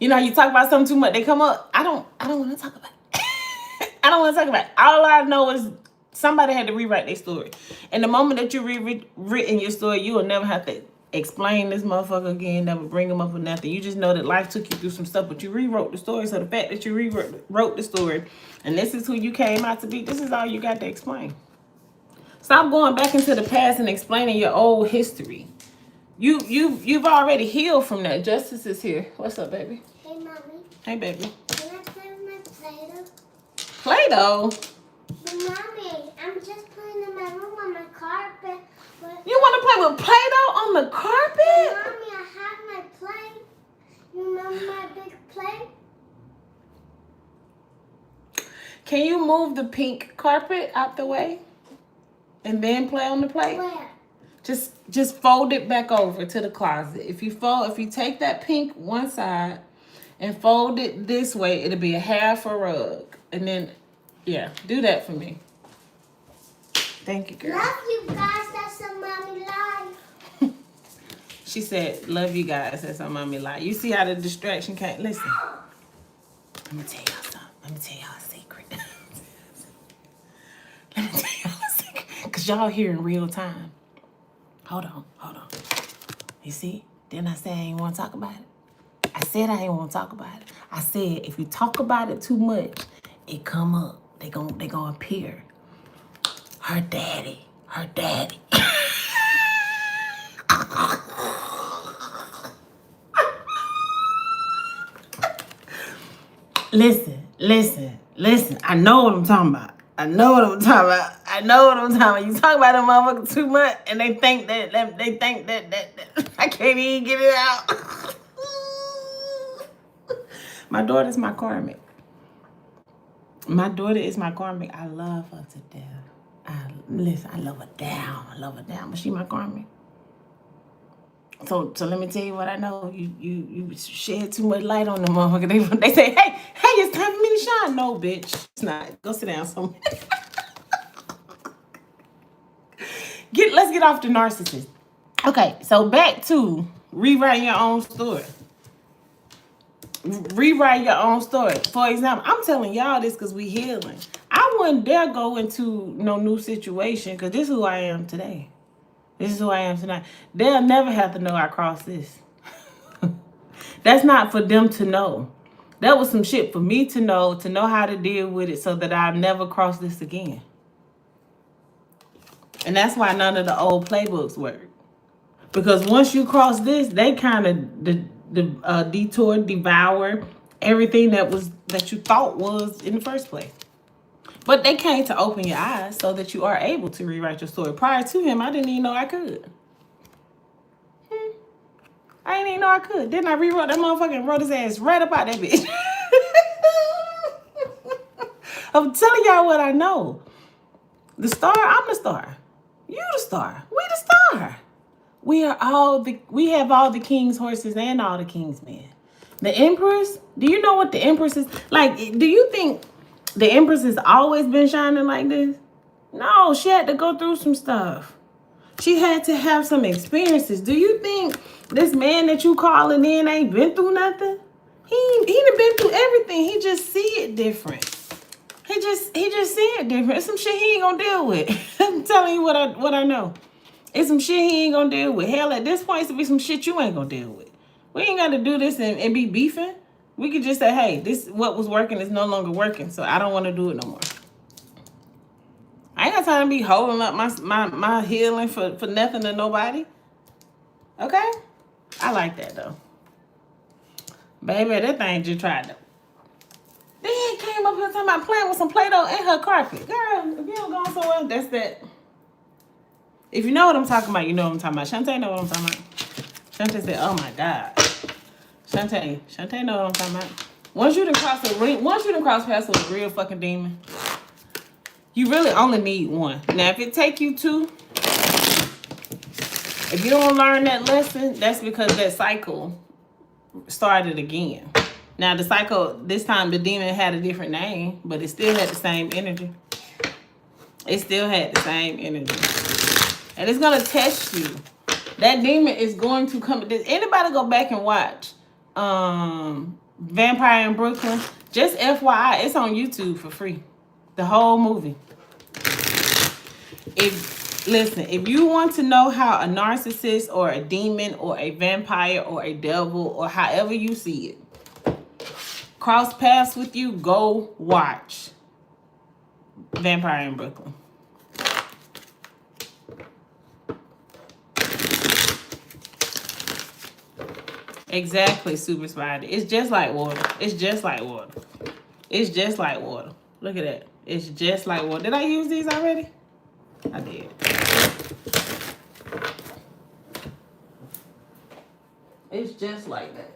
S1: You know, you talk about something too much, they come up. I don't want to talk about it. I don't want to talk about it. All I know is somebody had to rewrite their story. And the moment that you rewritten your story, you will never have to explain this motherfucker again, never bring him up with nothing. You just know that life took you through some stuff, but you rewrote the story. So the fact that you rewrote the story, and this is who you came out to be, this is all you got to explain. Stop going back into the past and explaining your old history. You've already healed from that. Justice is here. What's up, baby?
S2: Hey, Mommy.
S1: Hey, baby.
S2: Can I play with my Play-Doh?
S1: Play-Doh?
S2: But Mommy, I'm just playing in my room on my carpet.
S1: You want to play with Play-Doh on the carpet?
S2: Mommy, I have my play. You remember my big play?
S1: Can you move the pink carpet out the way and then play on the plate?
S2: Where?
S1: Just fold it back over to the closet. If you take that pink one side and fold it this way, it'll be a half a rug. And then Yeah, do that for me. Thank you, girl.
S2: Love you guys. That's a mommy life.
S1: She said, love you guys. That's our mommy life. You see how the distraction came? Listen, let me tell y'all something. Let me tell y'all a secret. Let me tell y'all a secret. Because y'all here in real time. Hold on. You see? Didn't I say I ain't want to talk about it? I said I ain't want to talk about it. I said if you talk about it too much, it come up. They gonna appear. Her daddy. Listen. I know what I'm talking about. You talk about them motherfuckers too much, and they think that I can't even get it out. My daughter's my karmic. My daughter is my karmic. I love her to death. I love her down. But she my karmic. So let me tell you what I know. You shed too much light on them motherfucker. They say, hey, it's time for me to shine. No, bitch, it's not. Go sit down somewhere. Let's get off the narcissist. Okay, so back to rewriting your own story. Rewrite your own story. For example, I'm telling y'all this because we healing. I wouldn't dare go into no new situation because this is who I am today. This is who I am tonight. They'll never have to know I crossed this. That's not for them to know. That was some shit for me to know how to deal with it so that I'll never cross this again. And that's why none of the old playbooks work. Because once you cross this, they kind of detour, devour everything that you thought was in the first place. But they came to open your eyes so that you are able to rewrite your story. Prior to him, I didn't even know I could. I didn't even know I could. Didn't I rewrote that motherfucker and wrote his ass right up out that bitch? I'm telling y'all what I know. The star, I'm the star. You the star. We the star. We have all the king's horses and all the king's men. The Empress, do you know what the Empress is? Like, do you think the Empress has always been shining like this? No, she had to go through some stuff. She had to have some experiences. Do you think this man that you calling in ain't been through nothing? He done been through everything. He just see it different. He just see it different. It's some shit he ain't gonna deal with. I'm telling you what I know. It's some shit he ain't gonna deal with. Hell, at this point, it's to be some shit you ain't gonna deal with. We ain't gotta do this and be beefing. We could just say, hey, this what was working is no longer working, so I don't want to do it no more. I ain't got time to be holding up my healing for nothing to nobody. Okay? I like that though. Baby, that thing just tried to. Then came up here talking about playing with some Play-Doh in her carpet. Girl, if you don't go somewhere, that's that. If you know what I'm talking about, you know what I'm talking about. Shantae know what I'm talking about. Shantae said, oh my God. Shantae know what I'm talking about. Once you done cross past a real fucking demon, you really only need one. Now, if it take you two, if you don't learn that lesson, that's because that cycle started again. Now, the cycle, this time the demon had a different name, but it still had the same energy. It still had the same energy. And it's going to test you. That demon is going to come. Did anybody go back and watch Vampire in Brooklyn? Just FYI, it's on YouTube for free. The whole movie. If you want to know how a narcissist or a demon or a vampire or a devil or however you see it cross paths with you, go watch Vampire in Brooklyn. Exactly, Super Spider. It's just like water. It's just like water. It's just like water. Look at that. It's just like water. Did I use these already? I did. It's just like that.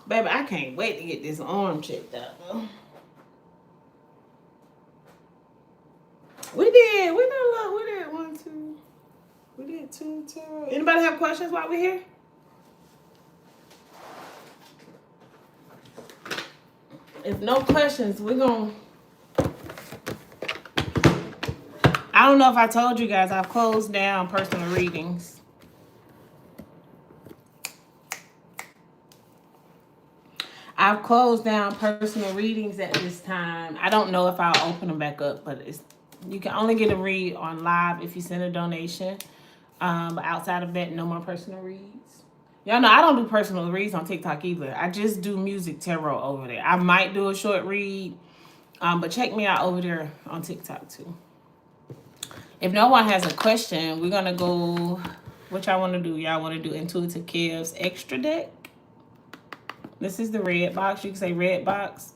S1: Baby, I can't wait to get this arm checked out, though. We did a lot. We did 1, 2. We did 2. Anybody have questions while we're here? If no questions, we're going to... I don't know if I told you guys, I've closed down personal readings. I've closed down personal readings at this time. I don't know if I'll open them back up, but you can only get a read on live if you send a donation. But outside of that, no more personal reads. Y'all know I don't do personal reads on TikTok either. I just do music tarot over there. I might do a short read, but check me out over there on TikTok too. If no one has a question, we're gonna go. What y'all want to do? Y'all want to do Intuitive KiaBee's extra deck? This is the red box. You can say red box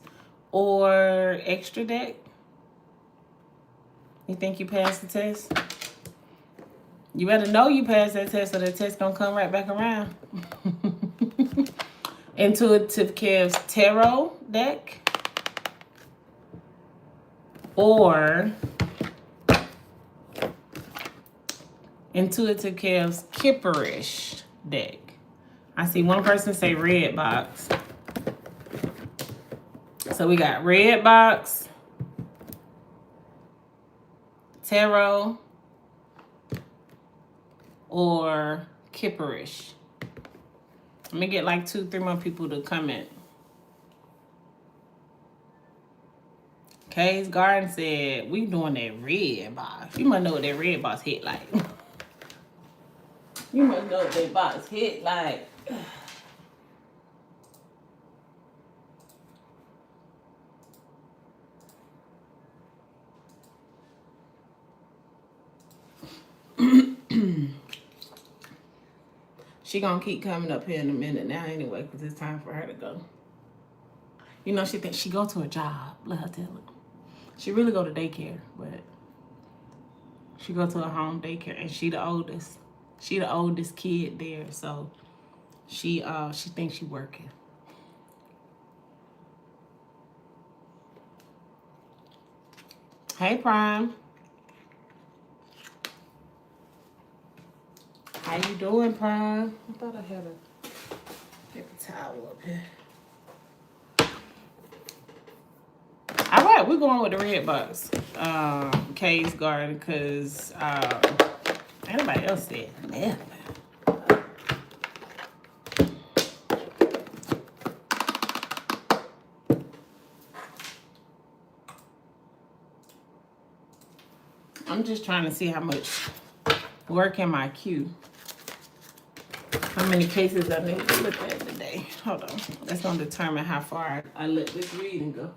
S1: or extra deck. You think you passed the test? You better know you passed that test, so the test gonna come right back around. Intuitive KiaBee's tarot deck or Intuitive KiaBee's Kipperish deck. I see one person say red box. So we got red box, tarot, or Kipperish. Let me get like 2-3 more people to comment. Kay's Garden said, we doing that red box. You must know what that red box hit like. You must know what that box hit like. She gonna keep coming up here in a minute now anyway, because it's time for her to go. You know, she thinks she go to a job. Let her tell it. She really go to daycare, but she go to a home daycare, and she the oldest. She the oldest kid there, so she thinks she working. Hey, Prime. How you doing, Prime? I thought I had a paper towel up here. All right, we're going with the red box. Kay's Garden, because anybody else said nothing. I'm just trying to see how much work in my queue. How many cases I need to look at today. Hold on. That's going to determine how far I let this reading go.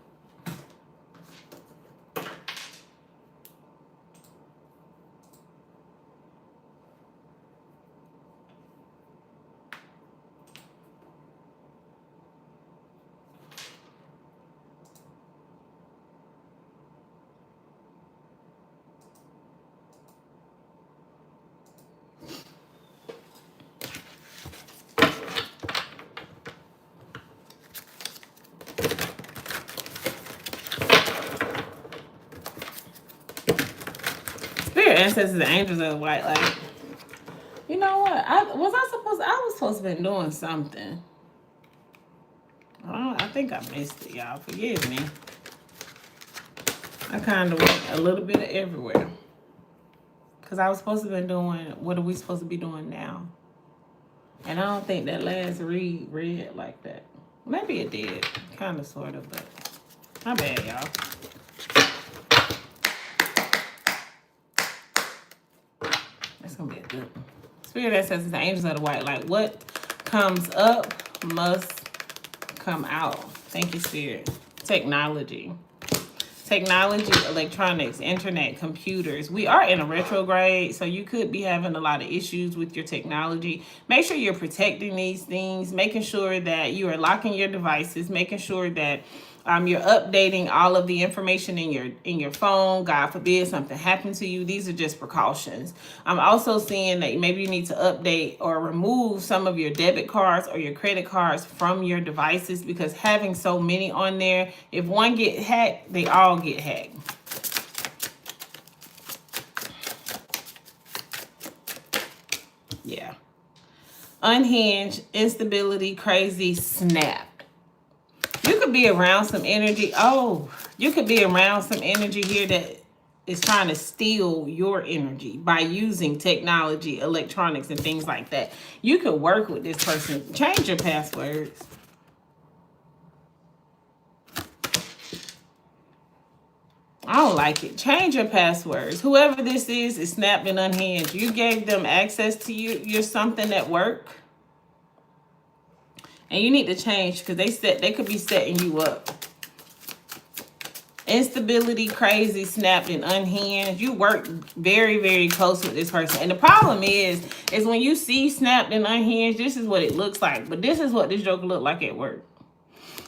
S1: Spirit ancestors and angels of the white light. You know what? I was supposed to be doing something. I think I missed it, y'all. Forgive me. I kind of went a little bit of everywhere. Because I was supposed to be doing, what are we supposed to be doing now? And I don't think that last read read like that. Maybe it did. Kind of, sort of, but my bad, y'all. That's going to be a good one. Spirit that says the angels of the white light. What comes up must come out. Thank you, Spirit. Technology, electronics, internet, computers. We are in a retrograde, so you could be having a lot of issues with your technology. Make sure you're protecting these things, making sure that you are locking your devices, making sure that you're updating all of the information in your phone. God forbid something happened to you. These are just precautions. I'm also seeing that maybe you need to update or remove some of your debit cards or your credit cards from your devices, because having so many on there, if one get hacked, they all get hacked. Yeah. Unhinged, instability, crazy, snap. You could be around some energy. Oh, you could be around some energy here that is trying to steal your energy by using technology, electronics, and things like that. You could work with this person. Change your passwords. I don't like it. Change your passwords. Whoever this is snapped and unhinged. You gave them access to your something at work. And you need to change because they could be setting you up. Instability, crazy, snapped, and unhinged. You work very, very close with this person. And the problem is when you see snapped and unhinged, this is what it looks like. But this is what this joker looked like at work.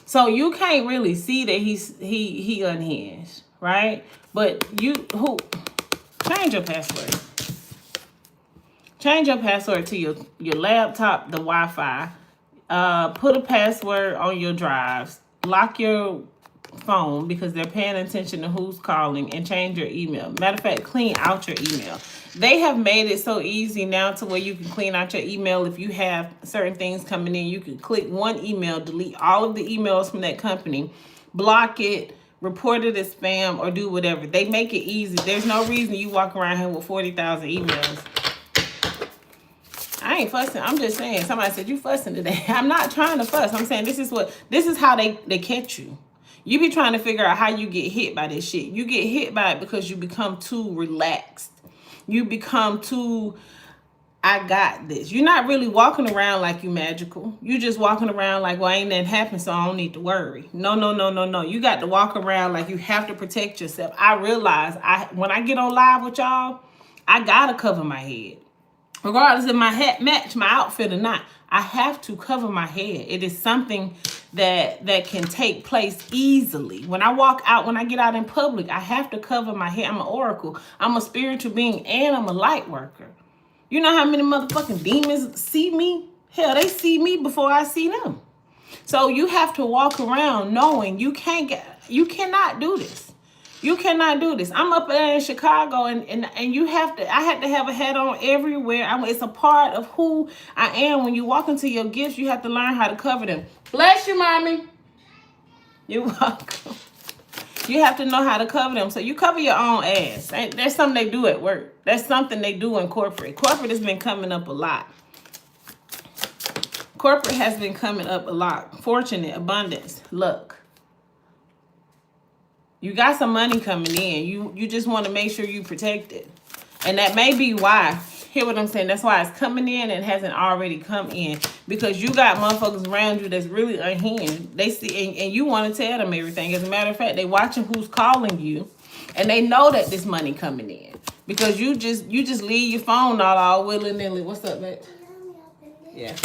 S1: So you can't really see that he unhinged, right? But change your password. Change your password to your laptop, the Wi-Fi. Put a password on your drives. Lock your phone because they're paying attention to who's calling, and change your email. Matter of fact, clean out your email. They have made it so easy now to where you can clean out your email. If you have certain things coming in, you can click one email, delete all of the emails from that company, block it, report it as spam, or do whatever. They make it easy. There's no reason you walk around here with 40,000 emails. I ain't fussing. I'm just saying. Somebody said you fussing today. I'm not trying to fuss. I'm saying this is how they catch you. You be trying to figure out how you get hit by this shit. You get hit by it because you become too relaxed. You become too, I got this. You're not really walking around like you magical. You just walking around like, well, ain't nothing happened, so I don't need to worry. No. You got to walk around like you have to protect yourself. I realize when I get on live with y'all, I got to cover my head. Regardless if my hat match my outfit or not, I have to cover my head. It is something that can take place easily. When I walk out, when I get out in public, I have to cover my head. I'm an oracle. I'm a spiritual being, and I'm a light worker. You know how many motherfucking demons see me? Hell, they see me before I see them. So you have to walk around knowing you cannot do this. You cannot do this. I'm up there in Chicago, and I had to have a hat on everywhere. It's a part of who I am. When you walk into your gifts, you have to learn how to cover them. Bless you, mommy. You're welcome. You have to know how to cover them. So you cover your own ass. That's something they do at work. That's something they do in corporate. Corporate has been coming up a lot. Corporate has been coming up a lot. Fortunate, abundance, luck. You got some money coming in. You just want to make sure you protect it. And that may be why. Hear what I'm saying? That's why it's coming in and hasn't already come in. Because you got motherfuckers around you that's really unhinged. They see, and you want to tell them everything. As a matter of fact, they watching who's calling you. And they know that this money coming in. Because you just leave your phone out all willy-nilly. What's up, mate? Yeah.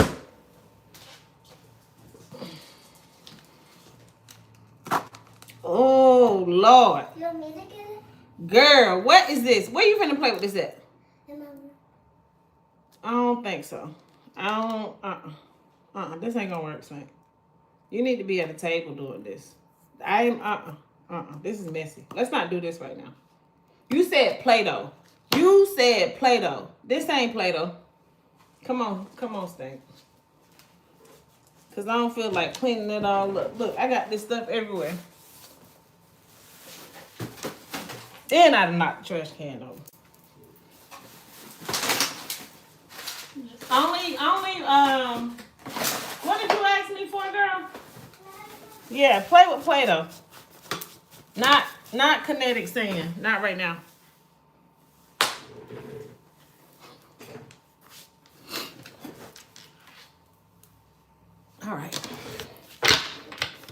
S1: Oh, Lord.
S2: You want me to get it?
S1: Girl, what is this? Where you finna play with this at?
S2: Remember.
S1: I don't think so. I don't, this ain't gonna work, Saint. You need to be at a table doing this. This is messy. Let's not do this right now. You said Play-Doh. You said Play-Doh. This ain't Play-Doh. Come on, Stank. Cause I don't feel like cleaning it all up. Look, I got this stuff everywhere. Then I knocked the trash can over. What did you ask me for, girl? Yeah, play with Play-Doh. Not kinetic sand. Not right now. All right.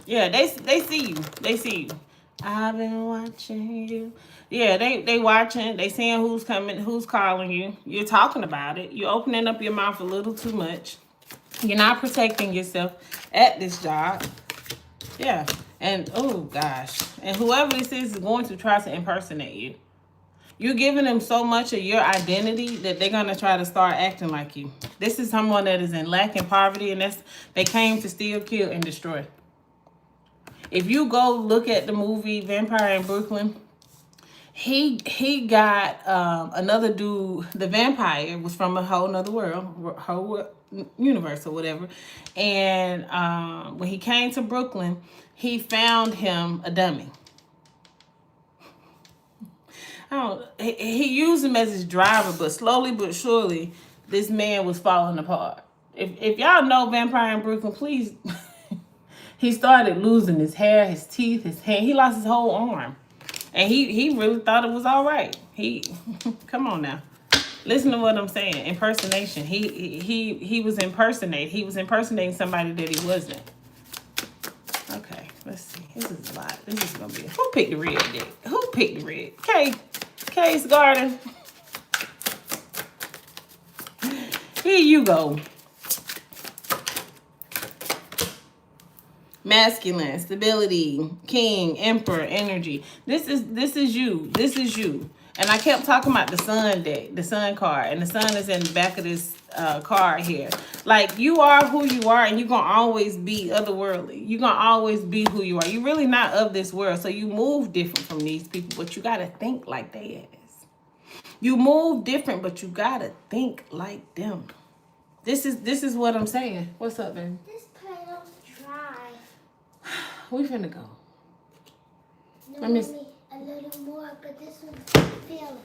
S1: Yeah, they see you. They see you. I've been watching you. Yeah, they watching. They seeing who's coming, who's calling you. You're talking about it. You're opening up your mouth a little too much. You're not protecting yourself at this job. Yeah. And, oh, gosh. And whoever this is going to try to impersonate you. You're giving them so much of your identity that they're going to try to start acting like you. This is someone that is in lack and poverty, and they came to steal, kill, and destroy. If you go look at the movie Vampire in Brooklyn, He got another dude. The vampire was from a whole nother world, whole universe or whatever. And when he came to Brooklyn, he found him a dummy. He used him as his driver, but slowly but surely, this man was falling apart. If y'all know Vampire in Brooklyn, please. He started losing his hair, his teeth, his hand. He lost his whole arm. And he really thought it was all right. Come on now. Listen to what I'm saying. Impersonation. He was impersonating. He was impersonating somebody that he wasn't. Okay, let's see. This is a lot. This is gonna be. Who picked the red deck? Who picked the red? Kay's Garden. Here you go. Masculine, stability, king, emperor, energy. This is you. This is you. And I kept talking about the sun deck, the sun card, and the sun is in the back of this card here. Like, you are who you are, and you're going to always be otherworldly. You're going to always be who you are. You're really not of this world, so you move different from these people, but you got to think like they is. You move different, but you got to think like them. This is what I'm saying. What's up, baby?
S2: This Play-Doh's dry.
S1: We finna go.
S2: No,
S1: Let me
S2: a little more, but this one's feeling.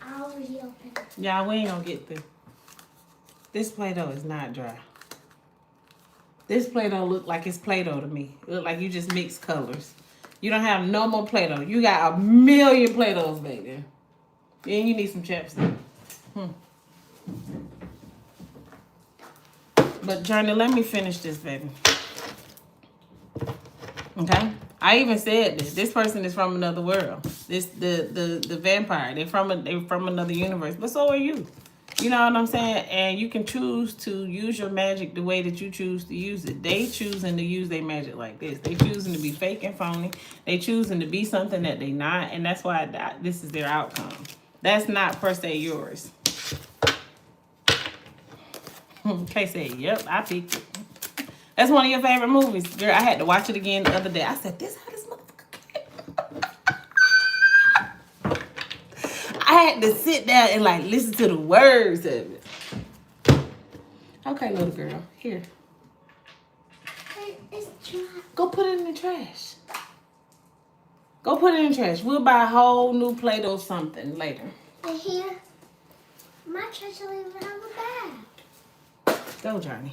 S2: I already opened it.
S1: Y'all, we ain't gonna get through. This Play-Doh is not dry. This Play-Doh look like it's Play-Doh to me. It look like you just mix colors. You don't have no more Play-Doh. You got a million Play-Dohs back there. And you need some chapstick. But Journey, let me finish this, baby. Okay? I even said this. This person is from another world. The vampire. They're from another universe. But so are you. You know what I'm saying? And you can choose to use your magic the way that you choose to use it. They choosing to use their magic like this. They choosing to be fake and phony. They choosing to be something that they not. And that's why this is their outcome. That's not per se yours. Kay said, yep, I picked it. That's one of your favorite movies. Girl, I had to watch it again the other day. I said, this how this motherfucker came. I had to sit down and like listen to the words of it. Okay, little girl, here.
S2: It's dry.
S1: Go put it in the trash. Go put it in the trash. We'll buy a whole new Play-Doh something later.
S2: And here, my trash don't even have a bag.
S1: Go, Johnny.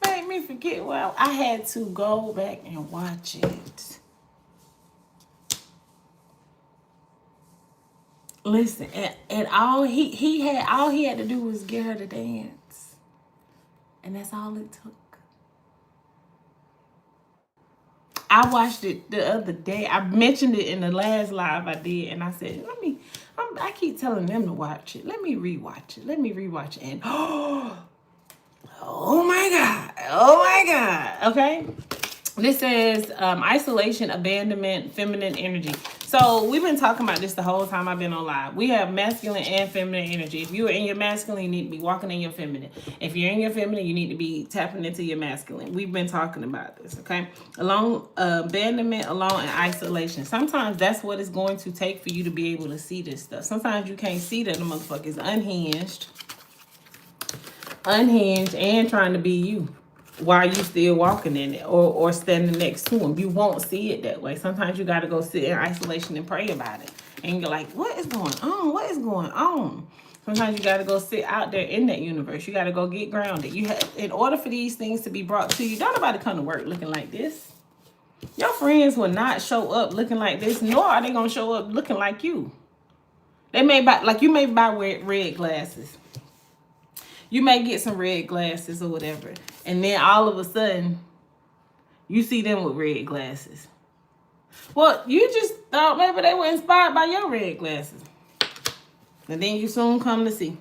S1: Made me forget. Well, I had to go back and watch it. Listen, and all he had to do was get her to dance, and that's all it took. I watched it the other day. I mentioned it in the last live I did, and I said, I keep telling them to watch it. Let me rewatch it. And oh my God. Okay. This says isolation, abandonment, feminine energy. So we've been talking about this the whole time I've been on live. We have masculine and feminine energy. If you're in your masculine, you need to be walking in your feminine. If you're in your feminine, you need to be tapping into your masculine. We've been talking about this, okay? Alone, abandonment, alone, and isolation. Sometimes that's what it's going to take for you to be able to see this stuff. Sometimes you can't see that the motherfucker is unhinged and trying to be you. While you still walking in it or standing next to him. You won't see it that way. Sometimes you got to go sit in isolation and pray about it. And you're like, what is going on? What is going on? Sometimes you got to go sit out there in that universe. You got to go get grounded. In order for these things to be brought to you, don't nobody come to work looking like this. Your friends will not show up looking like this, nor are they going to show up looking like you. They may buy, like you may buy red glasses. You may get some red glasses or whatever. And then all of a sudden, you see them with red glasses. Well, you just thought maybe they were inspired by your red glasses. And then you soon come to see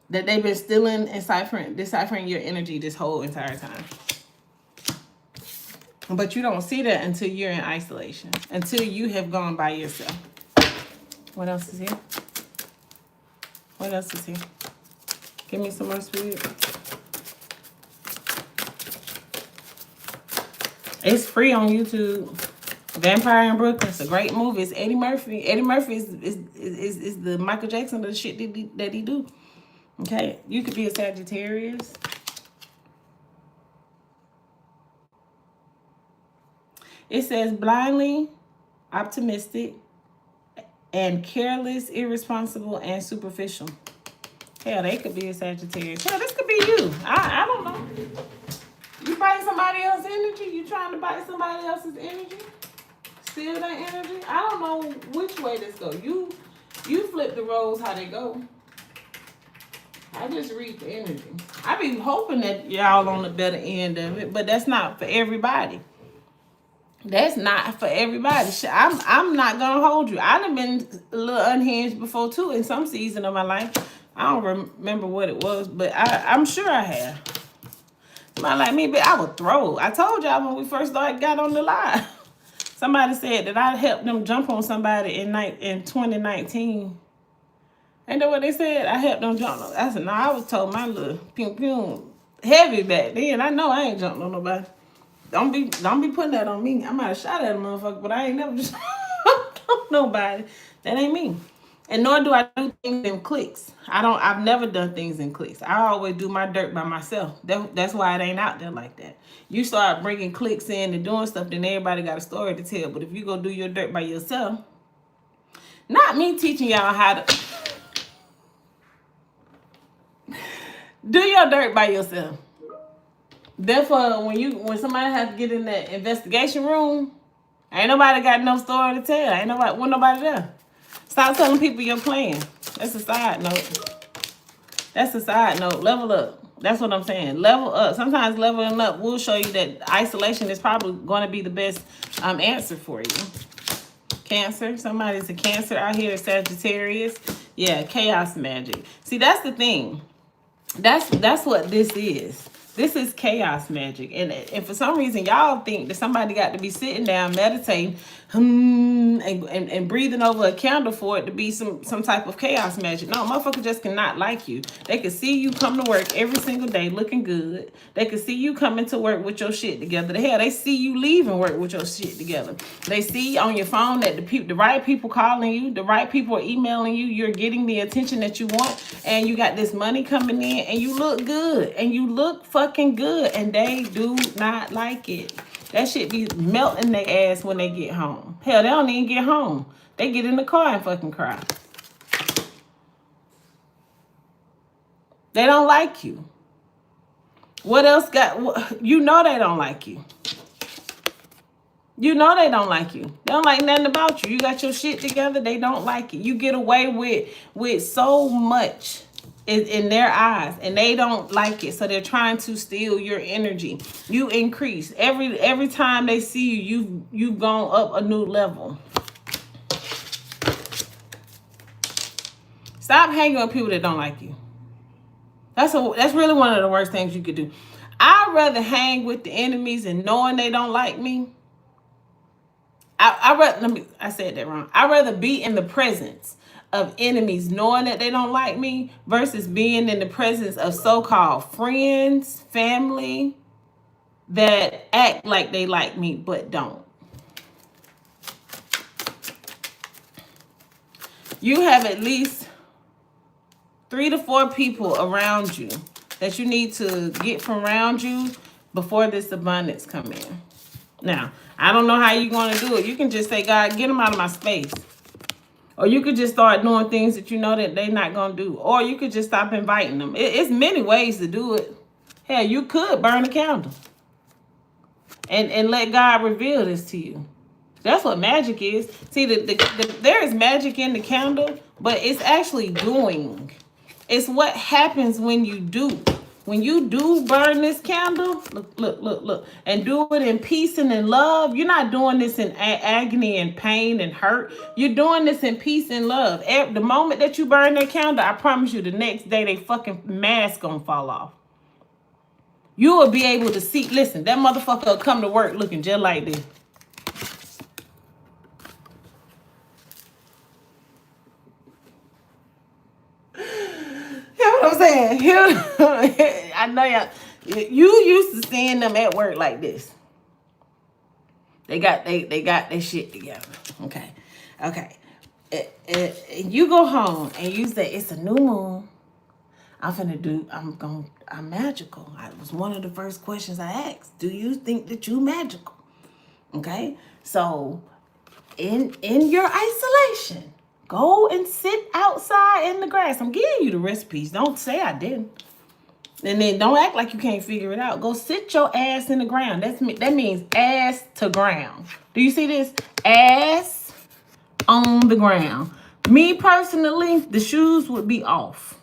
S1: that they've been stealing and deciphering your energy this whole entire time. But you don't see that until you're in isolation. Until you have gone by yourself. What else is here? What else is here? Give me some more sweet. It's free on YouTube. Vampire in Brooklyn. It's a great movie. It's Eddie Murphy. Eddie Murphy is the Michael Jackson of the shit that he do. Okay, you could be a Sagittarius. It says blindly optimistic and careless, irresponsible, and superficial. Hell, they could be a Sagittarius. Hell, this could be you. I don't know. You bite somebody else's energy? You trying to bite somebody else's energy? Steal that energy? I don't know which way this go. You flip the roles how they go. I just read the energy. I be hoping that y'all on the better end of it, but that's not for everybody. That's not for everybody. I'm not gonna hold you. I've been a little unhinged before too in some season of my life. I don't remember what it was, but I'm sure I have. Somebody like me, but I would throw. I told y'all when we first got on the live. Somebody said that I helped them jump on somebody in 2019. Ain't that what they said? I helped them jump. I said, no, I was told my little pew heavy back then. I know I ain't jumped on nobody. Don't be putting that on me. I might have shot at a motherfucker, but I ain't never just on nobody. That ain't me. And nor do I do things in cliques. I've never done things in cliques. I always do my dirt by myself. That's why it ain't out there like that. You start bringing cliques in and doing stuff, then everybody got a story to tell. But if you go do your dirt by yourself, not me teaching y'all how to do your dirt by yourself. Therefore, when somebody has to get in that investigation room, ain't nobody got no story to tell. Ain't nobody there. Stop telling people your plan. That's a side note. That's a side note. Level up. That's what I'm saying. Level up. Sometimes leveling up will show you that isolation is probably going to be the best answer for you. Cancer. Somebody's a Cancer out here. Sagittarius. Yeah, chaos magic. See, that's the thing. That's what this is. This is chaos magic. And for some reason, y'all think that somebody got to be sitting down, meditating, and breathing over a candle for it to be some type of chaos magic. No, motherfucker just cannot like you. They can see you come to work every single day looking good. They can see you coming to work with your shit together. The hell, they see you leaving work with your shit together. They see on your phone that the right people calling you, the right people are emailing you, you're getting the attention that you want, and you got this money coming in, and you look good, and you look fucking good, and they do not like it. That shit be melting their ass when they get home. Hell, they don't even get home. They get in the car and fucking cry. They don't like you. What else you know they don't like you. You know they don't like you. They don't like nothing about you. You got your shit together, they don't like it. You get away with so much in their eyes, and they don't like it, so they're trying to steal your energy. You increase every time they see you. You've gone up a new level. Stop hanging with people that don't like you. That's really one of the worst things you could do. I'd rather hang with the enemies and knowing they don't like me. I said that wrong. I'd rather be in the presence of enemies knowing that they don't like me versus being in the presence of so-called friends, family that act like they like me but don't. You have at least 3 to 4 people around you that you need to get from around you before this abundance come in. Now, I don't know how you're going to do it. You can just say, God, get them out of my space. Or you could just start doing things that you know that they're not going to do. Or you could just stop inviting them. It's many ways to do it. Hell, you could burn a candle. And let God reveal this to you. That's what magic is. See, there is magic in the candle, but it's actually doing. It's what happens when you do. When you do burn this candle, look, and do it in peace and in love, you're not doing this in agony and pain and hurt. You're doing this in peace and love. The moment that you burn that candle, I promise you, the next day, they fucking mask gonna fall off. You will be able to see, listen, that motherfucker will come to work looking just like this. I'm saying, I know y'all. You used to seeing them at work like this. They got their shit together. Okay. You go home and you say it's a new moon. I'm magical. It was one of the first questions I asked. Do you think that you magical? Okay. So in your isolation, go and sit outside in the grass. I'm giving you the recipes. Don't say I didn't. And then don't act like you can't figure it out. Go sit your ass in the ground. That means ass to ground. Do you see this? Ass on the ground. Me personally, the shoes would be off.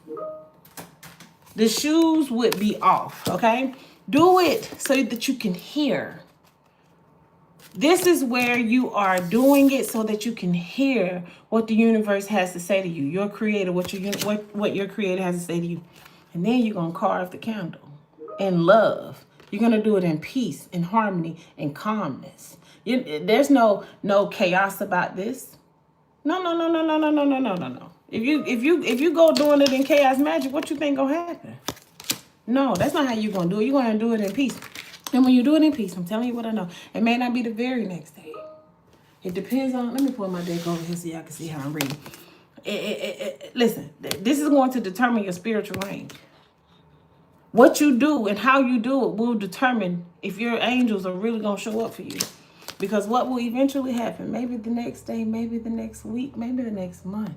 S1: The shoes would be off, okay? Do it so that you can hear. This is where you are doing it so that you can hear what the universe has to say to you. Your creator, what your creator has to say to you. And then you're going to carve the candle in love. You're going to do it in peace, in harmony, in calmness. There's no chaos about this. No. If you go doing it in chaos magic, what you think gonna happen? No, that's not how you're gonna do it. You're gonna do it in peace. And when you do it in peace, I'm telling you what I know. It may not be the very next day. It depends on. Let me pull my deck over here so y'all can see how I'm reading. Listen, this is going to determine your spiritual range. What you do and how you do it will determine if your angels are really gonna show up for you. Because what will eventually happen, maybe the next day, maybe the next week, maybe the next month.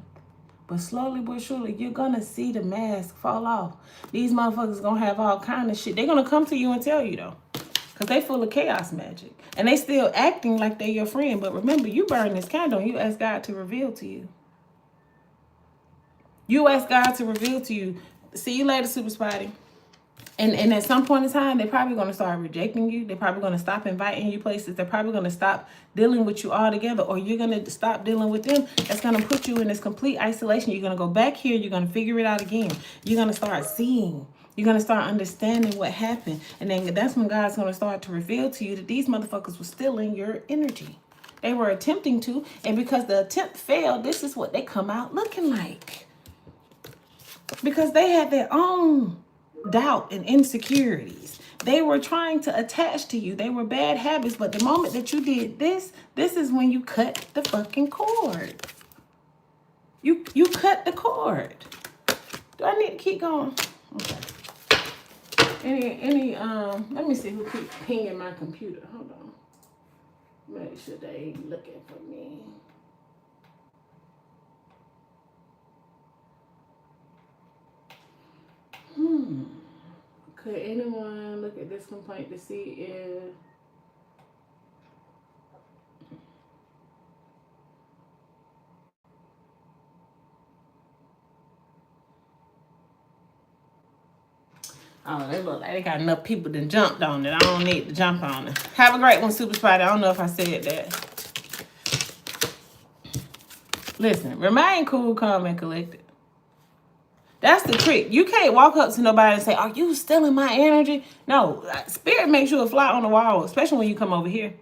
S1: But slowly but surely, you're going to see the mask fall off. These motherfuckers going to have all kind of shit. They're going to come to you and tell you, though. Because they full of chaos magic. And they still acting like they're your friend. But remember, you burn this candle and you ask God to reveal to you. You ask God to reveal to you. See you later, Super Spotty. And at some point in time, they're probably going to start rejecting you. They're probably going to stop inviting you places. They're probably going to stop dealing with you altogether. Or you're going to stop dealing with them. That's going to put you in this complete isolation. You're going to go back here. You're going to figure it out again. You're going to start seeing. You're going to start understanding what happened. And then that's when God's going to start to reveal to you that these motherfuckers were stealing your energy. They were attempting to. And because the attempt failed, this is what they come out looking like. Because they had their own doubt and insecurities. They were trying to attach to you. They were bad habits. But the moment that you did this is when you cut the fucking cord. You cut the cord. Do I need to keep going? Okay. Let me see who keeps pinging my computer. Hold on. Make sure they ain't looking for me. Could anyone look at this complaint to see if they look like they got enough people that jumped on it. I don't need to jump on it. Have a great one, Super Spider. I don't know if I said that. Listen, remain cool, calm, and collected. That's the trick. You can't walk up to nobody and say, are you stealing my energy? No, spirit makes you a fly on the wall, especially when you come over here.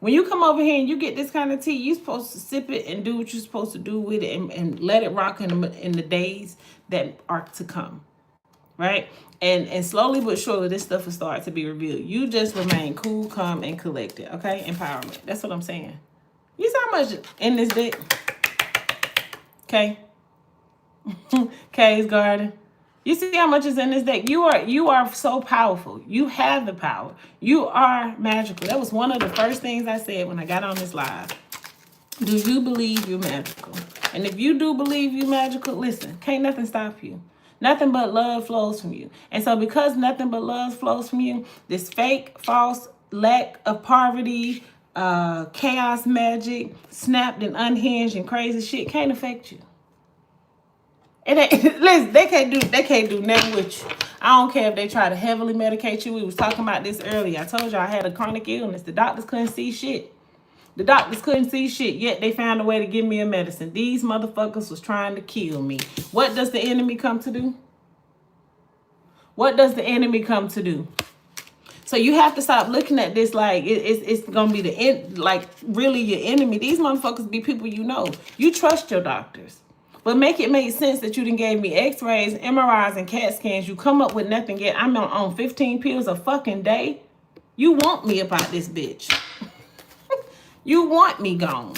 S1: When you come over here and you get this kind of tea, you're supposed to sip it and do what you're supposed to do with it and let it rock in the days that are to come, right? And slowly but surely, this stuff will start to be revealed. You just remain cool, calm, and collected, okay? Empowerment. That's what I'm saying. You see how much in this deck? Okay. Kay's Garden. You see how much is in this deck? You are so powerful. You have the power. You are magical. That was one of the first things I said when I got on this live. Do you believe you're magical? And if you do believe you're magical, listen, can't nothing stop you. Nothing but love flows from you. And so because nothing but love flows from you, this fake, false, lack of poverty, chaos magic, snapped and unhinged and crazy shit can't affect you. It ain't, listen, they can't do nothing with you. I don't care if they try to heavily medicate you. We was talking about this earlier. I told you I had a chronic illness. The doctors couldn't see shit. Yet they found a way to give me a medicine. These motherfuckers was trying to kill me. What does the enemy come to do? So you have to stop looking at this like it's gonna be the end, like really your enemy. These motherfuckers be people you know. You trust your doctors. But make it make sense that you done gave me x-rays, MRIs, and CAT scans. You come up with nothing yet. I'm on 15 pills a fucking day. You want me about this bitch. You want me gone.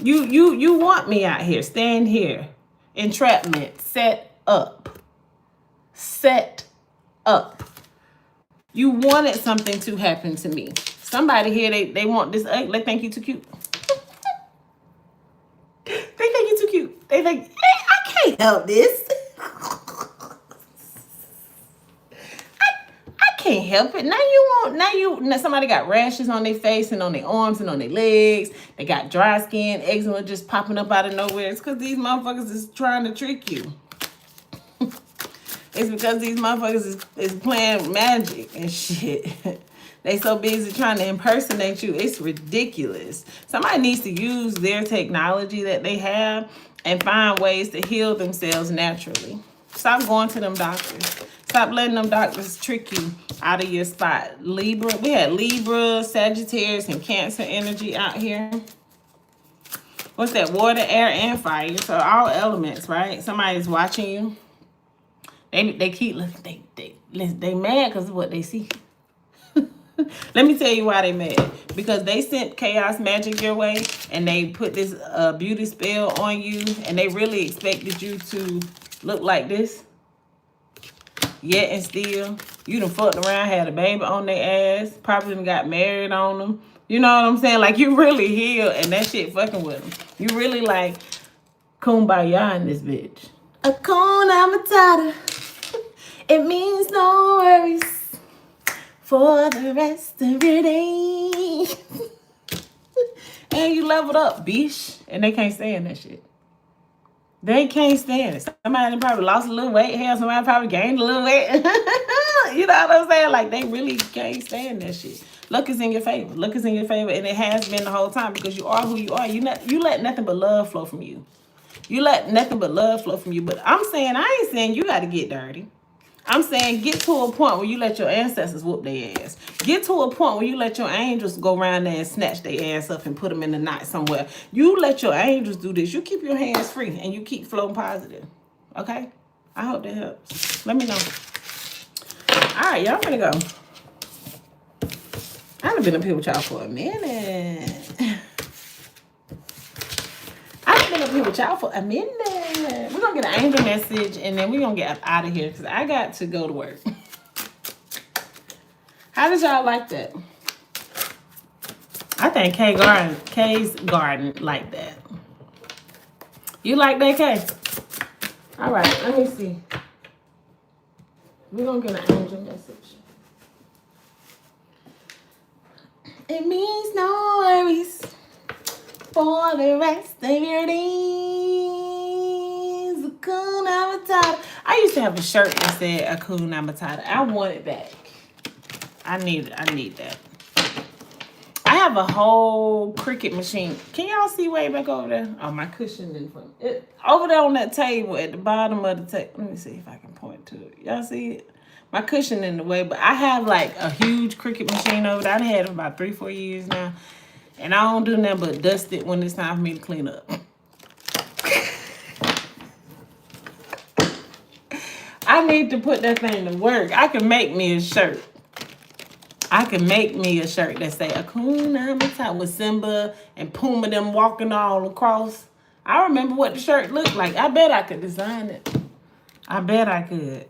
S1: You want me out here. Stand here. Entrapment. Set up. Set up. You wanted something to happen to me. Somebody here, they want this. They think you too cute. They think you too cute. They think, hey, I can't help this. I can't help it. Now somebody got rashes on their face and on their arms and on their legs. They got dry skin, eczema just popping up out of nowhere. It's because these motherfuckers is trying to trick you. It's because these motherfuckers is playing magic and shit. They so busy trying to impersonate you. It's ridiculous. Somebody needs to use their technology that they have and find ways to heal themselves naturally. Stop going to them doctors. Stop letting them doctors trick you out of your spot. Libra, we had Libra, Sagittarius, and Cancer energy out here. What's that? Water, air, and fire. So all elements, right? Somebody's watching you. They keep looking. They mad because of what they see. Let me tell you why they mad. Because they sent chaos magic your way and they put this beauty spell on you and they really expected you to look like this. Yet and still, you done fucked around, had a baby on their ass, probably done got married on them. You know what I'm saying? Like, you really healed and that shit fucking with them. You really like kumbaya in this bitch. Hakuna Matata. It means no worries for the rest of your day. And you leveled up, bitch. And they can't stand that shit. They can't stand it. Somebody probably lost a little weight. Hell, somebody probably gained a little weight. You know what I'm saying? Like, they really can't stand that shit. Luck is in your favor. Luck is in your favor. And it has been the whole time because you are who you are. You let nothing but love flow from you. You let nothing but love flow from you. But I ain't saying you got to get dirty. I'm saying get to a point where you let your ancestors whoop their ass. Get to a point where you let your angels go around there and snatch their ass up and put them in the knot somewhere. You let your angels do this. You keep your hands free and you keep floating positive. Okay? I hope that helps. Let me know. All right, y'all finna go. I haven't been up here with y'all for a minute. We're going to get an angel message and then we're going to get out of here because I got to go to work. How did y'all like that? I think Kay's garden like that. You like that, Kay? All right, let me see. We're going to get an angel message. It means no worries for the rest of your days. Hakuna Matata. I used to have a shirt that said Hakuna Matata. I want it back. I need that. I have a whole Cricut machine. Can y'all see way back over there? Oh, my cushion in front. Over there on that table at the bottom of the table. Let me see if I can point to it. Y'all see it? My cushion in the way, but I have like a huge Cricut machine over there. I've had it for about 3-4 years now. And I don't do nothing but dust it when it's time for me to clean up. I need to put that thing to work. I can make me a shirt. I can make me a shirt that say Hakuna Matata with Simba and Puma them walking all across. I remember what the shirt looked like. I bet I could design it. I bet I could.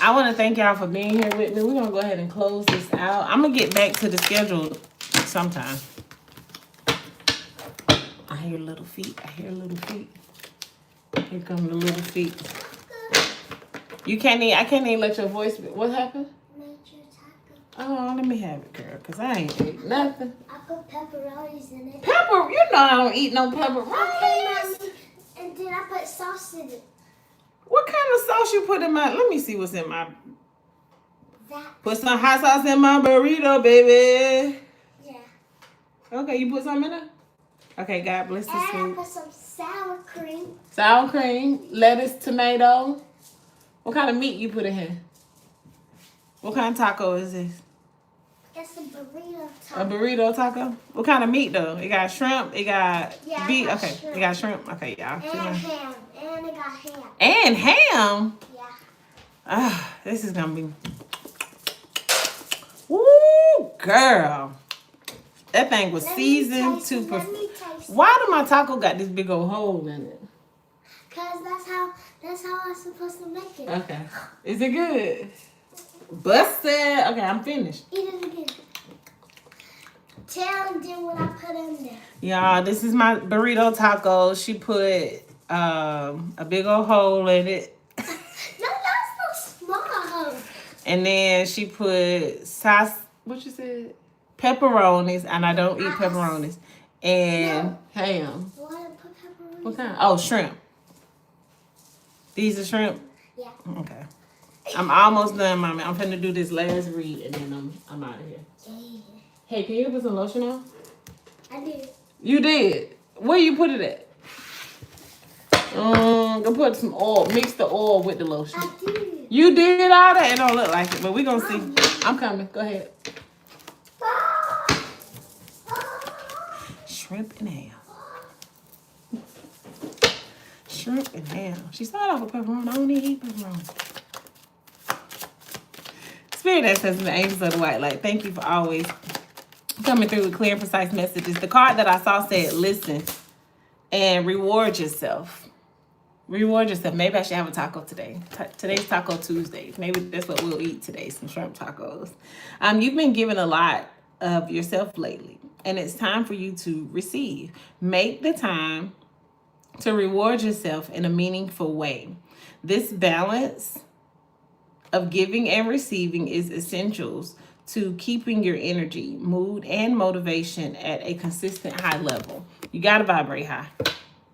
S1: I want to thank y'all for being here with me. We're going to go ahead and close this out. I'm going to get back to the schedule sometime. I hear little feet. Here come the little feet. I can't even let your voice be. What happened? Oh, let me have it, girl, because I ain't ate nothing.
S2: I put pepperonis in it.
S1: Pepper? You know I don't eat no pepperonis.
S2: And then I put sauce in it.
S1: What kind of sauce you put in my... Let me see what's in my...
S2: That.
S1: Put some hot sauce in my burrito, baby.
S2: Yeah.
S1: Okay, you put some in there? Okay, God bless the sweet.
S2: And I put some sour cream.
S1: Sour cream, lettuce, tomato. What kind of meat you put in here? What kind of taco is this?
S2: It's a burrito taco.
S1: A burrito taco? What kind of meat, though? It got shrimp? It got beef? Okay,
S2: shrimp.
S1: It got shrimp? Okay, y'all.
S2: And ham. And it got ham.
S1: And ham?
S2: Yeah.
S1: Ah, this is going to be... Woo, girl. That thing was seasoned to
S2: Let me taste.
S1: Why do my taco got this big old hole in it?
S2: Cause that's how I'm supposed to make it.
S1: Okay. Is it good? Busted. Okay, I'm finished.
S2: Eat it again. Tell them what I put in there.
S1: Y'all, this is my burrito taco. She put a big old hole in it.
S2: No, that's no small.
S1: And then she put sauce, what you said? Pepperonis, and I don't eat pepperonis. And ham.
S2: Want to put pepperoni?
S1: What kind? Oh, shrimp. These are shrimp?
S2: Yeah.
S1: Okay. I'm almost done, Mommy. I'm finna do this last read, and then I'm out of here.
S2: Yeah.
S1: Hey, can you put some lotion on?
S2: I did.
S1: You did? Where you put it at? Go put some oil. Mix the oil with the lotion.
S2: I did.
S1: You did all that? It don't look like it, but we gonna see. I'm coming. Go ahead. Shrimp and ham. Shrimp and ham. She started off with pepperoni. I don't even eat pepperoni. Spirit that says the angels of the white light. Thank you for always coming through with clear and precise messages. The card that I saw said, listen and reward yourself. Reward yourself. Maybe I should have a taco today. Today's Taco Tuesday. Maybe that's what we'll eat today, some shrimp tacos. You've been given a lot of yourself lately, and it's time for you to receive. Make the time to reward yourself in a meaningful way. This balance of giving and receiving is essentials to keeping your energy, mood, and motivation at a consistent high level. You gotta vibrate high.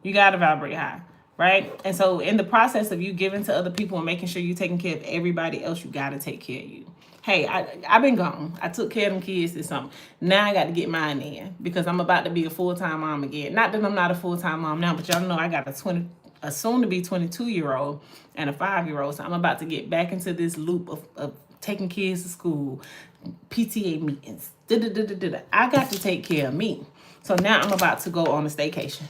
S1: You gotta vibrate high, right? And so in the process of you giving to other people and making sure you're taking care of everybody else, you gotta take care of you. Hey, I've been gone. I took care of them kids this summer. Now I got to get mine in because I'm about to be a full-time mom again. Not that I'm not a full-time mom now, but y'all know I got a soon-to-be 22-year-old and a 5-year-old. So I'm about to get back into this loop of taking kids to school, PTA meetings. I got to take care of me. So now I'm about to go on a staycation.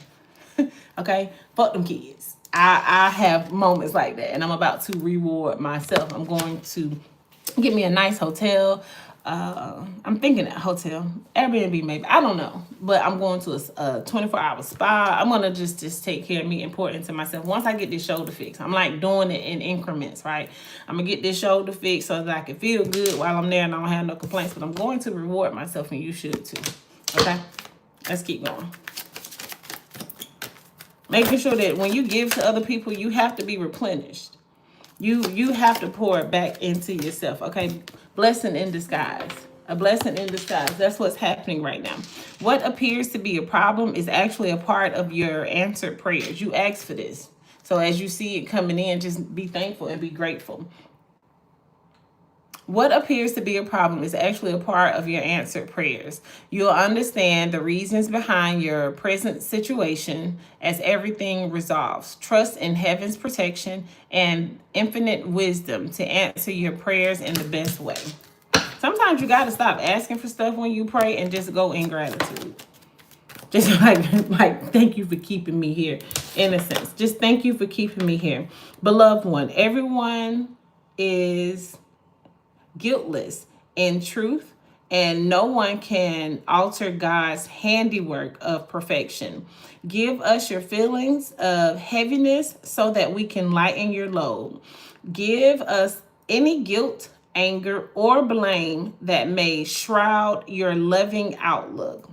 S1: Okay? Fuck them kids. I have moments like that, and I'm about to reward myself. I'm going to get me a nice hotel. I'm thinking a hotel, Airbnb maybe. I don't know. But I'm going to a 24-hour spa. I'm going to just take care of me and pour into myself. Once I get this shoulder fixed, I'm like doing it in increments, right? I'm going to get this shoulder fixed so that I can feel good while I'm there and I don't have no complaints. But I'm going to reward myself, and you should too. Okay? Let's keep going. Making sure that when you give to other people, you have to be replenished. You have to pour it back into yourself, okay? Blessing in disguise. A blessing in disguise. That's what's happening right now. What appears to be a problem is actually a part of your answered prayers. You asked for this. So as you see it coming in, just be thankful and be grateful. What appears to be a problem is actually a part of your answered prayers. You'll understand the reasons behind your present situation as everything resolves. Trust in heaven's protection and infinite wisdom to answer your prayers in the best way. Sometimes you got to stop asking for stuff when you pray and just go in gratitude. Just like, thank you for keeping me here, in a sense. Just thank you for keeping me here. Beloved one, everyone is guiltless in truth, and no one can alter God's handiwork of perfection. Give us your feelings of heaviness so that we can lighten your load. Give us any guilt, anger, or blame that may shroud your loving outlook.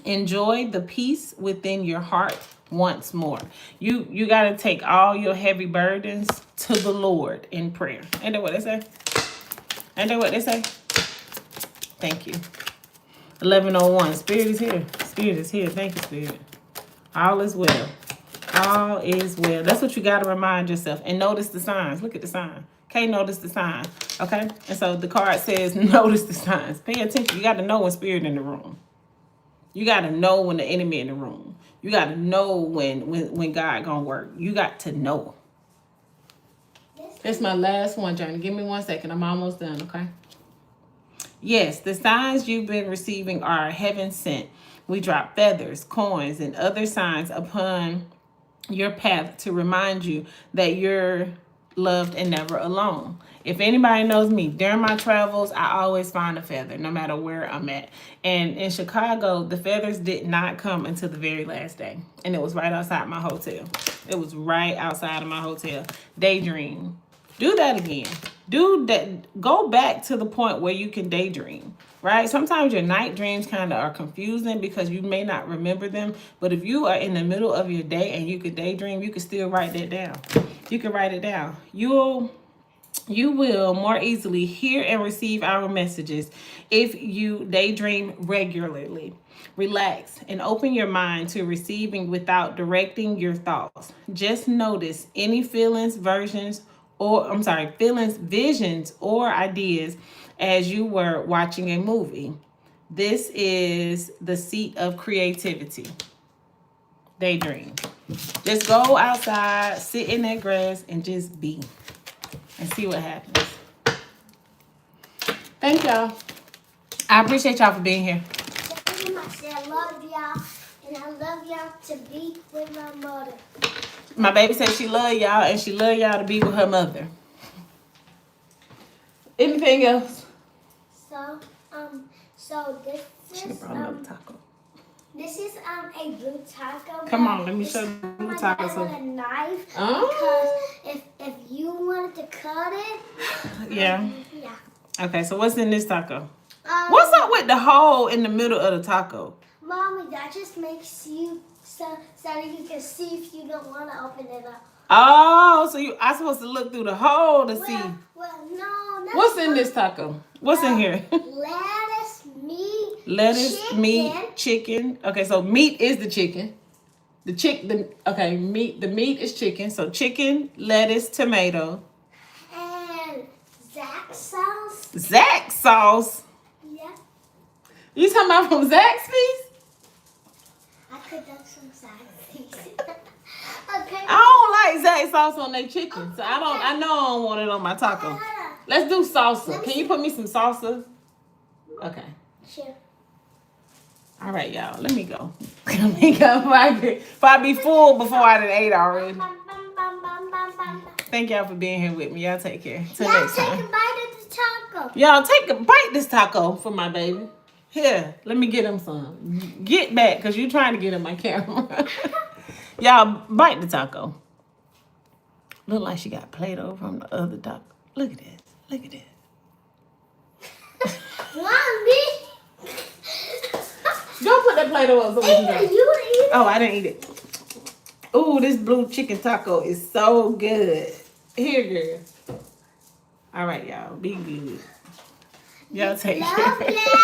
S1: Enjoy the peace within your heart once more. You got to take all your heavy burdens to the Lord in prayer. Ain't that what they say? Ain't that what they say? Thank you. 11:01. Spirit is here. Spirit is here. Thank you, Spirit. All is well. All is well. That's what you got to remind yourself. And notice the signs. Look at the sign. Okay, notice the sign. Okay? And so the card says, notice the signs. Pay attention. You got to know when Spirit in the room. You got to know when the enemy in the room. You got to know when God gonna work. You got to know. That's my last one, Johnny. Give me 1 second. I'm almost done, okay? Yes, the signs you've been receiving are heaven sent. We drop feathers, coins, and other signs upon your path to remind you that you're loved, and never alone. If anybody knows me, during my travels, I always find a feather, no matter where I'm at. And in Chicago, the feathers did not come until the very last day. And it was right outside my hotel. It was right outside of my hotel. Daydream. Do that again. Do that. Go back to the point where you can daydream, right? Sometimes your night dreams kind of are confusing because you may not remember them. But if you are in the middle of your day and you could daydream, you can still write that down. You can write it down. You will more easily hear and receive our messages if you daydream regularly. Relax and open your mind to receiving without directing your thoughts. Just notice any feelings, visions, or ideas as you were watching a movie. This is the seat of creativity. Daydream. Just go outside, sit in that grass, and just be. And see what happens. Thank y'all. I appreciate y'all for being here.
S2: I love y'all, and I love y'all to be with my mother.
S1: My baby said she love y'all, and she love y'all to be with her mother. Anything else?
S2: So this is
S1: taco.
S2: This is a blue taco.
S1: Come on, let me show you the blue taco.
S2: With a knife because if you wanted to cut it.
S1: Yeah.
S2: Yeah.
S1: Okay, so what's in this taco? What's up with the hole in the middle of the taco?
S2: Mommy, that just makes you so you can see if you don't want to open it up.
S1: Oh, so I supposed to look through the hole to see.
S2: Well, no.
S1: What's in this taco? What's in here?
S2: Lettuce,
S1: chicken. Meat, chicken. Okay, so meat is the chicken. The meat is chicken. So chicken, lettuce, tomato.
S2: And Zach sauce.
S1: Zach sauce?
S2: Yeah.
S1: You talking about from Zaxby's?
S2: I could do some Zaxby's. Okay.
S1: I don't like Zach sauce on their chicken. So I know I don't want it on my taco. Let's do salsa. Can you put me some salsa? Okay.
S2: Sure.
S1: All right, y'all. Let me go. Let me go. If I be full before I done ate already. Thank y'all for being here with me. Y'all take care. Till next time.
S2: Take a bite of the taco.
S1: Y'all take a bite this taco for my baby. Here, let me get him some. Get back, because you're trying to get in my camera. Y'all, bite the taco. Look like she got Play-Doh from the other taco. Look at this. Look at this.
S2: Mommy.
S1: Don't put that Play-Doh up so we can go.
S2: You eat it.
S1: Oh, I didn't eat it. Ooh, this blue chicken taco is so good. Here, girl. All right, y'all. Be good. Y'all take care.